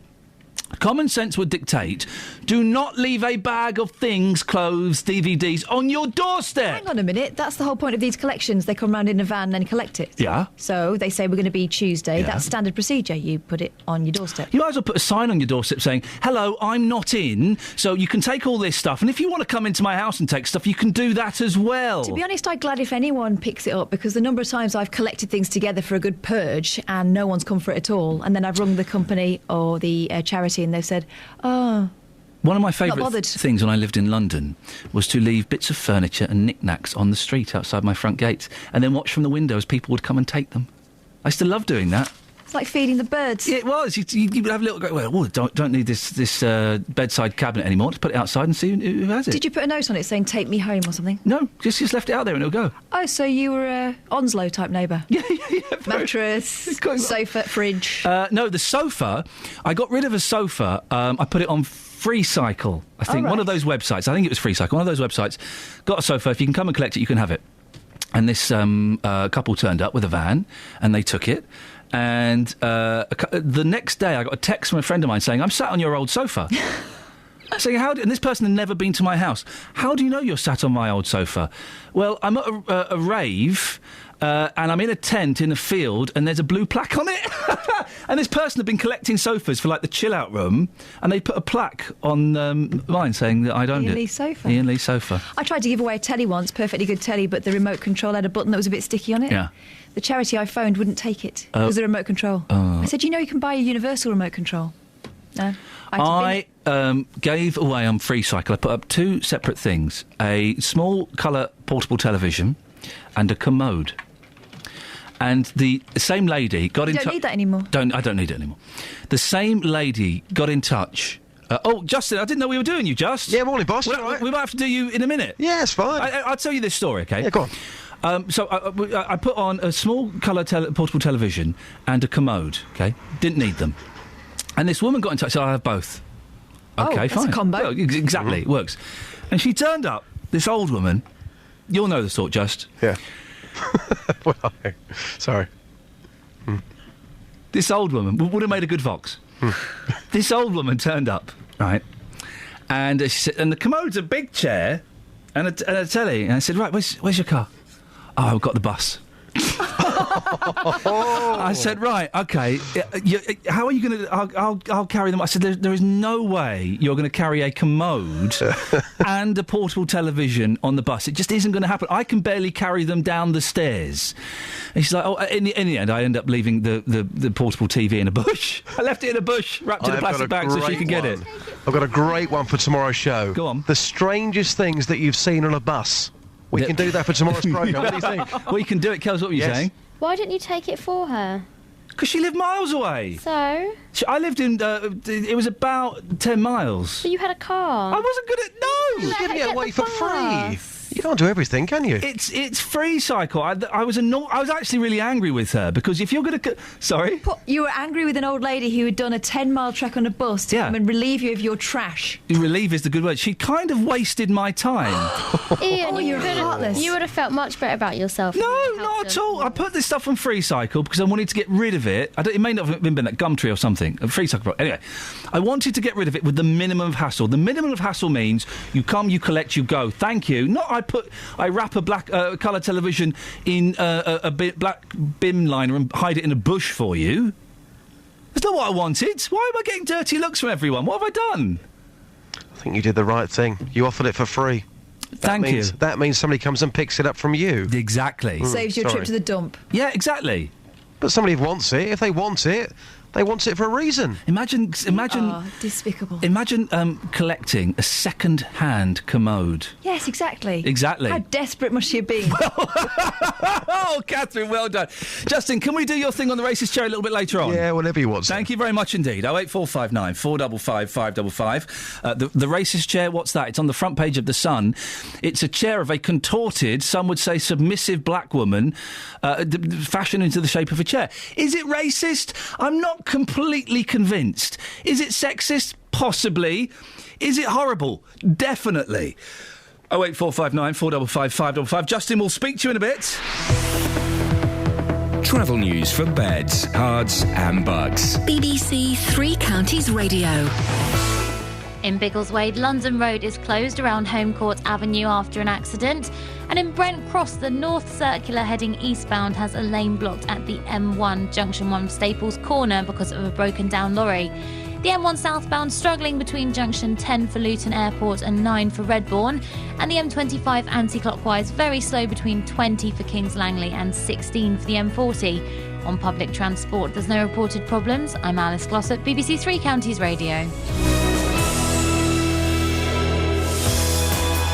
Common sense would dictate, do not leave a bag of things, clothes, DVDs, on your doorstep. Hang on a minute. That's the whole point of these collections. They come round in a van and then collect it. Yeah. So they say we're going to be Tuesday. Yeah. That's standard procedure. You put it on your doorstep. You might as well put a sign on your doorstep saying, hello, I'm not in, so you can take all this stuff. And if you want to come into my house and take stuff, you can do that as well. To be honest, I'm glad if anyone picks it up because the number of times I've collected things together for a good purge and no one's come for it at all. And then I've rung the company or the charity and they've said, oh... One of my favourite things when I lived in London was to leave bits of furniture and knickknacks on the street outside my front gates and then watch from the windows people would come and take them. I used to love doing that. It's like feeding the birds. Yeah, it was. You would have a little go, well, don't need this bedside cabinet anymore. Just put it outside and see who has it. Did you put a note on it saying, take me home or something? No, just left it out there and it'll go. Oh, so you were a Onslow-type neighbour? Yeah. Mattress, sofa, fridge. No, the sofa, I got rid of a sofa. I put it on FreeCycle, I think. One of those websites. I think it was FreeCycle. One of those websites. Got a sofa. If you can come and collect it, you can have it. And this couple turned up with a van and they took it. And the next day I got a text from a friend of mine saying, I'm sat on your old sofa. Saying, and this person had never been to my house. How do you know you're sat on my old sofa? Well, I'm at a rave and I'm in a tent in a field, and there's a blue plaque on it. And this person had been collecting sofas for, like, the chill-out room, and they put a plaque on mine saying that I'd owned it. Ian Lee's sofa. Ian Lee's sofa. I tried to give away a telly once, perfectly good telly, but the remote control had a button that was a bit sticky on it. Yeah. The charity I phoned wouldn't take it. It was the remote control. I said, you can buy a universal remote control. No. I gave away on Free Cycle, I put up 2 separate things. A small colour portable television and a commode. And the same lady got in touch... You don't need that anymore. I don't need it anymore. The same lady got in touch... Justin, I didn't know we were doing you, Just. Yeah, morning, boss. We might have to do you in a minute. Yeah, it's fine. I'll tell you this story, OK? Yeah, go on. So I put on a small colour portable television and a commode, OK? Didn't need them. And this woman got in touch, said, I have both. OK, that's fine. a combo. Well, exactly, it works. And she turned up, this old woman... You'll know the sort, Just. Yeah. Well, sorry. This old woman would have made a good Vox. This old woman turned up, right? And she said, and the commode's a big chair and a telly. And I said, right, where's your car? Oh, I've got the bus. I said, right, OK, how are you going to... I'll carry them. I said, there is no way you're going to carry a commode and a portable television on the bus. It just isn't going to happen. I can barely carry them down the stairs. And she's like, in the end, I end up leaving the portable TV in a bush. I left it in a bush, wrapped in a plastic bag so she could get it. I've got a great one for tomorrow's show. Go on. The strangest things that you've seen on a bus. We can do that for tomorrow's programme. What do you think? We can do it. Kels, what were you saying? Why didn't you take it for her? Because she lived miles away. So? I lived in... it was about 10 miles. But you had a car. I wasn't good at... No! You're giving it away for free. You can't do everything, can you? It's Free Cycle. I was actually really angry with her, because if you're going to... Sorry? You were angry with an old lady who had done a 10-mile trek on a bus to come and relieve you of your trash. Relieve is the good word. She kind of wasted my time. Ian, you're heartless. You would have felt much better about yourself. No, not at all. I put this stuff on Free Cycle because I wanted to get rid of it. It may not have been that Gumtree or something. Free Cycle. Anyway, I wanted to get rid of it with the minimum of hassle. The minimum of hassle means you come, you collect, you go. Thank you. Not I wrap a black colour television in a black bin liner and hide it in a bush for you. That's not what I wanted. Why am I getting dirty looks from everyone? What have I done? I think you did the right thing. You offered it for free. Thank you. That means somebody comes and picks it up from you. Exactly. Saves your trip to the dump. Yeah, exactly. But somebody wants it. If they want it, they want it for a reason. Imagine. Oh, despicable. Imagine collecting a second-hand commode. Yes, exactly. Exactly. How desperate must you be? Oh, Catherine, well done. Justin, can we do your thing on the racist chair a little bit later on? Yeah, whenever you want. Thank you very much indeed. 08459 455 555. The racist chair, what's that? It's on the front page of The Sun. It's a chair of a contorted, some would say submissive black woman, fashioned into the shape of a chair. Is it racist? I'm not completely convinced. Is it sexist? Possibly. Is it horrible? Definitely. 08459 455 555. Justin, we'll speak to you in a bit. Travel news for beds, cards and bugs. BBC Three Counties Radio. In Biggleswade, London Road is closed around Home Court Avenue after an accident. And in Brent Cross, the North Circular heading eastbound has a lane blocked at the M1 Junction 1 Staples Corner because of a broken down lorry. The M1 southbound struggling between junction 10 for Luton Airport and 9 for Redbourne. And the M25 anti-clockwise very slow between 20 for Kings Langley and 16 for the M40. On public transport, there's no reported problems. I'm Alice Glossop, BBC Three Counties Radio.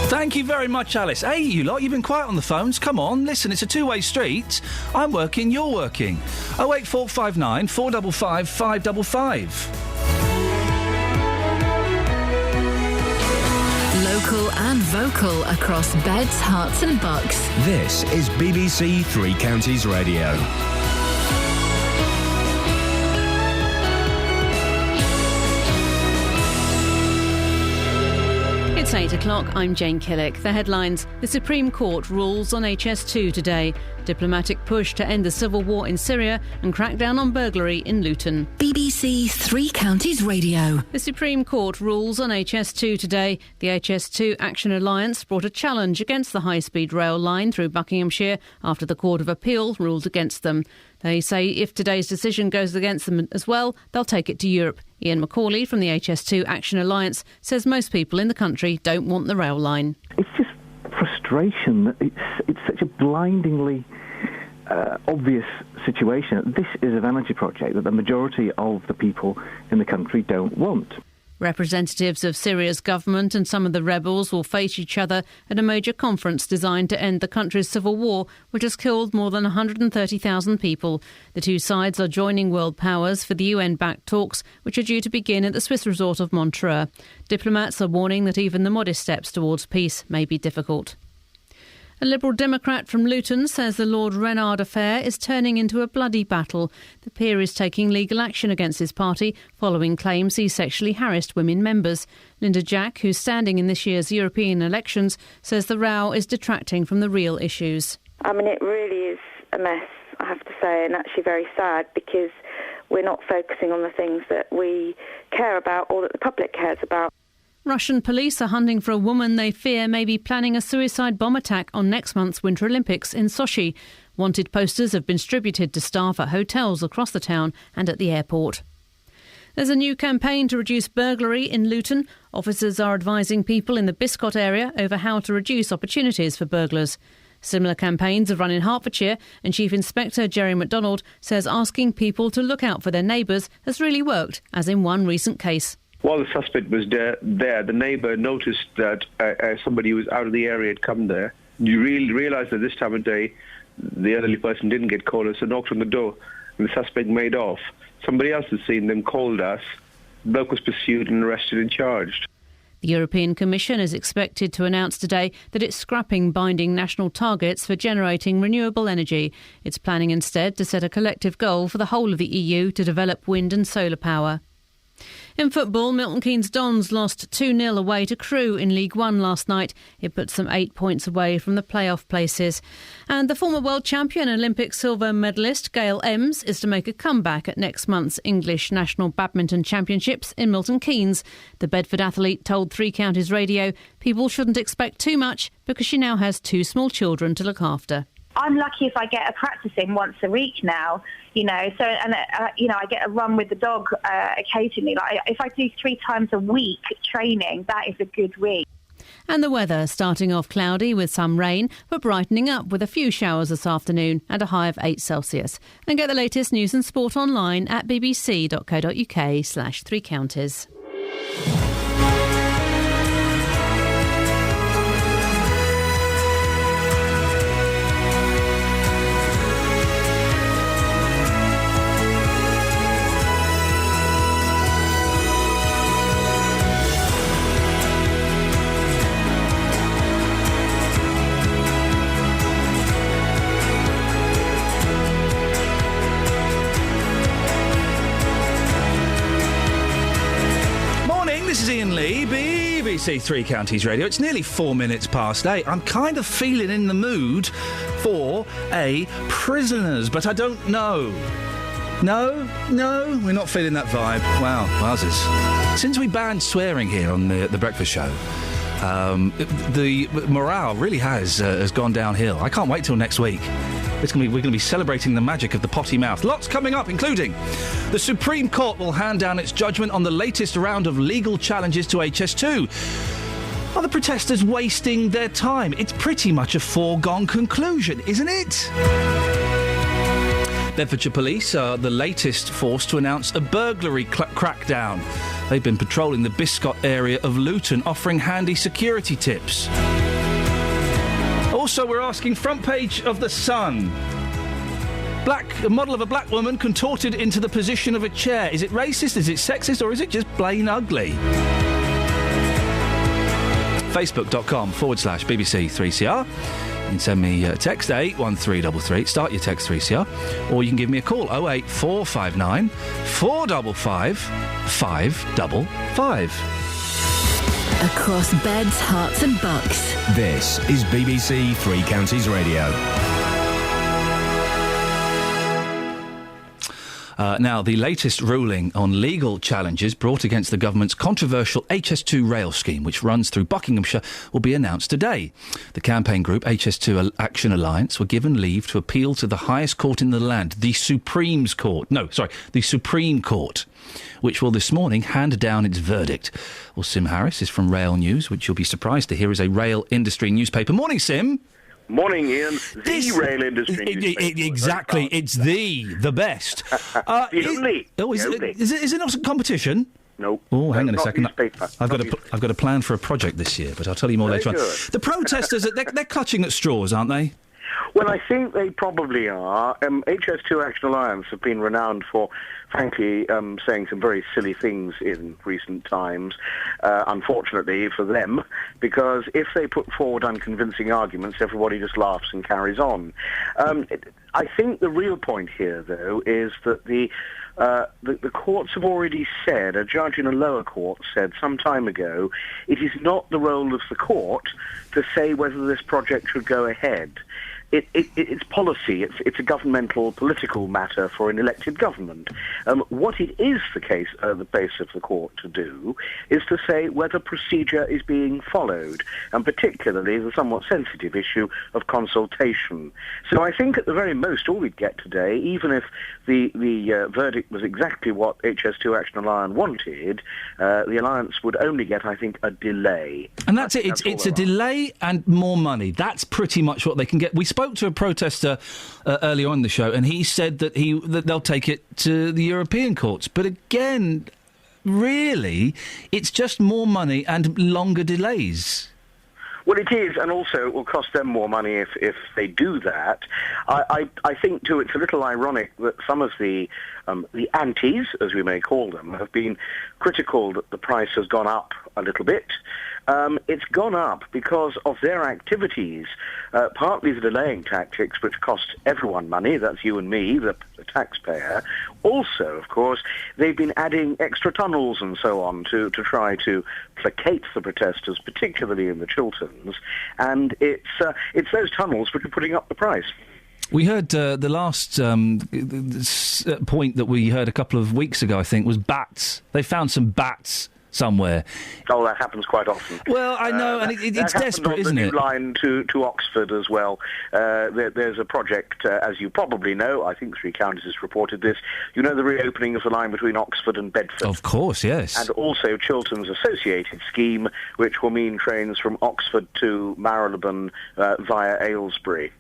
Thank you very much, Alice. Hey, you lot, you've been quiet on the phones. Come on, listen, it's a two-way street. I'm working, you're working. 08459 455 555. Local and vocal across beds, hearts and bucks. This is BBC Three Counties Radio. It's 8 o'clock. I'm Jane Killick. The headlines. The Supreme Court rules on HS2 today. Diplomatic push to end the civil war in Syria and crack down on burglary in Luton. BBC Three Counties Radio. The Supreme Court rules on HS2 today. The HS2 Action Alliance brought a challenge against the high-speed rail line through Buckinghamshire after the Court of Appeal ruled against them. They say if today's decision goes against them as well, they'll take it to Europe. Iain McCauley from the HS2 Action Alliance says most people in the country don't want the rail line. It's just frustration that it's such a blindingly obvious situation. This is a vanity project that the majority of the people in the country don't want. Representatives of Syria's government and some of the rebels will face each other at a major conference designed to end the country's civil war, which has killed more than 130,000 people. The two sides are joining world powers for the UN-backed talks, which are due to begin at the Swiss resort of Montreux. Diplomats are warning that even the modest steps towards peace may be difficult. A Liberal Democrat from Luton says the Lord Reynard affair is turning into a bloody battle. The peer is taking legal action against his party following claims he sexually harassed women members. Linda Jack, who's standing in this year's European elections, says the row is detracting from the real issues. I mean, it really is a mess, I have to say, and actually very sad because we're not focusing on the things that we care about or that the public cares about. Russian police are hunting for a woman they fear may be planning a suicide bomb attack on next month's Winter Olympics in Sochi. Wanted posters have been distributed to staff at hotels across the town and at the airport. There's a new campaign to reduce burglary in Luton. Officers are advising people in the Biscot area over how to reduce opportunities for burglars. Similar campaigns have run in Hertfordshire, and Chief Inspector Jerry MacDonald says asking people to look out for their neighbours has really worked, as in one recent case. While the suspect was there, the neighbour noticed that somebody who was out of the area had come there. You really realised that this time of day, the elderly person didn't get called, so knocked on the door, and the suspect made off. Somebody else had seen them, called us. The bloke was pursued and arrested and charged. The European Commission is expected to announce today that it's scrapping binding national targets for generating renewable energy. It's planning instead to set a collective goal for the whole of the EU to develop wind and solar power. In football, Milton Keynes Dons lost 2-0 away to Crewe in League One last night. It puts them 8 points away from the playoff places. And the former world champion Olympic silver medalist Gail Ems is to make a comeback at next month's English National Badminton Championships in Milton Keynes. The Bedford athlete told Three Counties Radio people shouldn't expect too much because she now has 2 small children to look after. I'm lucky if I get a practice in once a week now, so, and I get a run with the dog occasionally. Like, if I do 3 times a week training, that is a good week. And the weather starting off cloudy with some rain, but brightening up with a few showers this afternoon and a high of 8 Celsius. And get the latest news and sport online at bbc.co.uk/3 counties. This is Iain Lee, BBC Three Counties Radio. It's nearly 4 minutes past 8. I'm kind of feeling in the mood for a Prisoners, but I don't know. No, we're not feeling that vibe. Wow, wowzers. Since we banned swearing here on the Breakfast Show, the morale really has gone downhill. I can't wait till next week. We're going to be celebrating the magic of the potty mouth. Lots coming up, including the Supreme Court will hand down its judgment on the latest round of legal challenges to HS2. Are the protesters wasting their time? It's pretty much a foregone conclusion, isn't it? Bedfordshire Police are the latest force to announce a burglary crackdown. They've been patrolling the Biscot area of Luton, offering handy security tips. Also, we're asking front page of The Sun. A model of a black woman contorted into the position of a chair. Is it racist, is it sexist, or is it just plain ugly? Facebook.com/BBC3CR. You can send me a text 81333. Start your text 3CR. Or you can give me a call 08459 455 555. Across beds, hearts and bucks. This is BBC Three Counties Radio. Now, the latest ruling on legal challenges brought against the government's controversial HS2 rail scheme, which runs through Buckinghamshire, will be announced today. The campaign group HS2 Action Alliance were given leave to appeal to the highest court in the land, the Supreme Court, which will this morning hand down its verdict. Well, Sim Harris is from Rail News, which you'll be surprised to hear is a rail industry newspaper. Morning, Sim. Morning, Ian. The rail industry newspaper. Exactly, it's the best. Is it not a competition? No. Oh, hang on a second. Newspaper. I've got a plan for a project this year, but I'll tell you more later on. The protesters, they're clutching at straws, aren't they? Well, I think they probably are. HS2 Action Alliance have been renowned for, frankly, saying some very silly things in recent times, unfortunately for them, because if they put forward unconvincing arguments, everybody just laughs and carries on. I think the real point here, though, is that the courts have already said, a judge in a lower court said some time ago, it is not the role of the court to say whether this project should go ahead. It's policy. It's a governmental, political matter for an elected government. What it is the base of the court to do is to say whether procedure is being followed, and particularly the somewhat sensitive issue of consultation. So I think at the very most, all we'd get today, even if the verdict was exactly what HS2 Action Alliance wanted, the Alliance would only get, I think, a delay. And that's it. It's a delay and more money. That's pretty much what they can get. We spoke to a protester earlier on in the show, and he said that they'll take it to the European courts. But again, really, it's just more money and longer delays. Well, it is, and also it will cost them more money if they do that. I think, too, it's a little ironic that some of the antis, as we may call them, have been critical that the price has gone up a little bit. It's gone up because of their activities, partly the delaying tactics, which cost everyone money, that's you and me, the taxpayer. Also, of course, they've been adding extra tunnels and so on to try to placate the protesters, particularly in the Chilterns, and it's those tunnels which are putting up the price. We heard the last point that we heard a couple of weeks ago, I think, was bats. They found some bats somewhere. Oh, that happens quite often. Well, I know, and it's desperate, isn't it? That line to Oxford as well. There's a project, as you probably know, I think Three Counties has reported this, you know the reopening of the line between Oxford and Bedford? Of course, yes. And also Chiltern's associated scheme, which will mean trains from Oxford to Marylebone via Aylesbury.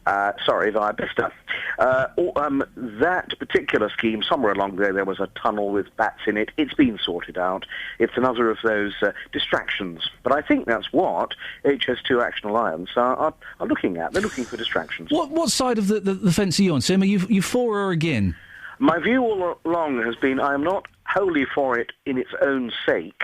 Via Bicester. That particular scheme, somewhere along there was a tunnel with bats in it. It's been sorted out. It's another of those distractions. But I think that's what HS2 Action Alliance are looking at. They're looking for distractions. What side of the fence are you on, Sim? Are you for or against? My view all along has been I am not wholly for it in its own sake,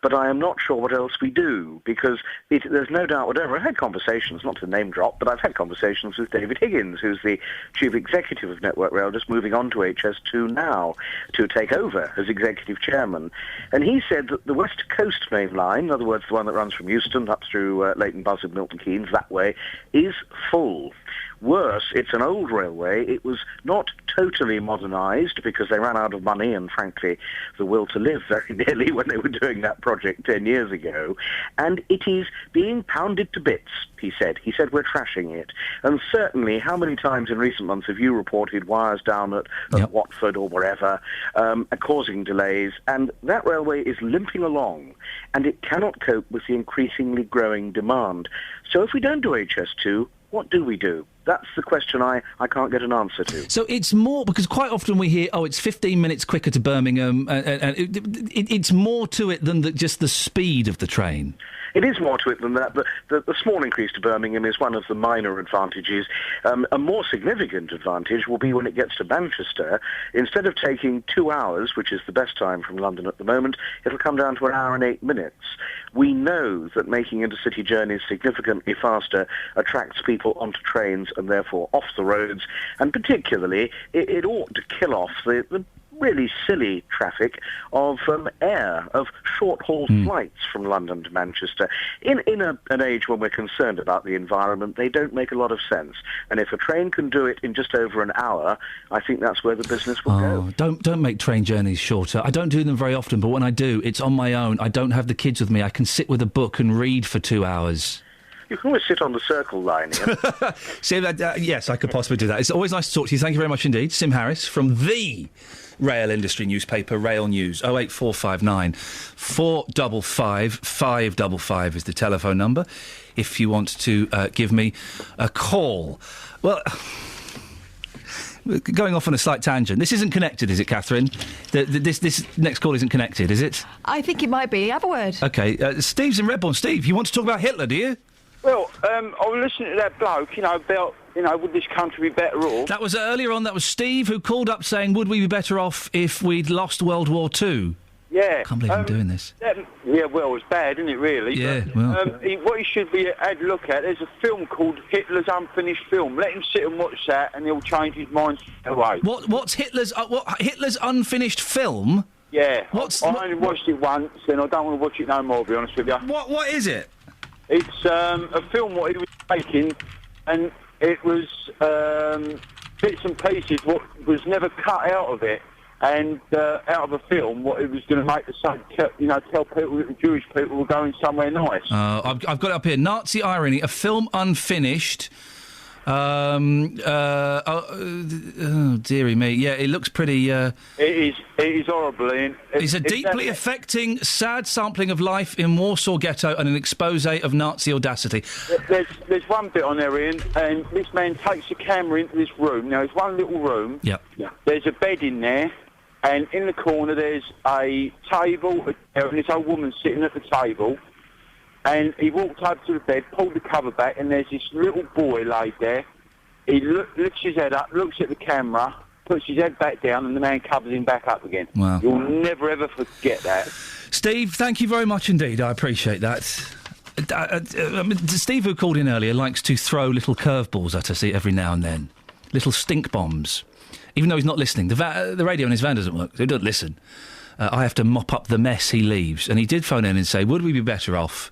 but I am not sure what else we do, because there's no doubt whatever. I've had conversations, not to name drop, but I've had conversations with David Higgins, who's the Chief Executive of Network Rail, just moving on to HS2 now to take over as Executive Chairman. And he said that the West Coast Main Line, in other words, the one that runs from Euston up through Leighton Buzzard, Milton Keynes, that way, is full. Worse, it's an old railway. It was not totally modernised because they ran out of money and, frankly, the will to live very nearly when they were doing that project 10 years ago. And it is being pounded to bits, he said. He said, we're trashing it. And certainly, how many times in recent months have you reported wires down at Watford or wherever, causing delays? And that railway is limping along, and it cannot cope with the increasingly growing demand. So if we don't do HS2, what do we do? That's the question I can't get an answer to. So it's more, because quite often we hear, it's 15 minutes quicker to Birmingham, and it's more to it than just the speed of the train. It is more to it than that. The small increase to Birmingham is one of the minor advantages. A more significant advantage will be when it gets to Manchester. Instead of taking 2 hours, which is the best time from London at the moment, it'll come down to 1 hour and 8 minutes. We know that making intercity journeys significantly faster attracts people onto trains and therefore off the roads, and particularly it ought to kill off the really silly traffic of air, of short-haul flights from London to Manchester. In an age when we're concerned about the environment, they don't make a lot of sense. And if a train can do it in just over an hour, I think that's where the business will go. Don't make train journeys shorter. I don't do them very often, but when I do, it's on my own. I don't have the kids with me. I can sit with a book and read for 2 hours. You can always sit on the Circle line, Ian. See, yes, I could possibly do that. It's always nice to talk to you. Thank you very much indeed. Sim Harris from the rail industry newspaper, Rail News. 08459 455 555 is the telephone number if you want to give me a call. Well, going off on a slight tangent. This isn't connected, is it, Catherine? This next call isn't connected, is it? I think it might be. Have a word. OK, Steve's in Redbourne. Steve, you want to talk about Hitler, do you? Well, I was listening to that bloke, about, would this country be better off? That was earlier on, that was Steve who called up saying, would we be better off if we'd lost World War II? Yeah. Can't believe I'm doing this. Yeah, well, it's bad, isn't it, really? Yeah, but, well... what he should be had a look at, there's a film called Hitler's Unfinished Film. Let him sit and watch that, and he'll change his mind straight away. What's Hitler's Unfinished Film? Yeah. I only watched it once, and I don't want to watch it no more, to be honest with you. What is it? It's a film what he was making, and it was bits and pieces what was never cut out of it, and out of a film what it was going to make the same, tell people that the Jewish people were going somewhere nice. I've got it up here. Nazi Irony, a film unfinished. Oh, dearie me. Yeah, it looks pretty... It is horrible, Ian. It's a deeply affecting, sad sampling of life in Warsaw Ghetto and an expose of Nazi audacity. There's one bit on there, Ian, and this man takes a camera into this room. Now, it's one little room. Yep. There's a bed in there, and in the corner there's a table, and this old woman sitting at the table. And he walked over to the bed, pulled the cover back, and there's this little boy laid there. He lifts his head up, looks at the camera, puts his head back down, and the man covers him back up again. Wow. You'll never, ever forget that. Steve, thank you very much indeed. I appreciate that. Steve, who called in earlier, likes to throw little curveballs at us every now and then. Little stink bombs. Even though he's not listening. The radio in his van doesn't work, so he doesn't listen. I have to mop up the mess he leaves. And he did phone in and say, would we be better off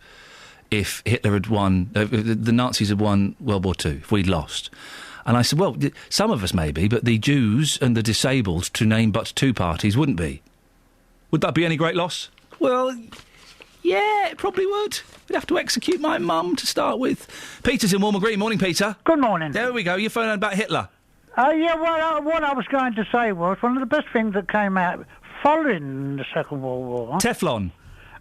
if Hitler had won, the Nazis had won World War II, if we'd lost? And I said, well, some of us maybe, but the Jews and the disabled, to name but two parties, wouldn't be. Would that be any great loss? Well, yeah, it probably would. We'd have to execute my mum to start with. Peter's in Walmer Green. Morning, Peter. Good morning. There we go. You're phoning about Hitler. Well, what I was going to say was one of the best things that came out following the Second World War... Teflon.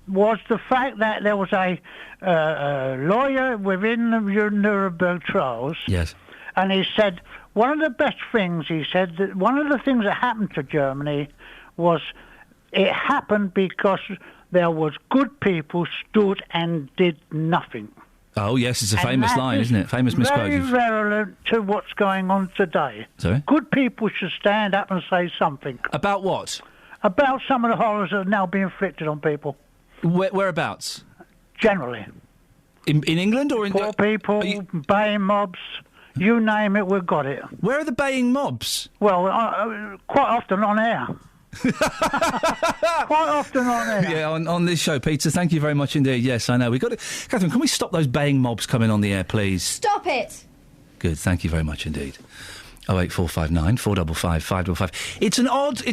...was the fact that there was a lawyer within the Nuremberg trials... Yes. And he said, one of the best things, he said, that one of the things that happened to Germany was it happened because there was good people stood and did nothing. Oh, yes, it's a famous line, isn't it? Famous misquote. Very relevant to what's going on today. Sorry? Good people should stand up and say something. About what? About some of the horrors that are now being inflicted on people. Whereabouts? Generally. In England or in... Poor people, baying mobs, you name it, we've got it. Where are the baying mobs? Well, quite often on air. Quite often on air. Yeah, on this show, Peter. Thank you very much indeed. Yes, I know. We've got to... Catherine, can we stop those baying mobs coming on the air, please? Stop it! Good, thank you very much indeed. 08459 455 555. It's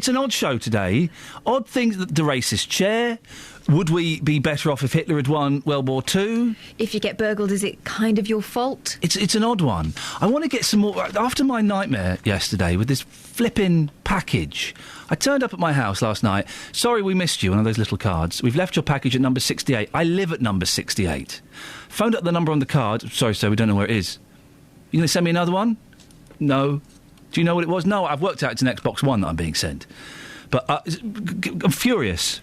an odd show today. Odd things, the racist chair. Would we be better off if Hitler had won World War II? If you get burgled, is it kind of your fault? It's an odd one. I want to get some more... After my nightmare yesterday with this flipping package, I turned up at my house last night. Sorry we missed you, one of those little cards. We've left your package at number 68. I live at number 68. Phoned up the number on the card. Sorry, sir, we don't know where it is. You going to send me another one? No. Do you know what it was? No, I've worked out it's an Xbox One that I'm being sent. But I'm furious.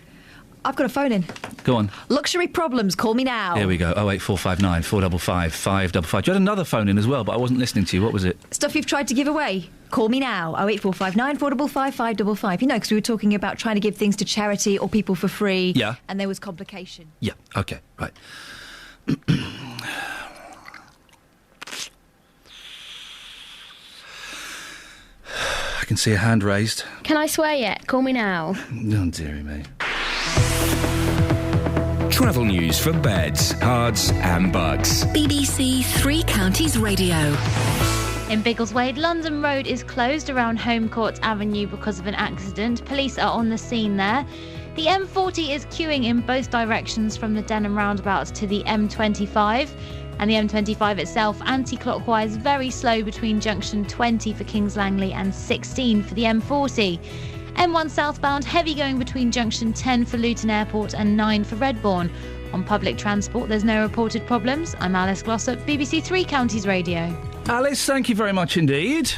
I've got a phone in. Go on. Luxury problems, call me now. Here we go, 08459 455 555. You had another phone in as well, but I wasn't listening to you. What was it? Stuff you've tried to give away. Call me now, 08459 455 555. You know, because we were talking about trying to give things to charity or people for free. Yeah. And there was complication. Yeah, OK, right. I can see a hand raised. Can I swear yet? Call me now. Oh, dearie me. Travel news for beds, cards and bugs. BBC Three Counties Radio. In Biggleswade, London Road is closed around Home Court Avenue because of an accident. Police are on the scene there. The M40 is queuing in both directions from the Denham roundabouts to the M25. And the M25 itself, anti-clockwise, very slow between junction 20 for Kings Langley and 16 for the M40. M1 southbound, heavy going between junction 10 for Luton Airport and 9 for Redbourne. On public transport, there's no reported problems. I'm Alice Glossop, BBC Three Counties Radio. Alice, thank you very much indeed.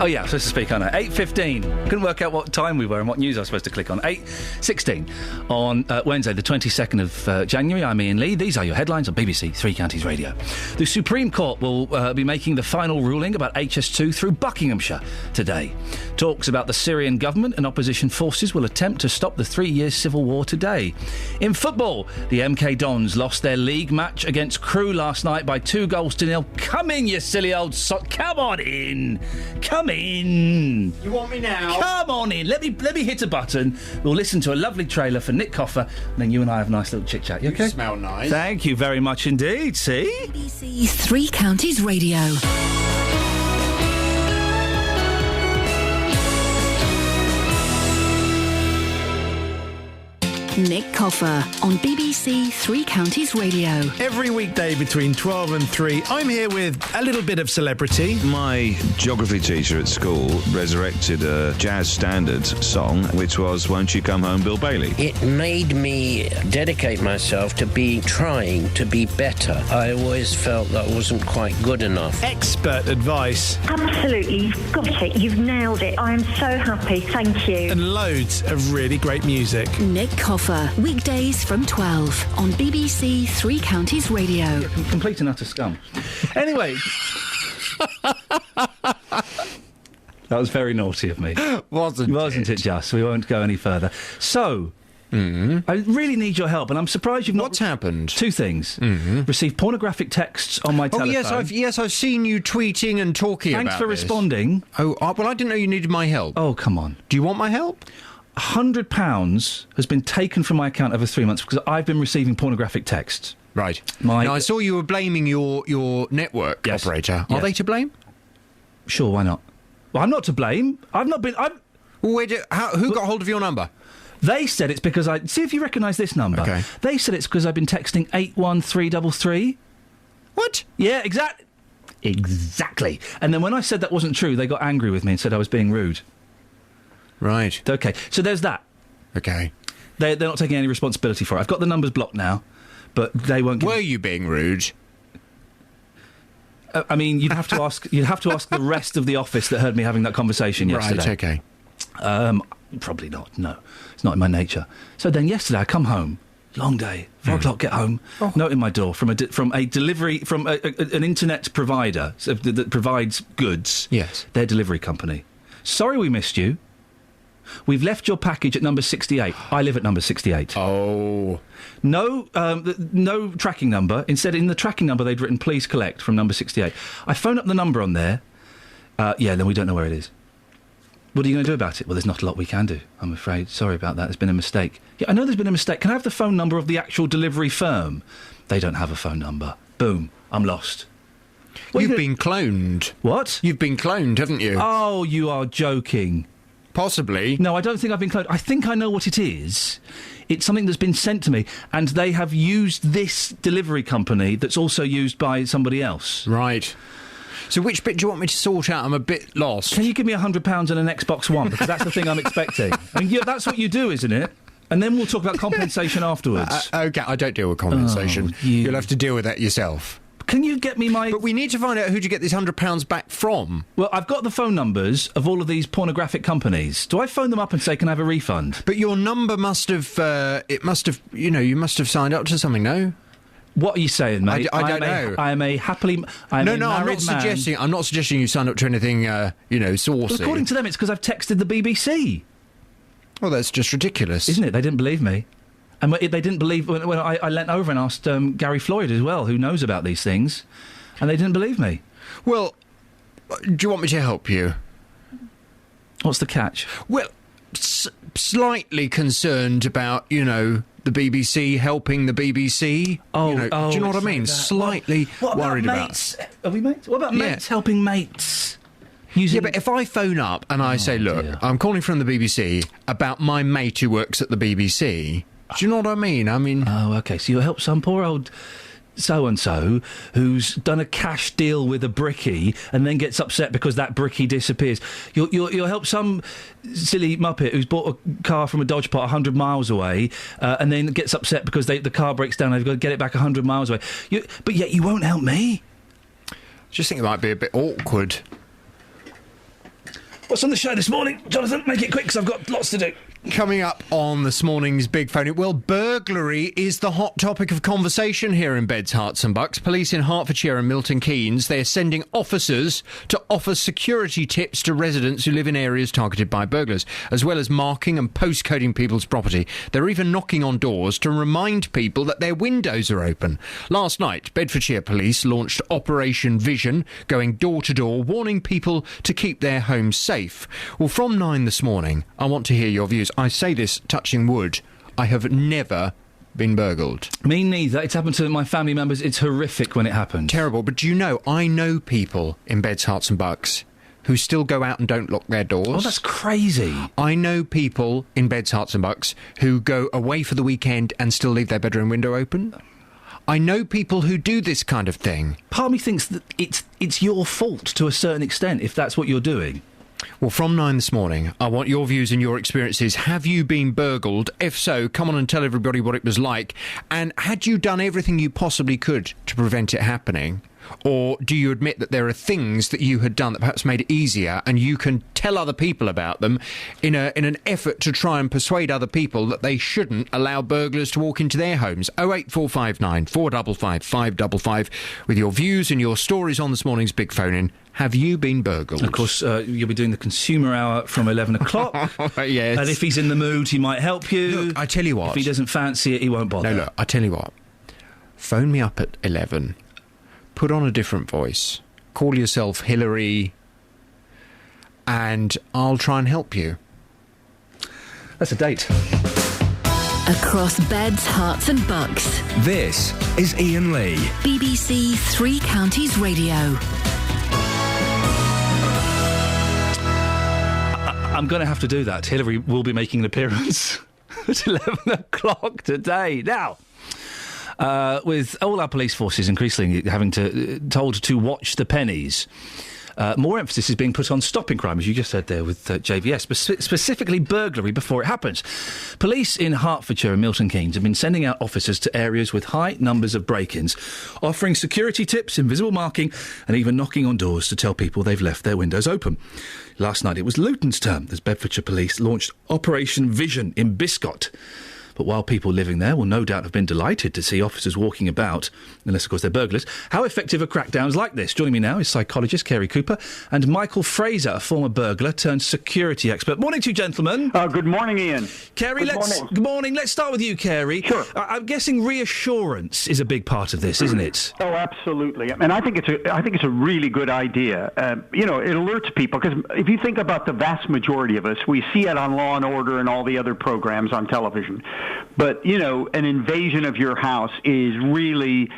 Oh, yeah, supposed to speak on it. 8:15. Couldn't work out what time we were and what news I was supposed to click on. 8:16 on Wednesday, the 22nd of January. I'm Iain Lee. These are your headlines on BBC Three Counties Radio. The Supreme Court will be making the final ruling about HS2 through Buckinghamshire today. Talks about the Syrian government and opposition forces will attempt to stop the 3-year civil war today. In football, the MK Dons lost their league match against Crewe last night by 2-0. Come in, you silly old come on in. Come in. You want me now? Come on in. Let me hit a button. We'll listen to a lovely trailer for Nick Coffer, and then you and I have a nice little chit-chat. You okay? You smell nice. Thank you very much indeed. See? BBC Three Counties Radio. Nick Coffer on BBC Three Counties Radio. Every weekday between 12 and 3, I'm here with a little bit of celebrity. My geography teacher at school resurrected a jazz standard song, which was Won't You Come Home, Bill Bailey. It made me dedicate myself to trying to be better. I always felt that I wasn't quite good enough. Expert advice. Absolutely, you've got it. You've nailed it. I am so happy. Thank you. And loads of really great music. Nick Coffer, weekdays from 12 on BBC Three Counties Radio. Yeah, complete and utter scum. Anyway. That was very naughty of me. Wasn't it just? We won't go any further. So, I really need your help, and I'm surprised you've not... What's happened? Two things. Received pornographic texts on my telephone. Yes, I've seen you tweeting and talking about Thanks for this. responding. Oh, well, I didn't know you needed my help. Oh, come on. Do you want my help? £100 has been taken from my account over 3 months because I've been receiving pornographic texts. Right. Now, I saw you were blaming your network operator. Are they to blame? Sure, why not? Well, I'm not to blame. I've not been... Who got hold of your number? They said it's because I... See if you recognise this number. Okay. They said it's because I've been texting 81333. What? Yeah, exactly. And then when I said that wasn't true, they got angry with me and said I was being rude. Right. Okay, so there's that. Okay. They're not taking any responsibility for it. I've got the numbers blocked now, but they won't give... Were you being rude? I mean, you'd have to ask the rest of the office that heard me having that conversation yesterday. Right, okay. Probably not, no. It's not in my nature. So then yesterday I come home, long day, 4 o'clock, get home, note in my door from an internet provider that provides goods. Yes. Their delivery company. Sorry we missed you. We've left your package at number 68. I live at number 68. Oh. No tracking number. Instead, in the tracking number, they'd written, please collect from number 68. I phone up the number on there. Then we don't know where it is. What are you going to do about it? Well, there's not a lot we can do, I'm afraid. Sorry about that. There's been a mistake. Yeah, I know there's been a mistake. Can I have the phone number of the actual delivery firm? They don't have a phone number. Boom. I'm lost. You've been cloned. What? You've been cloned, haven't you? Oh, you are joking. Possibly. No, I don't think I've been cloned. I think I know what it is. It's something that's been sent to me, and they have used this delivery company that's also used by somebody else. Right. So which bit do you want me to sort out? I'm a bit lost. Can you give me £100 and an Xbox One? Because that's the thing I'm expecting. I mean, that's what you do, isn't it? And then we'll talk about compensation afterwards. OK, I don't deal with compensation. You'll have to deal with that yourself. Can you get me my... But we need to find out who to get this £100 back from. Well, I've got the phone numbers of all of these pornographic companies. Do I phone them up and say, can I have a refund? But your number must have... you must have signed up to something, no? What are you saying, mate? I don't know. I am a happily... I'm not suggesting you signed up to anything, saucy. But according to them, it's because I've texted the BBC. Well, that's just ridiculous. Isn't it? They didn't believe me. And they didn't believe when I leant over and asked Gary Floyd as well, who knows about these things, and they didn't believe me. Well, do you want me to help you? What's the catch? Well, slightly concerned about, the BBC helping the BBC. Do you know what I mean? Slightly worried about. Mates? Are we mates? What about mates helping mates? Yeah, but if I phone up and I say, look, I'm calling from the BBC about my mate who works at the BBC, do you know what I mean? Oh, OK, so you'll help some poor old so-and-so who's done a cash deal with a brickie and then gets upset because that brickie disappears. You'll help some silly muppet who's bought a car from a Dodge pot 100 miles away and then gets upset because the car breaks down and they've got to get it back 100 miles away. But yet you won't help me. Just think it might be a bit awkward. What's on the show this morning, Jonathan? Make it quick because I've got lots to do. Coming up on this morning's Big Phone, well, burglary is the hot topic of conversation here in Beds, Herts and Bucks. Police in Hertfordshire and Milton Keynes, they're sending officers to offer security tips to residents who live in areas targeted by burglars, as well as marking and postcoding people's property. They're even knocking on doors to remind people that their windows are open. Last night, Bedfordshire Police launched Operation Vision, going door to door, warning people to keep their homes safe. Well, from 9 this morning, I want to hear your views. I say this touching wood. I have never been burgled. Me neither. It's happened to my family members. It's horrific when it happens. Terrible. But do you know, I know people in Beds, Herts and Bucks who still go out and don't lock their doors. Oh, that's crazy. I know people in Beds, Herts and Bucks who go away for the weekend and still leave their bedroom window open. I know people who do this kind of thing. Part of me thinks that it's your fault to a certain extent if that's what you're doing. Well, from 9 this morning, I want your views and your experiences. Have you been burgled? If so, come on and tell everybody what it was like. And had you done everything you possibly could to prevent it happening? Or do you admit that there are things that you had done that perhaps made it easier and you can tell other people about them in an effort to try and persuade other people that they shouldn't allow burglars to walk into their homes? 08459 455 555 with your views and your stories on this morning's Big Phone In. Have you been burgled? Of course, you'll be doing the consumer hour from 11 o'clock. Yes. And if he's in the mood, he might help you. Look, I tell you what. If he doesn't fancy it, he won't bother. No, look, I tell you what. Phone me up at 11. Put on a different voice. Call yourself Hillary. And I'll try and help you. That's a date. Across Beds, Herts and Bucks. This is Iain Lee. BBC Three Counties Radio. I'm going to have to do that. Hillary will be making an appearance at 11 o'clock today. Now, with all our police forces increasingly having told to watch the pennies, more emphasis is being put on stopping crime, as you just said there with JVS, specifically burglary before it happens. Police in Hertfordshire and Milton Keynes have been sending out officers to areas with high numbers of break-ins, offering security tips, invisible marking, and even knocking on doors to tell people they've left their windows open. Last night it was Luton's turn as Bedfordshire Police launched Operation Vision in Biscot. But while people living there will no doubt have been delighted to see officers walking about, unless, of course, they're burglars, how effective are crackdowns like this? Joining me now is psychologist Kerry Cooper and Michael Fraser, a former burglar turned security expert. Morning to you, gentlemen. Good morning, Iain. Kerry, good morning. Let's start with you, Kerry. Sure. I'm guessing reassurance is a big part of this, isn't it? Oh, absolutely. And I think it's a really good idea. It alerts people, because if you think about the vast majority of us, we see it on Law and Order and all the other programs on television. But, an invasion of your house is really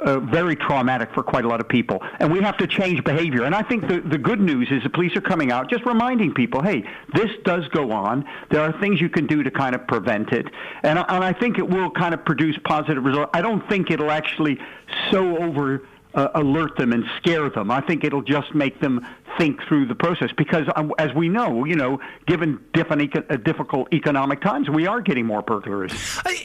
very traumatic for quite a lot of people. And we have to change behavior. And I think the good news is the police are coming out just reminding people, hey, this does go on. There are things you can do to kind of prevent it. And I think it will kind of produce positive results. I don't think it'll actually alert them and scare them. I think it'll just make them think through the process, because as we know, given difficult economic times, we are getting more burglaries.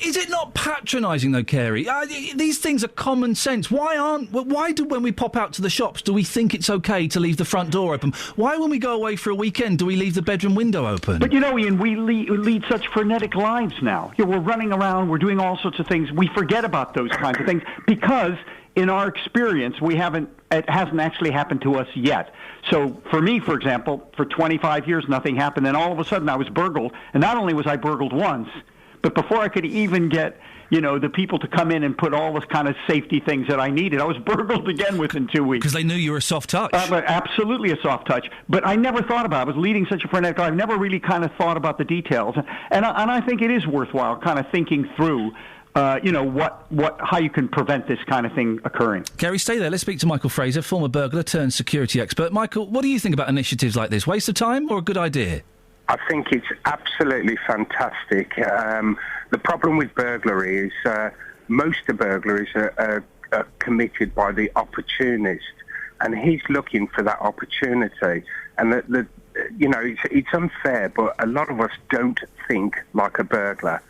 Is it not patronising though, Kerry? These things are common sense. Why do when we pop out to the shops do we think it's okay to leave the front door open? Why when we go away for a weekend do we leave the bedroom window open? But Iain, we lead such frenetic lives now. We're running around, we're doing all sorts of things. We forget about those kinds of things because in our experience, it hasn't actually happened to us yet. So for me, for example, for 25 years, nothing happened. And all of a sudden I was burgled. And not only was I burgled once, but before I could even get, the people to come in and put all this kind of safety things that I needed, I was burgled again within 2 weeks. Because they knew you were a soft touch. Absolutely a soft touch. But I never thought about it. I was leading such a frenetic life. I've never really kind of thought about the details. And I think it is worthwhile kind of thinking through how you can prevent this kind of thing occurring. Gary, stay there. Let's speak to Michael Fraser, former burglar turned security expert. Michael, what do you think about initiatives like this? Waste of time or a good idea? I think it's absolutely fantastic. The problem with burglary is most of burglaries are committed by the opportunist, and he's looking for that opportunity. And it's unfair, but a lot of us don't think like a burglar.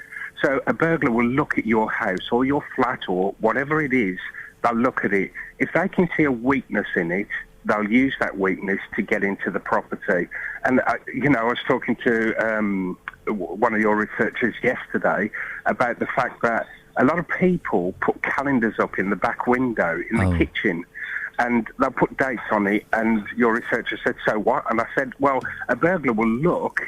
So a burglar will look at your house or your flat or whatever it is, they'll look at it. If they can see a weakness in it, they'll use that weakness to get into the property. And, I was talking to one of your researchers yesterday about the fact that a lot of people put calendars up in the back window in the kitchen, and they'll put dates on it, and your researcher said, so what? And I said, well, a burglar will look,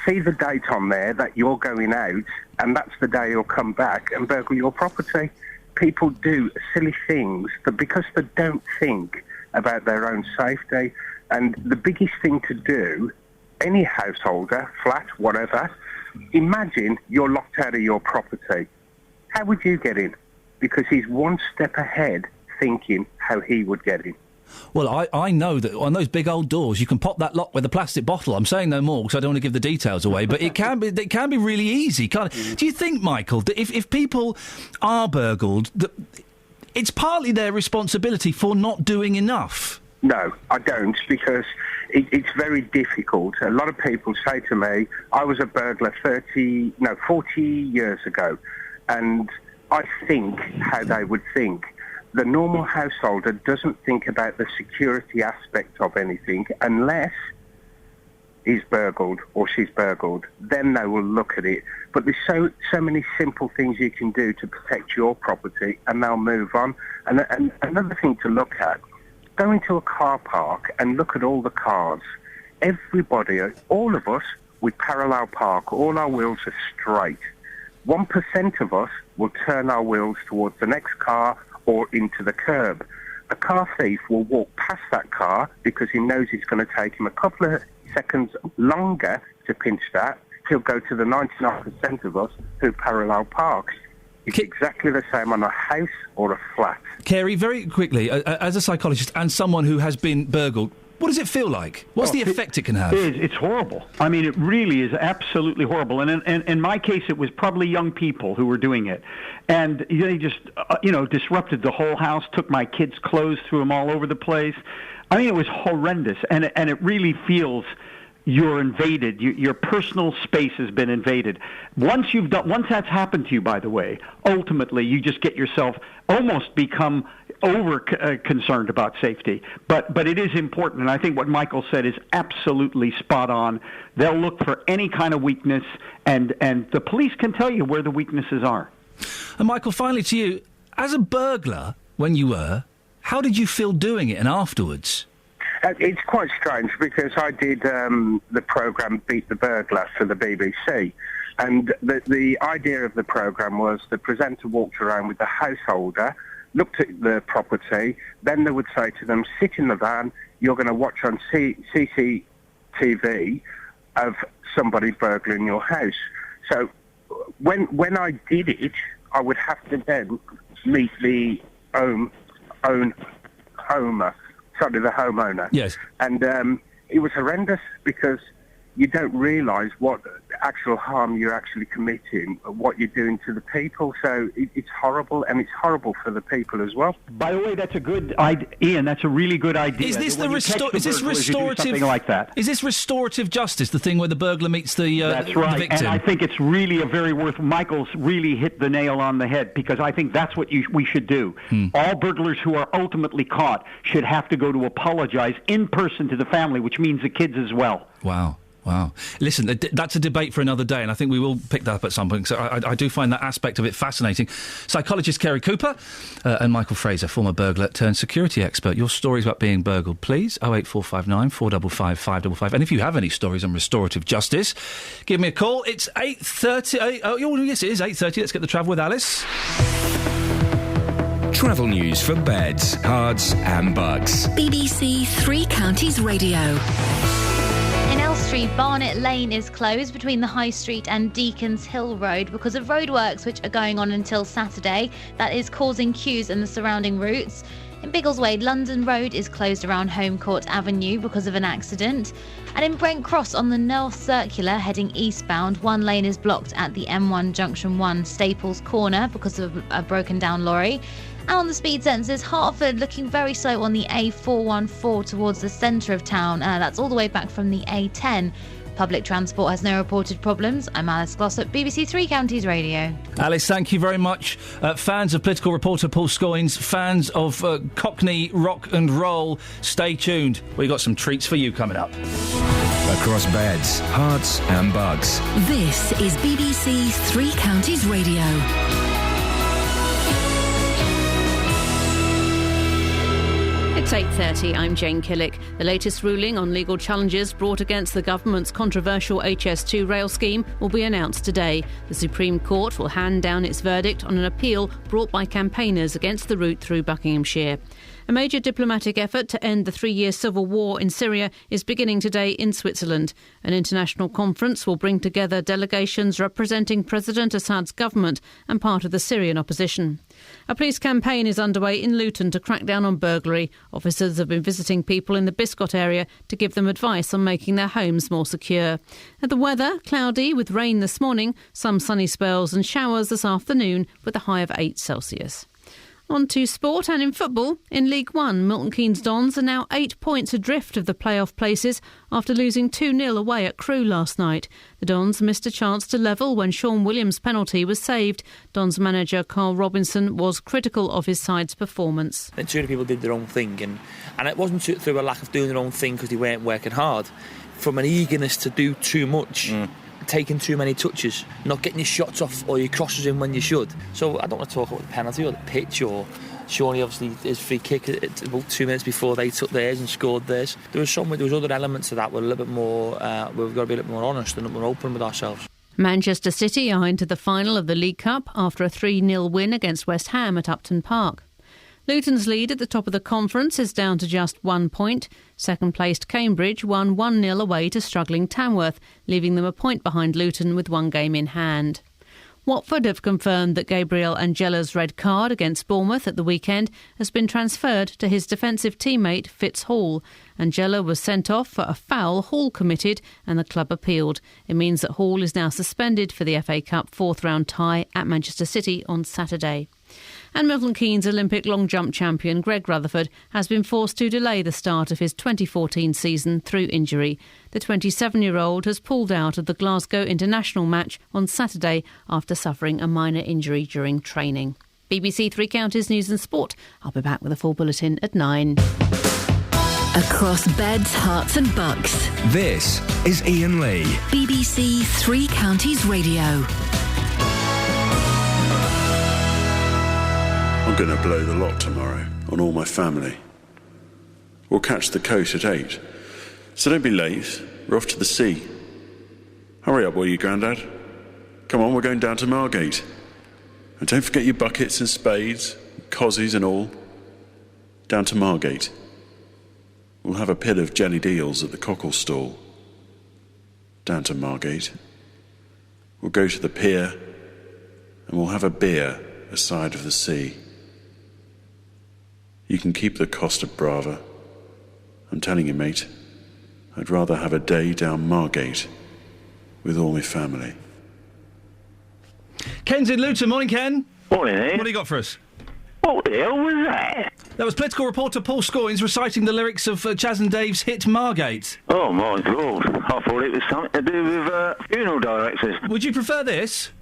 see the date on there that you're going out, and that's the day you'll come back and burgle your property. People do silly things because they don't think about their own safety. And the biggest thing to do, any householder, flat, whatever, imagine you're locked out of your property. How would you get in? Because he's one step ahead thinking how he would get in. Well, I know that on those big old doors, you can pop that lock with a plastic bottle. I'm saying no more because I don't want to give the details away, but it can be really easy, can't it? Do you think, Michael, that if people are burgled, that it's partly their responsibility for not doing enough? No, I don't, because it's very difficult. A lot of people say to me, I was a burglar 40 years ago, and I think how they would think. The normal householder doesn't think about the security aspect of anything unless he's burgled or she's burgled. Then they will look at it. But there's so many simple things you can do to protect your property, and they'll move on. And another thing to look at, go into a car park and look at all the cars. Everybody, all of us, we parallel park. All our wheels are straight. 1% of us will turn our wheels towards the next car or into the curb. A car thief will walk past that car because he knows it's going to take him a couple of seconds longer to pinch that. He'll go to the 99% of us who parallel park. It's exactly the same on a house or a flat. Kerry, very quickly, as a psychologist and someone who has been burgled, what does it feel like? What's the effect it can have? It's horrible. I mean, it really is absolutely horrible. And in my case, it was probably young people who were doing it. And they just, disrupted the whole house, took my kids' clothes, threw them all over the place. I mean, it was horrendous. And it really feels you're invaded. Your personal space has been invaded. Once that's happened to you, by the way, ultimately you just get yourself almost become over concerned about safety. But it is important, and I think what Michael said is absolutely spot on. They'll look for any kind of weakness, and the police can tell you where the weaknesses are. And Michael, finally to you, as a burglar, when you were, how did you feel doing it and afterwards? It's quite strange because I did the programme Beat the Burglar for the BBC, and the idea of the programme was the presenter walked around with the householder, looked at the property, then they would say to them, sit in the van, you're going to watch on CCTV of somebody burgling your house. So when I did it, I would have to then meet the homeowner. Yes. And it was horrendous because you don't realise what actual harm you're actually committing, what you're doing to the people. So it's horrible, and it's horrible for the people as well. By the way, that's a good idea, Ian. That's a really good idea. Is this restorative? Something like that. Is this restorative justice? The thing where the burglar meets the That's right. the victim. And I think it's really a very Michael's really hit the nail on the head, because I think that's what we should do. All burglars who are ultimately caught should have to go to apologize in person to the family, which means the kids as well. Wow. Wow. Listen, that's a debate for another day, and I think we will pick that up at some point. So I do find that aspect of it fascinating. Psychologist Kerry Cooper and Michael Fraser, former burglar turned security expert. Your stories about being burgled, please. 08459 455 555. And if you have any stories on restorative justice, give me a call. It's 8:30. Oh, yes, it is 8:30. Let's get the travel with Alice. Travel news for beds, cards and bugs. BBC Three Counties Radio. In Elstree, Barnet Lane is closed between the High Street and Deacons Hill Road because of roadworks which are going on until Saturday. That is causing queues in the surrounding routes. In Biggleswade, London Road is closed around Home Court Avenue because of an accident. And in Brent Cross on the North Circular heading eastbound, one lane is blocked at the M1 Junction 1 Staples Corner because of a broken down lorry. And on the speed sensors, Hertford looking very slow on the A414 towards the centre of town. That's all the way back from the A10. Public transport has no reported problems. I'm Alice Glossop, BBC Three Counties Radio. Alice, thank you very much. Fans of political reporter Paul Scoins, fans of Cockney rock and roll, stay tuned. We've got some treats for you coming up. Across beds, hearts and bugs. This is BBC Three Counties Radio. It's 8:30, I'm Jane Killick. The latest ruling on legal challenges brought against the government's controversial HS2 rail scheme will be announced today. The Supreme Court will hand down its verdict on an appeal brought by campaigners against the route through Buckinghamshire. A major diplomatic effort to end the 3-year civil war in Syria is beginning today in Switzerland. An international conference will bring together delegations representing President Assad's government and part of the Syrian opposition. A police campaign is underway in Luton to crack down on burglary. Officers have been visiting people in the Biscot area to give them advice on making their homes more secure. The weather, cloudy with rain this morning, some sunny spells and showers this afternoon with a high of 8 Celsius. On to sport and in football. In League One, Milton Keynes Dons are now 8 points adrift of the playoff places after losing 2-0 away at Crewe last night. The Dons missed a chance to level when Sean Williams' penalty was saved. Dons manager Carl Robinson was critical of his side's performance. I think too many people did their own thing, and it wasn't through a lack of doing their own thing because they weren't working hard. From an eagerness to do too much. Taking too many touches, not getting your shots off or your crosses in when you should. So I don't want to talk about the penalty or the pitch or Shawnee obviously his free kick at about 2 minutes before they took theirs and scored theirs. There was other elements of that were a little bit more we've got to be a little more honest and a little more open with ourselves. Manchester City are into the final of the League Cup after a 3-0 win against West Ham at Upton Park. Luton's lead at the top of the conference is down to just 1 point. Second-placed Cambridge won 1-0 away to struggling Tamworth, leaving them a point behind Luton with one game in hand. Watford have confirmed that Gabriel Angela's red card against Bournemouth at the weekend has been transferred to his defensive teammate Fitz Hall. Angela was sent off for a foul Hall committed and the club appealed. It means that Hall is now suspended for the FA Cup fourth-round tie at Manchester City on Saturday. And Milton Keynes Olympic long jump champion Greg Rutherford has been forced to delay the start of his 2014 season through injury. The 27-year-old has pulled out of the Glasgow International match on Saturday after suffering a minor injury during training. BBC Three Counties News and Sport. I'll be back with a full bulletin at 9. Across beds, hearts and bucks. This is Iain Lee. BBC Three Counties Radio. I'm going to blow the lot tomorrow on all my family. We'll catch the coast at 8. So don't be late. We're off to the sea. Hurry up, will you, Grandad? Come on, we're going down to Margate. And don't forget your buckets and spades, cozzies and all. Down to Margate. We'll have a pit of jellied eels at the cockle stall. Down to Margate. We'll go to the pier and we'll have a beer aside of the sea. You can keep the Costa Brava. I'm telling you, mate, I'd rather have a day down Margate with all my family. Ken's in Luton. Morning, Ken. Morning, Ian. What do you got for us? What the hell was that? That was political reporter Paul Scoins reciting the lyrics of Chaz and Dave's hit Margate. Oh, my God. I thought it was something to do with funeral directors. Would you prefer this?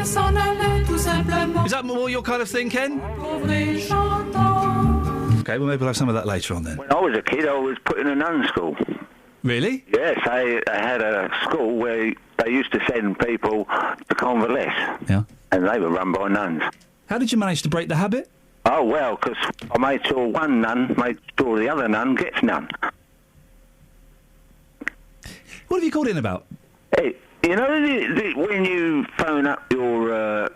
S'en allait tout simplement. Is that more your kind of thing, Ken? Pauvre et chantant. OK, well, maybe we'll have some of that later on then. When I was a kid, I was put in a nun school. Really? Yes, they had a school where they used to send people to convalesce. Yeah. And they were run by nuns. How did you manage to break the habit? Oh, well, because I made sure one nun made sure the other nun gets none. What have you called in about? Hey, you know, when you phone up your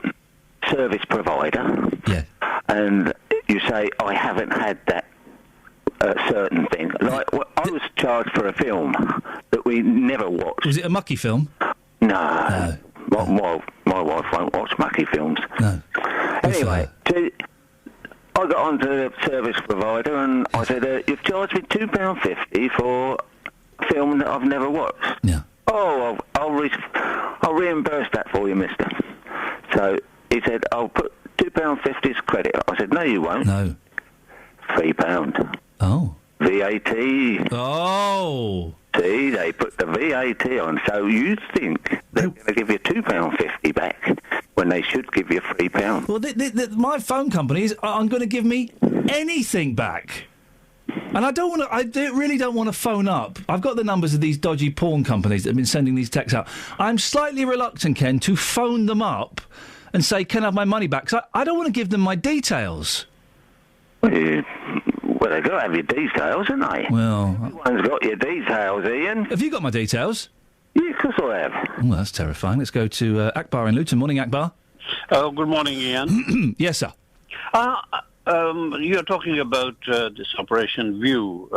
service provider... Yeah. And you say, I haven't had that certain thing. Like, I was charged for a film that we never watched. Was it a mucky film? No. My wife won't watch mucky films. No. Anyway, I got onto the service provider and I said, you've charged me £2.50 for a film that I've never watched. Yeah. Oh, I'll reimburse that for you, mister. So he said, I'll put £2.50's credit. I said, no, you won't. No. £3. Oh. VAT. Oh. See, they put the VAT on, so you think they're going to give you £2.50 back when they should give you £3. Well, my phone companies aren't going to give me anything back. And I really don't want to phone up. I've got the numbers of these dodgy porn companies that have been sending these texts out. I'm slightly reluctant, Ken, to phone them up and say, can I have my money back? Because I don't want to give them my details. Well, they've got to have your details, haven't they? Well... Everyone's got your details, Ian. Have you got my details? Yeah, of course I have. Oh, that's terrifying. Let's go to Akbar in Luton. Morning, Akbar. Good morning, Ian. Yes, sir. You're talking about this Operation View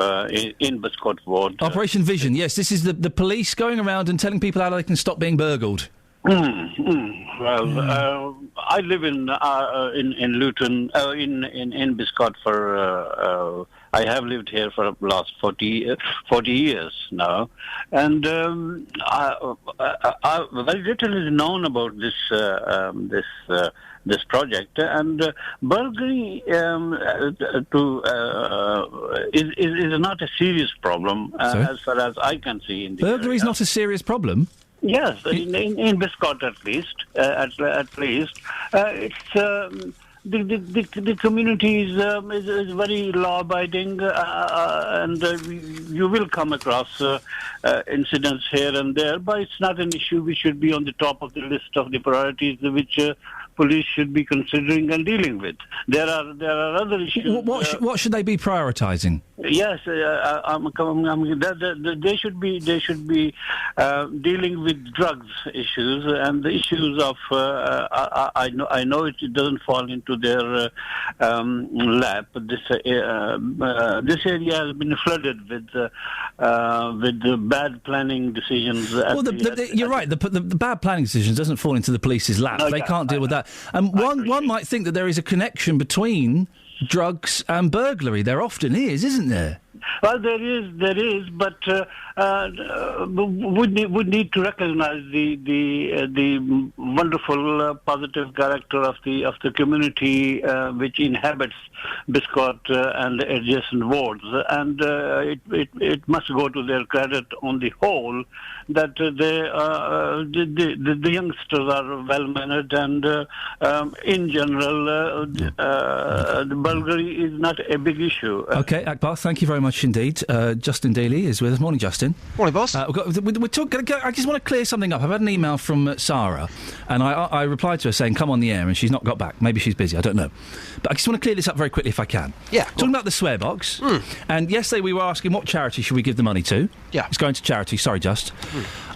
in Biscot Ward. Operation Vision, yes. This is the police going around and telling people how they can stop being burgled. Well, I live in Luton, in Biscot for. I have lived here for the last 40 years now, and very little is known about this project, and burglary is not a serious problem as far as I can see. In the burglary is not a serious problem. Yes, in Biscot at least. It's the community is very law-abiding, and you will come across incidents here and there, but it's not an issue which should be on the top of the list of the priorities which police should be considering and dealing with. There are other issues. What should they be prioritising? Yes, they should be dealing with drugs issues and the issues of. I know it doesn't fall into their lap. This area has been flooded with the bad planning decisions. Well, you're right. The bad planning decisions doesn't fall into the police's lap. They can't deal with that. And one might think that there is a connection between drugs and burglary. There often is, isn't there? Well, there is, but would need to recognise the wonderful positive character of the community which inhabits Biscot and the adjacent wards, and it must go to their credit on the whole that the youngsters are well mannered, and in general the burglary is not a big issue. Okay, Akbar, thank you very much indeed. Justin Daly is with us. Morning, Justin. Morning, boss. I just want to clear something up. I've had an email from Sarah, and I replied to her saying, come on the air, and she's not got back. Maybe she's busy, I don't know. But I just want to clear this up very quickly if I can. Yeah. Talking about the swear box, and yesterday we were asking what charity should we give the money to. Yeah. It's going to charity, sorry, Just.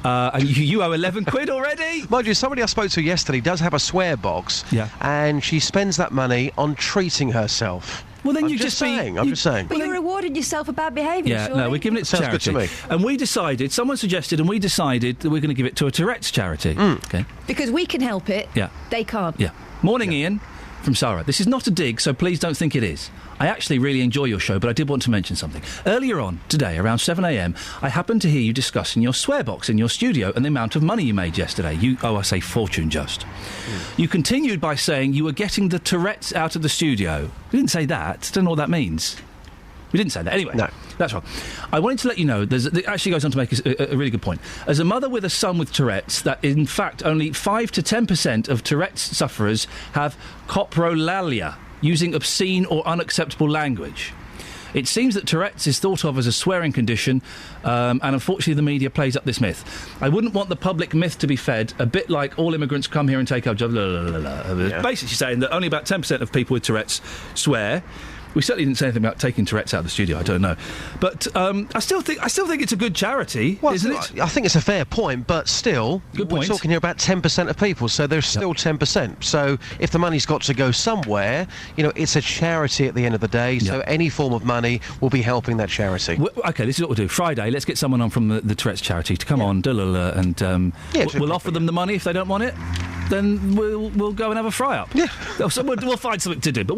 And you owe 11 quid already? Mind you, somebody I spoke to yesterday does have a swear box, and she spends that money on treating herself. Well, then I'm just saying. But you rewarded yourself for bad behaviour, Yeah, surely? no, we're giving it to Sounds charity. good to me. And we decided, someone suggested, and we decided that we're going to give it to a Tourette's charity. Okay. Because we can help it, they can't. Yeah. Morning, Ian, from Sarah. This is not a dig, so please don't think it is. I actually really enjoy your show, but I did want to mention something. Earlier on, today, around 7 a.m, I happened to hear you discussing your swear box in your studio and the amount of money you made yesterday. I say fortune, Just. You continued by saying you were getting the Tourette's out of the studio. We didn't say that. Don't know what that means. We didn't say that. Anyway, no, that's wrong. I wanted to let you know, it actually goes on to make a really good point. As a mother with a son with Tourette's, that in fact only 5 to 10% of Tourette's sufferers have coprolalia, using obscene or unacceptable language. It seems that Tourette's is thought of as a swearing condition, and unfortunately the media plays up this myth. I wouldn't want the public myth to be fed, a bit like all immigrants come here and take our jobs. Basically saying that only about 10% of people with Tourette's swear. We certainly didn't say anything about taking Tourette's out of the studio. I don't know, but I still think it's a good charity, isn't it? I think it's a fair point, but still, we're talking here about 10% of people, so there's still 10%. So if the money's got to go somewhere, it's a charity at the end of the day. So any form of money will be helping that charity. Okay, this is what we'll do. Friday, let's get someone on from the Tourette's charity to come on, and we'll offer them the money if they don't want it. Then we'll go and have a fry up. Yeah, so we'll find something to do. But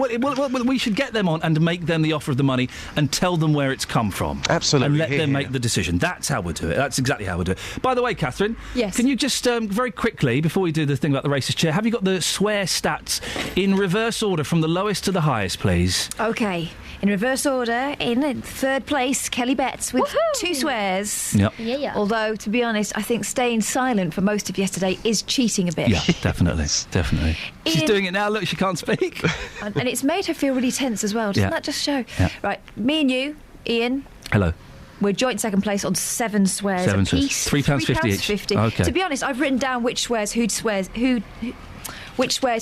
we should get them on and make them the offer of the money and tell them where it's come from. Absolutely. And let them make the decision. That's how we'll do it. That's exactly how we'll do it. By the way, Catherine, yes. Can you just very quickly, before we do the thing about the racist chair, have you got the swear stats in reverse order from the lowest to the highest, please? OK. In reverse order, in third place, Kelly Betts with 2 swears. Yep. Yeah. Although, to be honest, I think staying silent for most of yesterday is cheating a bit. Yeah, definitely. She's doing it now. Look, she can't speak. And it's made her feel really tense as well. Doesn't that just show? Yeah. Right, me and you, Iain. Hello. We're joint second place on 7 swears a piece. £3.50 each. £3.50. Okay. To be honest, I've written down which swears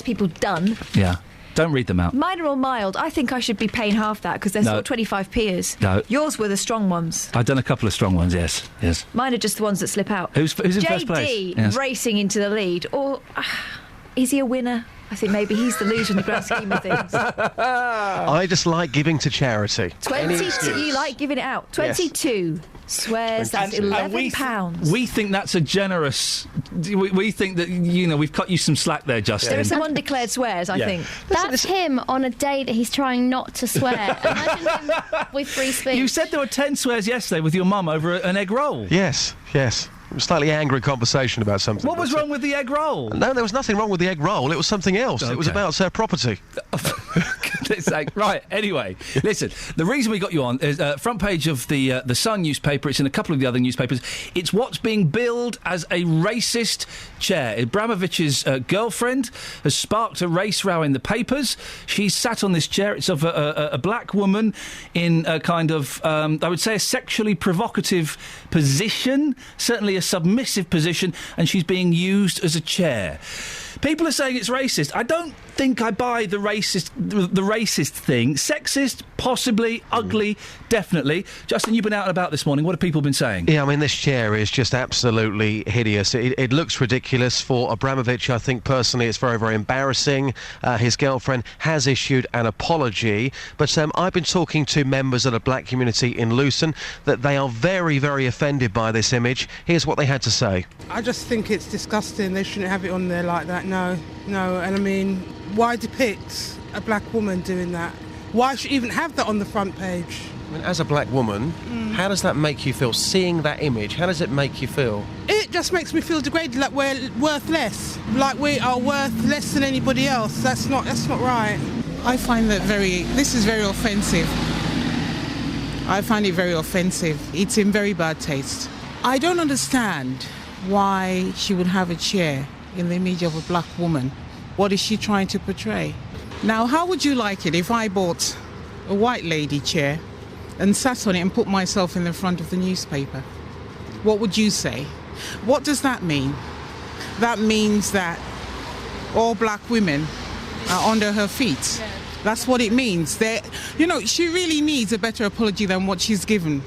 people done. Yeah. Don't read them out. Minor or mild, I think I should be paying half that because they're sort of 25p's. No. Yours were the strong ones. I've done a couple of strong ones, yes. Mine are just the ones that slip out. Who's in first place? JD Yes. racing into the lead. Or is he a winner? I think maybe he's the loser in the grand scheme of things. I just like giving to charity. 22, you like giving it out. 22 swears, that's £11. We think that's a generous... We think that, we've cut you some slack there, Justin. There are some undeclared swears, I think. That's him on a day that he's trying not to swear. Imagine him with free speech. You said there were 10 swears yesterday with your mum over an egg roll. Yes. Slightly angry conversation about something. What was wrong with the egg roll? No, there was nothing wrong with the egg roll. It was something else. Okay. It was about property. Goodness sake. Right, anyway, listen, the reason we got you on is front page of the Sun newspaper. It's in a couple of the other newspapers. It's what's being billed as a racist chair. Abramovich's girlfriend has sparked a race row in the papers. She's sat on this chair. It's of a black woman in a kind of, I would say, a sexually provocative position, certainly a submissive position, and she's being used as a chair. People are saying it's racist. I don't think I buy the racist thing. Sexist, possibly. Ugly, definitely. Justin, you've been out and about this morning. What have people been saying? Yeah, I mean, this chair is just absolutely hideous. It looks ridiculous for Abramovich. I think, personally, it's very, very embarrassing. His girlfriend has issued an apology. But I've been talking to members of the black community in Luton that they are very, very offended by this image. Here's what they had to say. I just think it's disgusting. They shouldn't have it on there like that. No. And I mean, why depict a black woman doing that? Why should you even have that on the front page? I mean, as a black woman, how does that make you feel? Seeing that image, how does it make you feel? It just makes me feel degraded, like we're worth less. Like we are worth less than anybody else. That's not right. I find that this is very offensive. I find it very offensive. It's in very bad taste. I don't understand why she would have a chair in the image of a black woman. What is she trying to portray? Now, how would you like it if I bought a white lady chair and sat on it and put myself in the front of the newspaper? What would you say? What does that mean? That means that all black women are under her feet. Yeah. That's what it means. She really needs a better apology than what she's given.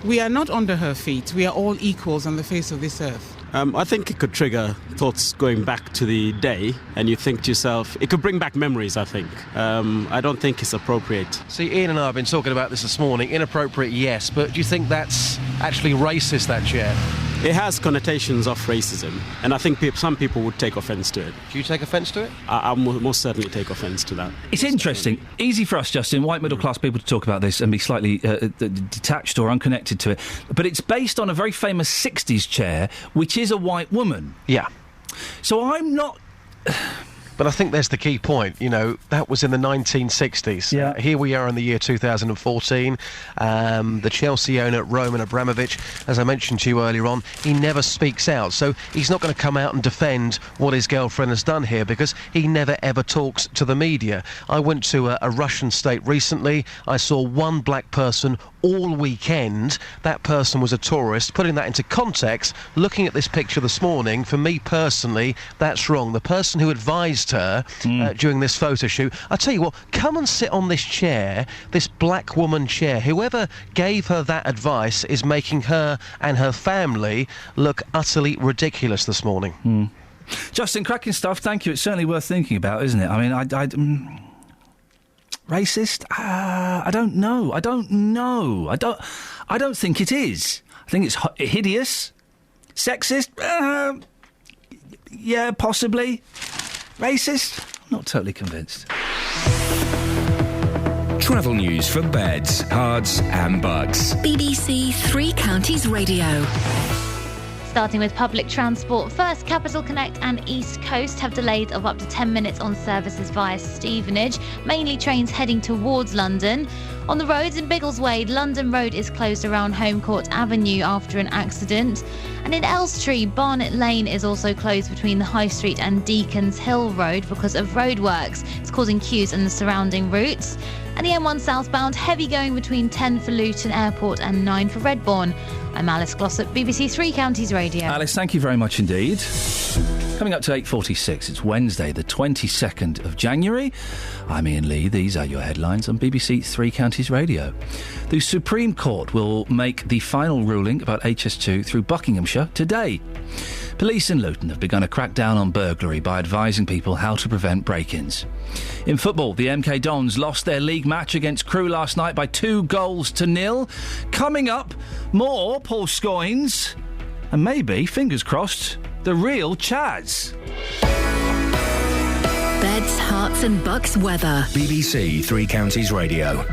We are not under her feet. We are all equals on the face of this earth. I think it could trigger thoughts going back to the day, and you think to yourself, it could bring back memories, I think. I don't think it's appropriate. See, Iain and I have been talking about this morning. Inappropriate, yes, but do you think that's actually racist, that chair? It has connotations of racism, and I think some people would take offence to it. Do you take offence to it? I most certainly take offence to that. It's interesting. Easy for us, Justin, white middle-class people to talk about this and be slightly detached or unconnected to it. But it's based on a very famous 60s chair, which is a white woman. Yeah. So I'm not... But I think there's the key point. You know, that was in the 1960s. Yeah. Here we are in the year 2014. The Chelsea owner, Roman Abramovich, as I mentioned to you earlier on, he never speaks out. So he's not going to come out and defend what his girlfriend has done here because he never ever talks to the media. I went to a Russian state recently. I saw one black person all weekend. That person was a tourist. Putting that into context, looking at this picture this morning, for me personally, that's wrong. The person who advised her during this photo shoot, I tell you what, come and sit on this chair, this black woman chair. Whoever gave her that advice is making her and her family look utterly ridiculous this morning. Justin, cracking stuff. Thank you. It's certainly worth thinking about, isn't it? I mean, racist? I don't know. I don't think it is. I think it's hideous. Sexist? Yeah, possibly. Racist? I'm not totally convinced. Travel news for beds, cards and bugs. BBC Three Counties Radio. Starting with public transport, first Capital Connect and East Coast have delays of up to 10 minutes on services via Stevenage, mainly trains heading towards London. On the roads in Biggleswade, London Road is closed around Home Court Avenue after an accident. And in Elstree, Barnet Lane is also closed between the High Street and Deacons Hill Road because of roadworks. It's causing queues in the surrounding routes. And the M1 southbound, heavy going between 10 for Luton Airport and 9 for Redbourne. I'm Alice Glossop, BBC Three Counties Radio. Alice, thank you very much indeed. Coming up to 8:46, it's Wednesday, the 22nd of January. I'm Iain Lee. These are your headlines on BBC Three Counties Radio. The Supreme Court will make the final ruling about HS2 through Buckinghamshire today. Police in Luton have begun a crackdown on burglary by advising people how to prevent break-ins. In football, the MK Dons lost their league match against Crewe last night by 2-0. Coming up, more Paul Scoins and maybe, fingers crossed, the real Chaz. Beds, hearts and bucks weather. BBC Three Counties Radio.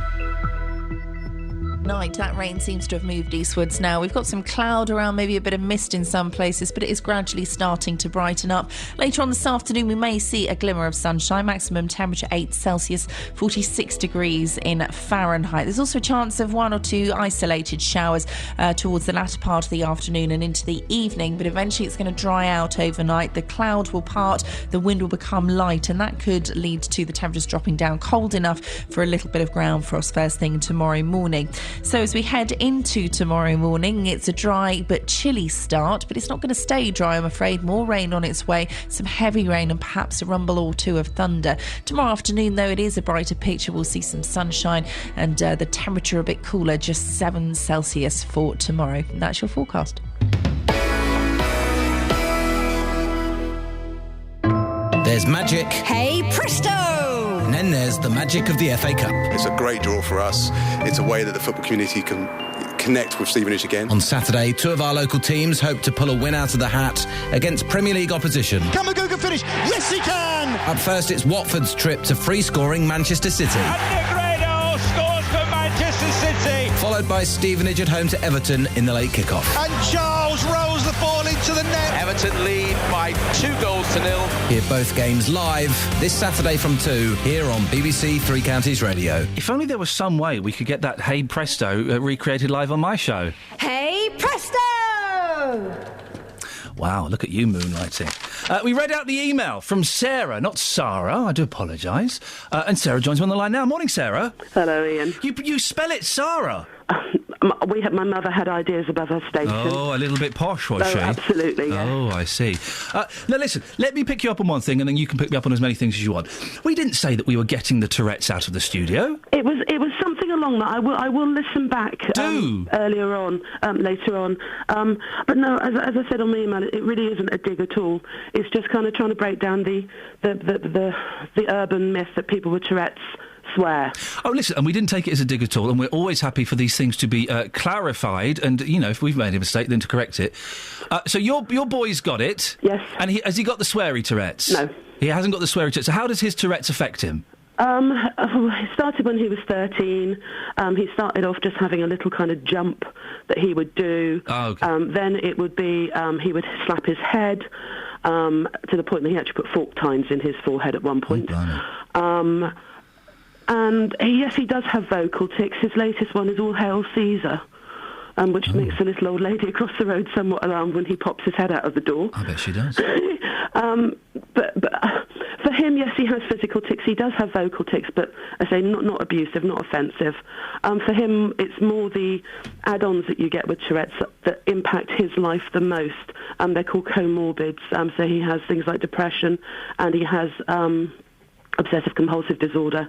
Night, that rain seems to have moved eastwards now. We've got some cloud around, maybe a bit of mist in some places, but it is gradually starting to brighten up. Later on this afternoon, we may see a glimmer of sunshine. Maximum temperature 8 Celsius, 46 degrees in Fahrenheit. There's also a chance of 1 or 2 isolated showers towards the latter part of the afternoon and into the evening, but eventually it's going to dry out overnight. The cloud will part, the wind will become light, and that could lead to the temperatures dropping down cold enough for a little bit of ground frost first thing tomorrow morning. So as we head into tomorrow morning, it's a dry but chilly start, but it's not going to stay dry, I'm afraid. More rain on its way, some heavy rain and perhaps a rumble or two of thunder. Tomorrow afternoon, though, it is a brighter picture. We'll see some sunshine and the temperature a bit cooler, just 7 Celsius for tomorrow. And that's your forecast. There's magic. Hey, presto! And then there's the magic of the FA Cup. It's a great draw for us. It's a way that the football community can connect with Stevenage again. On Saturday, 2 of our local teams hope to pull a win out of the hat against Premier League opposition. Can Magooga finish? Yes, he can! Up first, it's Watford's trip to free-scoring Manchester City. And Nick Radel scores for Manchester City. Followed by Stevenage at home to Everton in the late kickoff. And Charles rolls the ball into the net. Everton lead by 2-0. Hear both games live this Saturday from 2 here on BBC Three Counties Radio. If only there was some way we could get that Hey Presto recreated live on my show. Hey, presto! Wow, look at you moonlighting. We read out the email from Sarah, not Sarah, I do apologise. And Sarah joins me on the line now. Morning, Sarah. Hello, Ian. You spell it Sarah. My mother had ideas above her station. Oh, a little bit posh, was she? Absolutely, yeah. Oh, I see. Now, listen, let me pick you up on one thing and then you can pick me up on as many things as you want. We didn't say that we were getting the Tourette's out of the studio. It was something along that. I will listen back earlier on, later on. But no, as I said on my email, it really isn't a dig at all. It's just kind of trying to break down the urban myth that people with Tourette's swear. Oh, listen, and we didn't take it as a dig at all, and we're always happy for these things to be clarified, and, you know, if we've made a mistake, then to correct it. So your boy's got it? Yes. And has he got the sweary Tourette's? No. He hasn't got the sweary Tourette's. So how does his Tourette's affect him? It started when he was 13. He started off just having a little kind of jump that he would do. Oh, okay. Then it would be he would slap his head. to the point that he actually put fork tines in his forehead at one point. And yes, he does have vocal tics. His latest one is All Hail Caesar, which makes the little old lady across the road somewhat alarmed when he pops his head out of the door. I bet she does. But for him, yes, he has physical tics. He does have vocal tics, but I say not abusive, not offensive. For him, it's more the add-ons that you get with Tourette's that impact his life the most. They're called comorbids. So he has things like depression, and he has obsessive-compulsive disorder.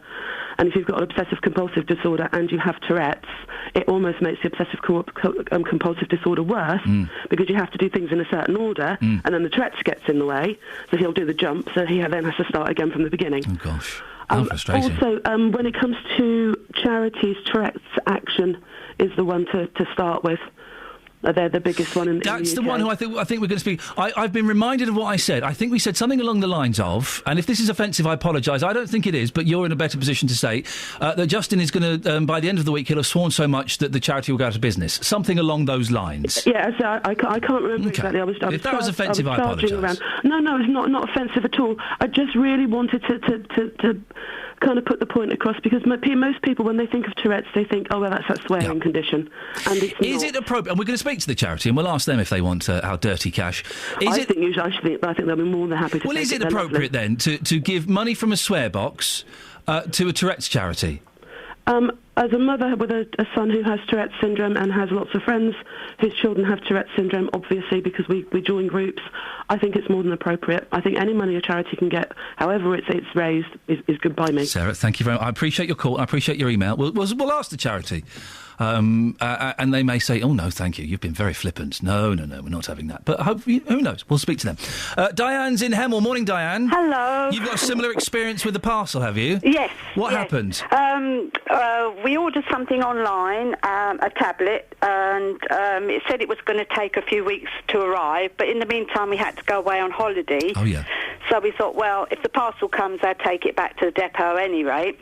And if you've got an obsessive-compulsive disorder and you have Tourette's, it almost makes the obsessive-compulsive disorder worse because you have to do things in a certain order, and then the Tourette's gets in the way, so he'll do the jump, so he then has to start again from the beginning. Oh, gosh. How frustrating. Also, when it comes to charities, Tourette's Action is the one to start with. They're the biggest one in the That's UK. the one who I think we're going to speak. I've been reminded of what I said. I think we said something along the lines of, and if this is offensive, I apologise. I don't think it is, but you're in a better position to say that Justin is going to, by the end of the week, he'll have sworn so much that the charity will go out of business. Something along those lines. Yeah, so I can't remember exactly. If that was offensive, I apologise. No, it's not offensive at all. I just really wanted to kind of put the point across because most people, when they think of Tourette's, they think, oh, well, that's that swearing condition. And it's Is it appropriate? And we're going to speak to the charity, and we'll ask them if they want our dirty cash. I think they'll be more than happy to. Well, is it appropriate then to give money from a swear box to a Tourette's charity? As a mother with a son who has Tourette's syndrome and has lots of friends whose children have Tourette's syndrome, obviously, because we join groups, I think it's more than appropriate. I think any money a charity can get, however it's raised, is good by me. Sarah, thank you very much. I appreciate your call. I appreciate your email. We'll ask the charity. And they may say, oh, no, thank you. You've been very flippant. No, we're not having that. But hopefully, who knows? We'll speak to them. Diane's in Hemel. Morning, Diane. Hello. You've got a similar experience with the parcel, have you? Yes. What happened? We ordered something online, a tablet, and it said it was going to take a few weeks to arrive, but in the meantime we had to go away on holiday. Oh, yeah. So we thought, well, if the parcel comes, I'll take it back to the depot anyway.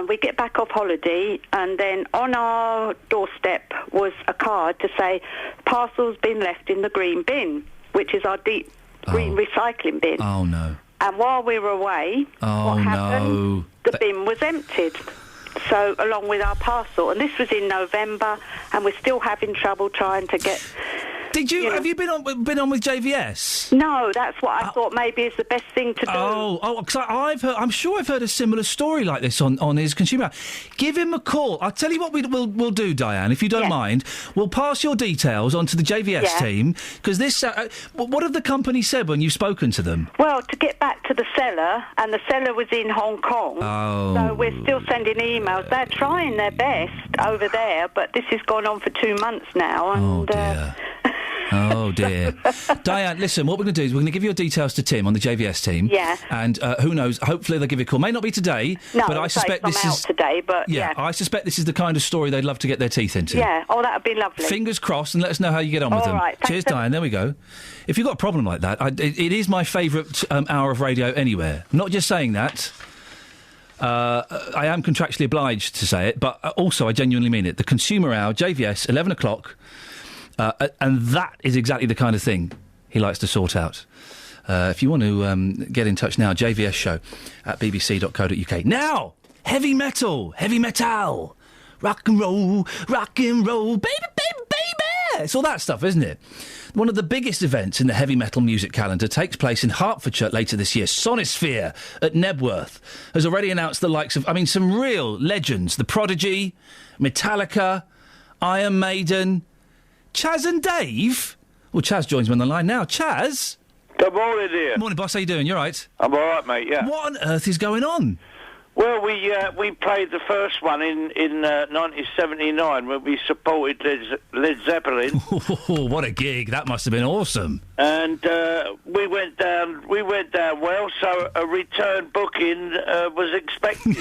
We get back off holiday, and then on our doorstep was a card to say, parcel's been left in the green bin, which is our deep green recycling bin. Oh, no. And while we were away, what happened? The bin was emptied. So, along with our parcel. And this was in November, and we're still having trouble trying to get... Did you? Have you been on with JVS? No, that's what I thought maybe is the best thing to do. Because I'm sure I've heard a similar story like this on his consumer. Give him a call. I'll tell you what we'll do, Diane, if you don't mind. We'll pass your details on to the JVS team, because this... what have the company said when you've spoken to them? Well, to get back to the seller, and the seller was in Hong Kong, so we're still sending emails. They're trying their best over there, but this has gone on for 2 months now. And, Oh, dear. Diane, listen, what we're going to do is we're going to give your details to Tim on the JVS team. Yeah. And who knows, hopefully they'll give you a call. May not be today, but I suspect this is... today, but yeah, I suspect this is the kind of story they'd love to get their teeth into. Yeah, that would be lovely. Fingers crossed, and let us know how you get on with them. All right. Cheers, Diane. There we go. If you've got a problem like that, it is my favourite hour of radio anywhere. I'm not just saying that. I am contractually obliged to say it, but also I genuinely mean it. The Consumer Hour, JVS, 11 o'clock... and that is exactly the kind of thing he likes to sort out. If you want to get in touch now, JVS show at bbc.co.uk. Now, heavy metal, rock and roll, baby. It's all that stuff, isn't it? One of the biggest events in the heavy metal music calendar takes place in Hertfordshire later this year. Sonisphere at Nebworth has already announced the likes of, some real legends. The Prodigy, Metallica, Iron Maiden... Chaz and Dave? Well, Chaz joins me on the line now. Chaz? Good morning, dear. Morning, boss. How you doing? You all right? I'm all right, mate, yeah. What on earth is going on? Well, we played the first one in 1979 when we supported Led Zeppelin. What a gig. That must have been awesome. And we went down well, so a return booking was expected.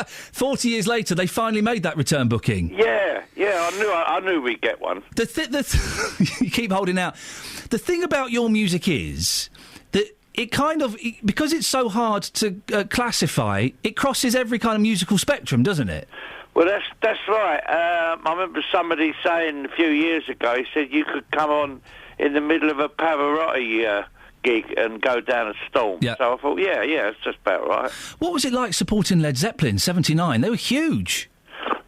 40 years later, they finally made that return booking. Yeah, I knew we'd get one. You keep holding out. The thing about your music is that it kind of, because it's so hard to classify, it crosses every kind of musical spectrum, doesn't it? Well, that's right. I remember somebody saying a few years ago, he said you could come on in the middle of a Pavarotti gig and go down a storm. Yeah. So I thought, yeah, it's just about right. What was it like supporting Led Zeppelin, 79? They were huge.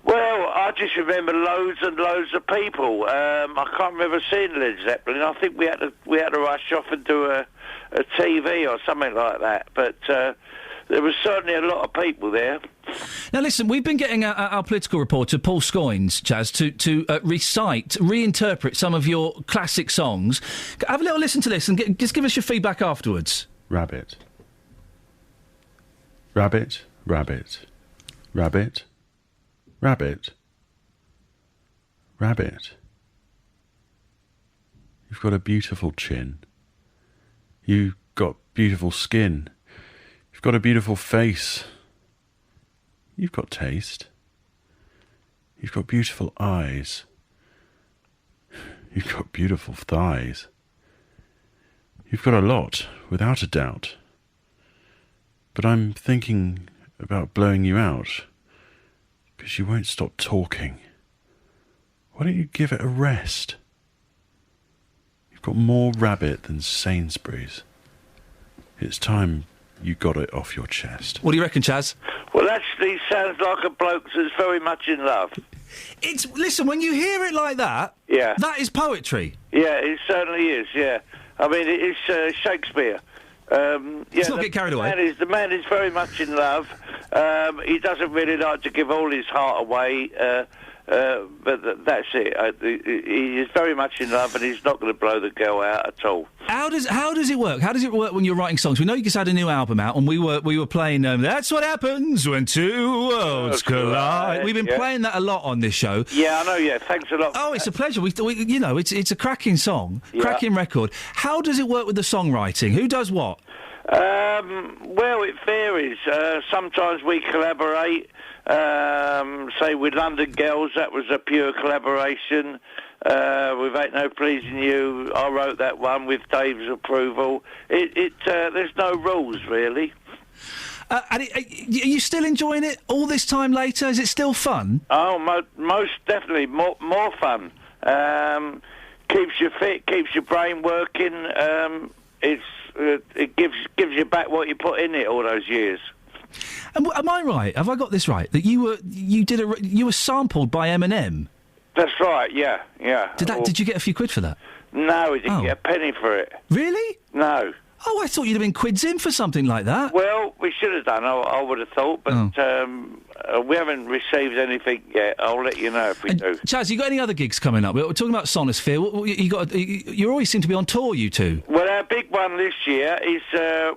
Well, I just remember loads and loads of people. I can't remember seeing Led Zeppelin. I think we had to rush off and do a TV or something like that. But there was certainly a lot of people there. Now, listen, we've been getting our political reporter, Paul Scoynes, Chaz, to reinterpret some of your classic songs. Have a little listen to this and just give us your feedback afterwards. Rabbit. Rabbit, rabbit. Rabbit. Rabbit. Rabbit. You've got a beautiful chin. You've got beautiful skin. You've got a beautiful face. You've got taste. You've got beautiful eyes. You've got beautiful thighs. You've got a lot, without a doubt. But I'm thinking about blowing you out, because you won't stop talking. Why don't you give it a rest? You've got more rabbit than Sainsbury's. It's time you got it off your chest. What do you reckon, Chaz? Well, actually, sounds like a bloke that's very much in love. Listen, when you hear it like that, yeah, that is poetry. Yeah, it certainly is, yeah. I mean, it is Shakespeare. Let's not get carried away. The man is very much in love. He doesn't really like to give all his heart away, but that's it. He is very much in love, and he's not going to blow the girl out at all. How does it work? How does it work when you're writing songs? We know you just had a new album out, and we were playing That's What Happens When Two Worlds Collide. We've been playing that a lot on this show. Yeah, I know. Yeah, thanks a lot. Oh, it's a pleasure. We it's a cracking song, cracking record. How does it work with the songwriting? Who does what? Well, it varies. Sometimes we collaborate. Say with London Girls, that was a pure collaboration. With Ain't No Pleasing You, I wrote that one with Dave's approval. There's no rules, really. Are you still enjoying it all this time later? Is it still fun? Oh, most definitely. More fun. Keeps you fit, keeps your brain working. It gives you back what you put in it all those years. And am I right? Have I got this right? That you were sampled by Eminem? That's right. Yeah. Did you get a few quid for that? No, we didn't get a penny for it. Really? No. Oh, I thought you'd have been quids in for something like that. Well, we should have done. I would have thought, but we haven't received anything yet. I'll let you know if we do. Chaz, you got any other gigs coming up? We're talking about Sonosphere. You always seem to be on tour, you two. Well, our big one this year is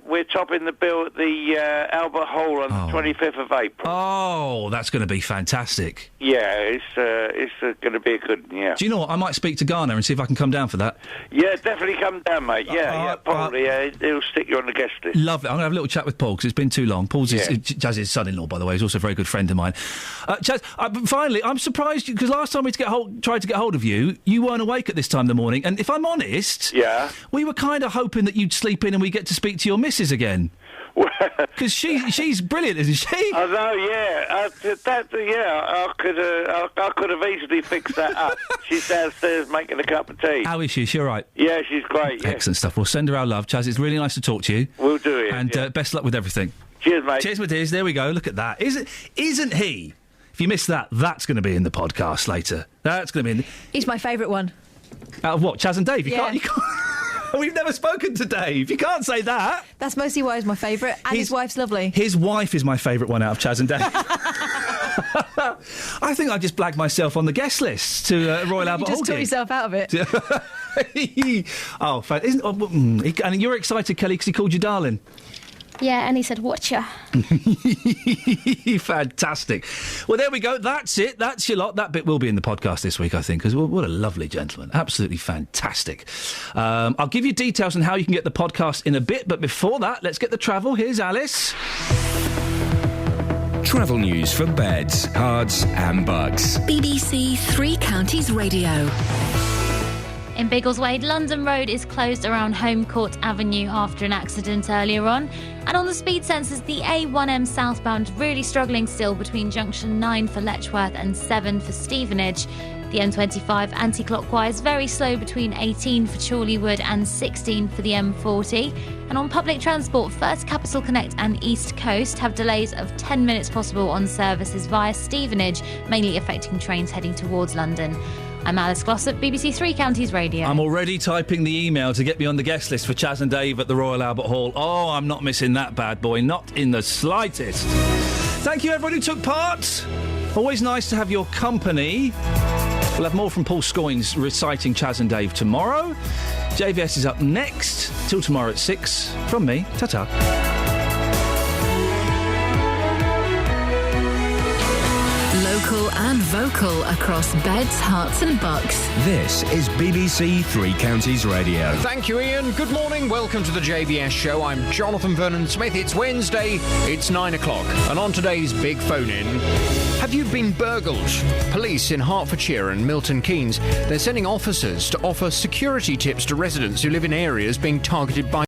we're topping the bill at the Albert Hall on the 25th of April. Oh, that's going to be fantastic. Yeah, it's going to be a good one, yeah. Do you know what? I might speak to Garner and see if I can come down for that. Yeah, definitely come down, mate. Yeah, probably. He'll stick you on the guest list. Lovely. I'm going to have a little chat with Paul because it's been too long. Paul's Chaz's son-in-law, by the way. He's also a very good friend of mine. Chaz, finally, I'm surprised because last time we tried to get hold of you, you weren't awake at this time in the morning. And if I'm honest, we were kind of hoping that you'd sleep in and we get to speak to your missus again. Because she's brilliant, isn't she? I know, yeah. I could have easily fixed that up. She's downstairs making a cup of tea. How is she? Is she all right? Yeah, she's great. Yeah. Excellent stuff. We'll send her our love, Chaz. It's really nice to talk to you. We'll do it. And best luck with everything. Cheers, mate. Cheers, my dears. There we go. Look at that. Isn't he? If you missed that, that's going to be in the podcast later. That's going to be in. He's my favourite one. Out of what? Chaz and Dave? You Yeah. can't. We've never spoken to Dave. You can't say that. That's mostly why he's my favourite, and his wife's lovely. His wife is my favourite one out of Chaz and Dave. I think I just blagged myself on the guest list to Royal Albert Hall. You just took yourself out of it. And you're excited, Kelly, because he called you darling. Yeah, and he said, "Watcha." Fantastic. Well, there we go. That's it. That's your lot. That bit will be in the podcast this week, I think, because what a lovely gentleman. Absolutely fantastic. I'll give you details on how you can get the podcast in a bit, but before that, let's get the travel. Here's Alice. Travel news for beds, cards and bugs. BBC Three Counties Radio. In Biggleswade, London Road is closed around Home Court Avenue after an accident earlier on. And on the speed sensors, the A1M southbound really struggling still between junction 9 for Letchworth and 7 for Stevenage. The M25 anti-clockwise very slow between 18 for Chorleywood and 16 for the M40. And on public transport, First Capital Connect and East Coast have delays of 10 minutes possible on services via Stevenage, mainly affecting trains heading towards London. I'm Alice Glossop, BBC Three Counties Radio. I'm already typing the email to get me on the guest list for Chaz and Dave at the Royal Albert Hall. Oh, I'm not missing that bad boy, not in the slightest. Thank you, everyone who took part. Always nice to have your company. We'll have more from Paul Scoynes reciting Chaz and Dave tomorrow. JVS is up next. Till tomorrow at 6. From me, ta-ta. Local and vocal across beds, hearts and bucks. This is BBC Three Counties Radio. Thank you, Iain. Good morning. Welcome to the JVS show. I'm Jonathan Vernon-Smith. It's Wednesday. It's 9 o'clock. And on today's Big Phone-In, have you been burgled? Police in Hertfordshire and Milton Keynes, they're sending officers to offer security tips to residents who live in areas being targeted by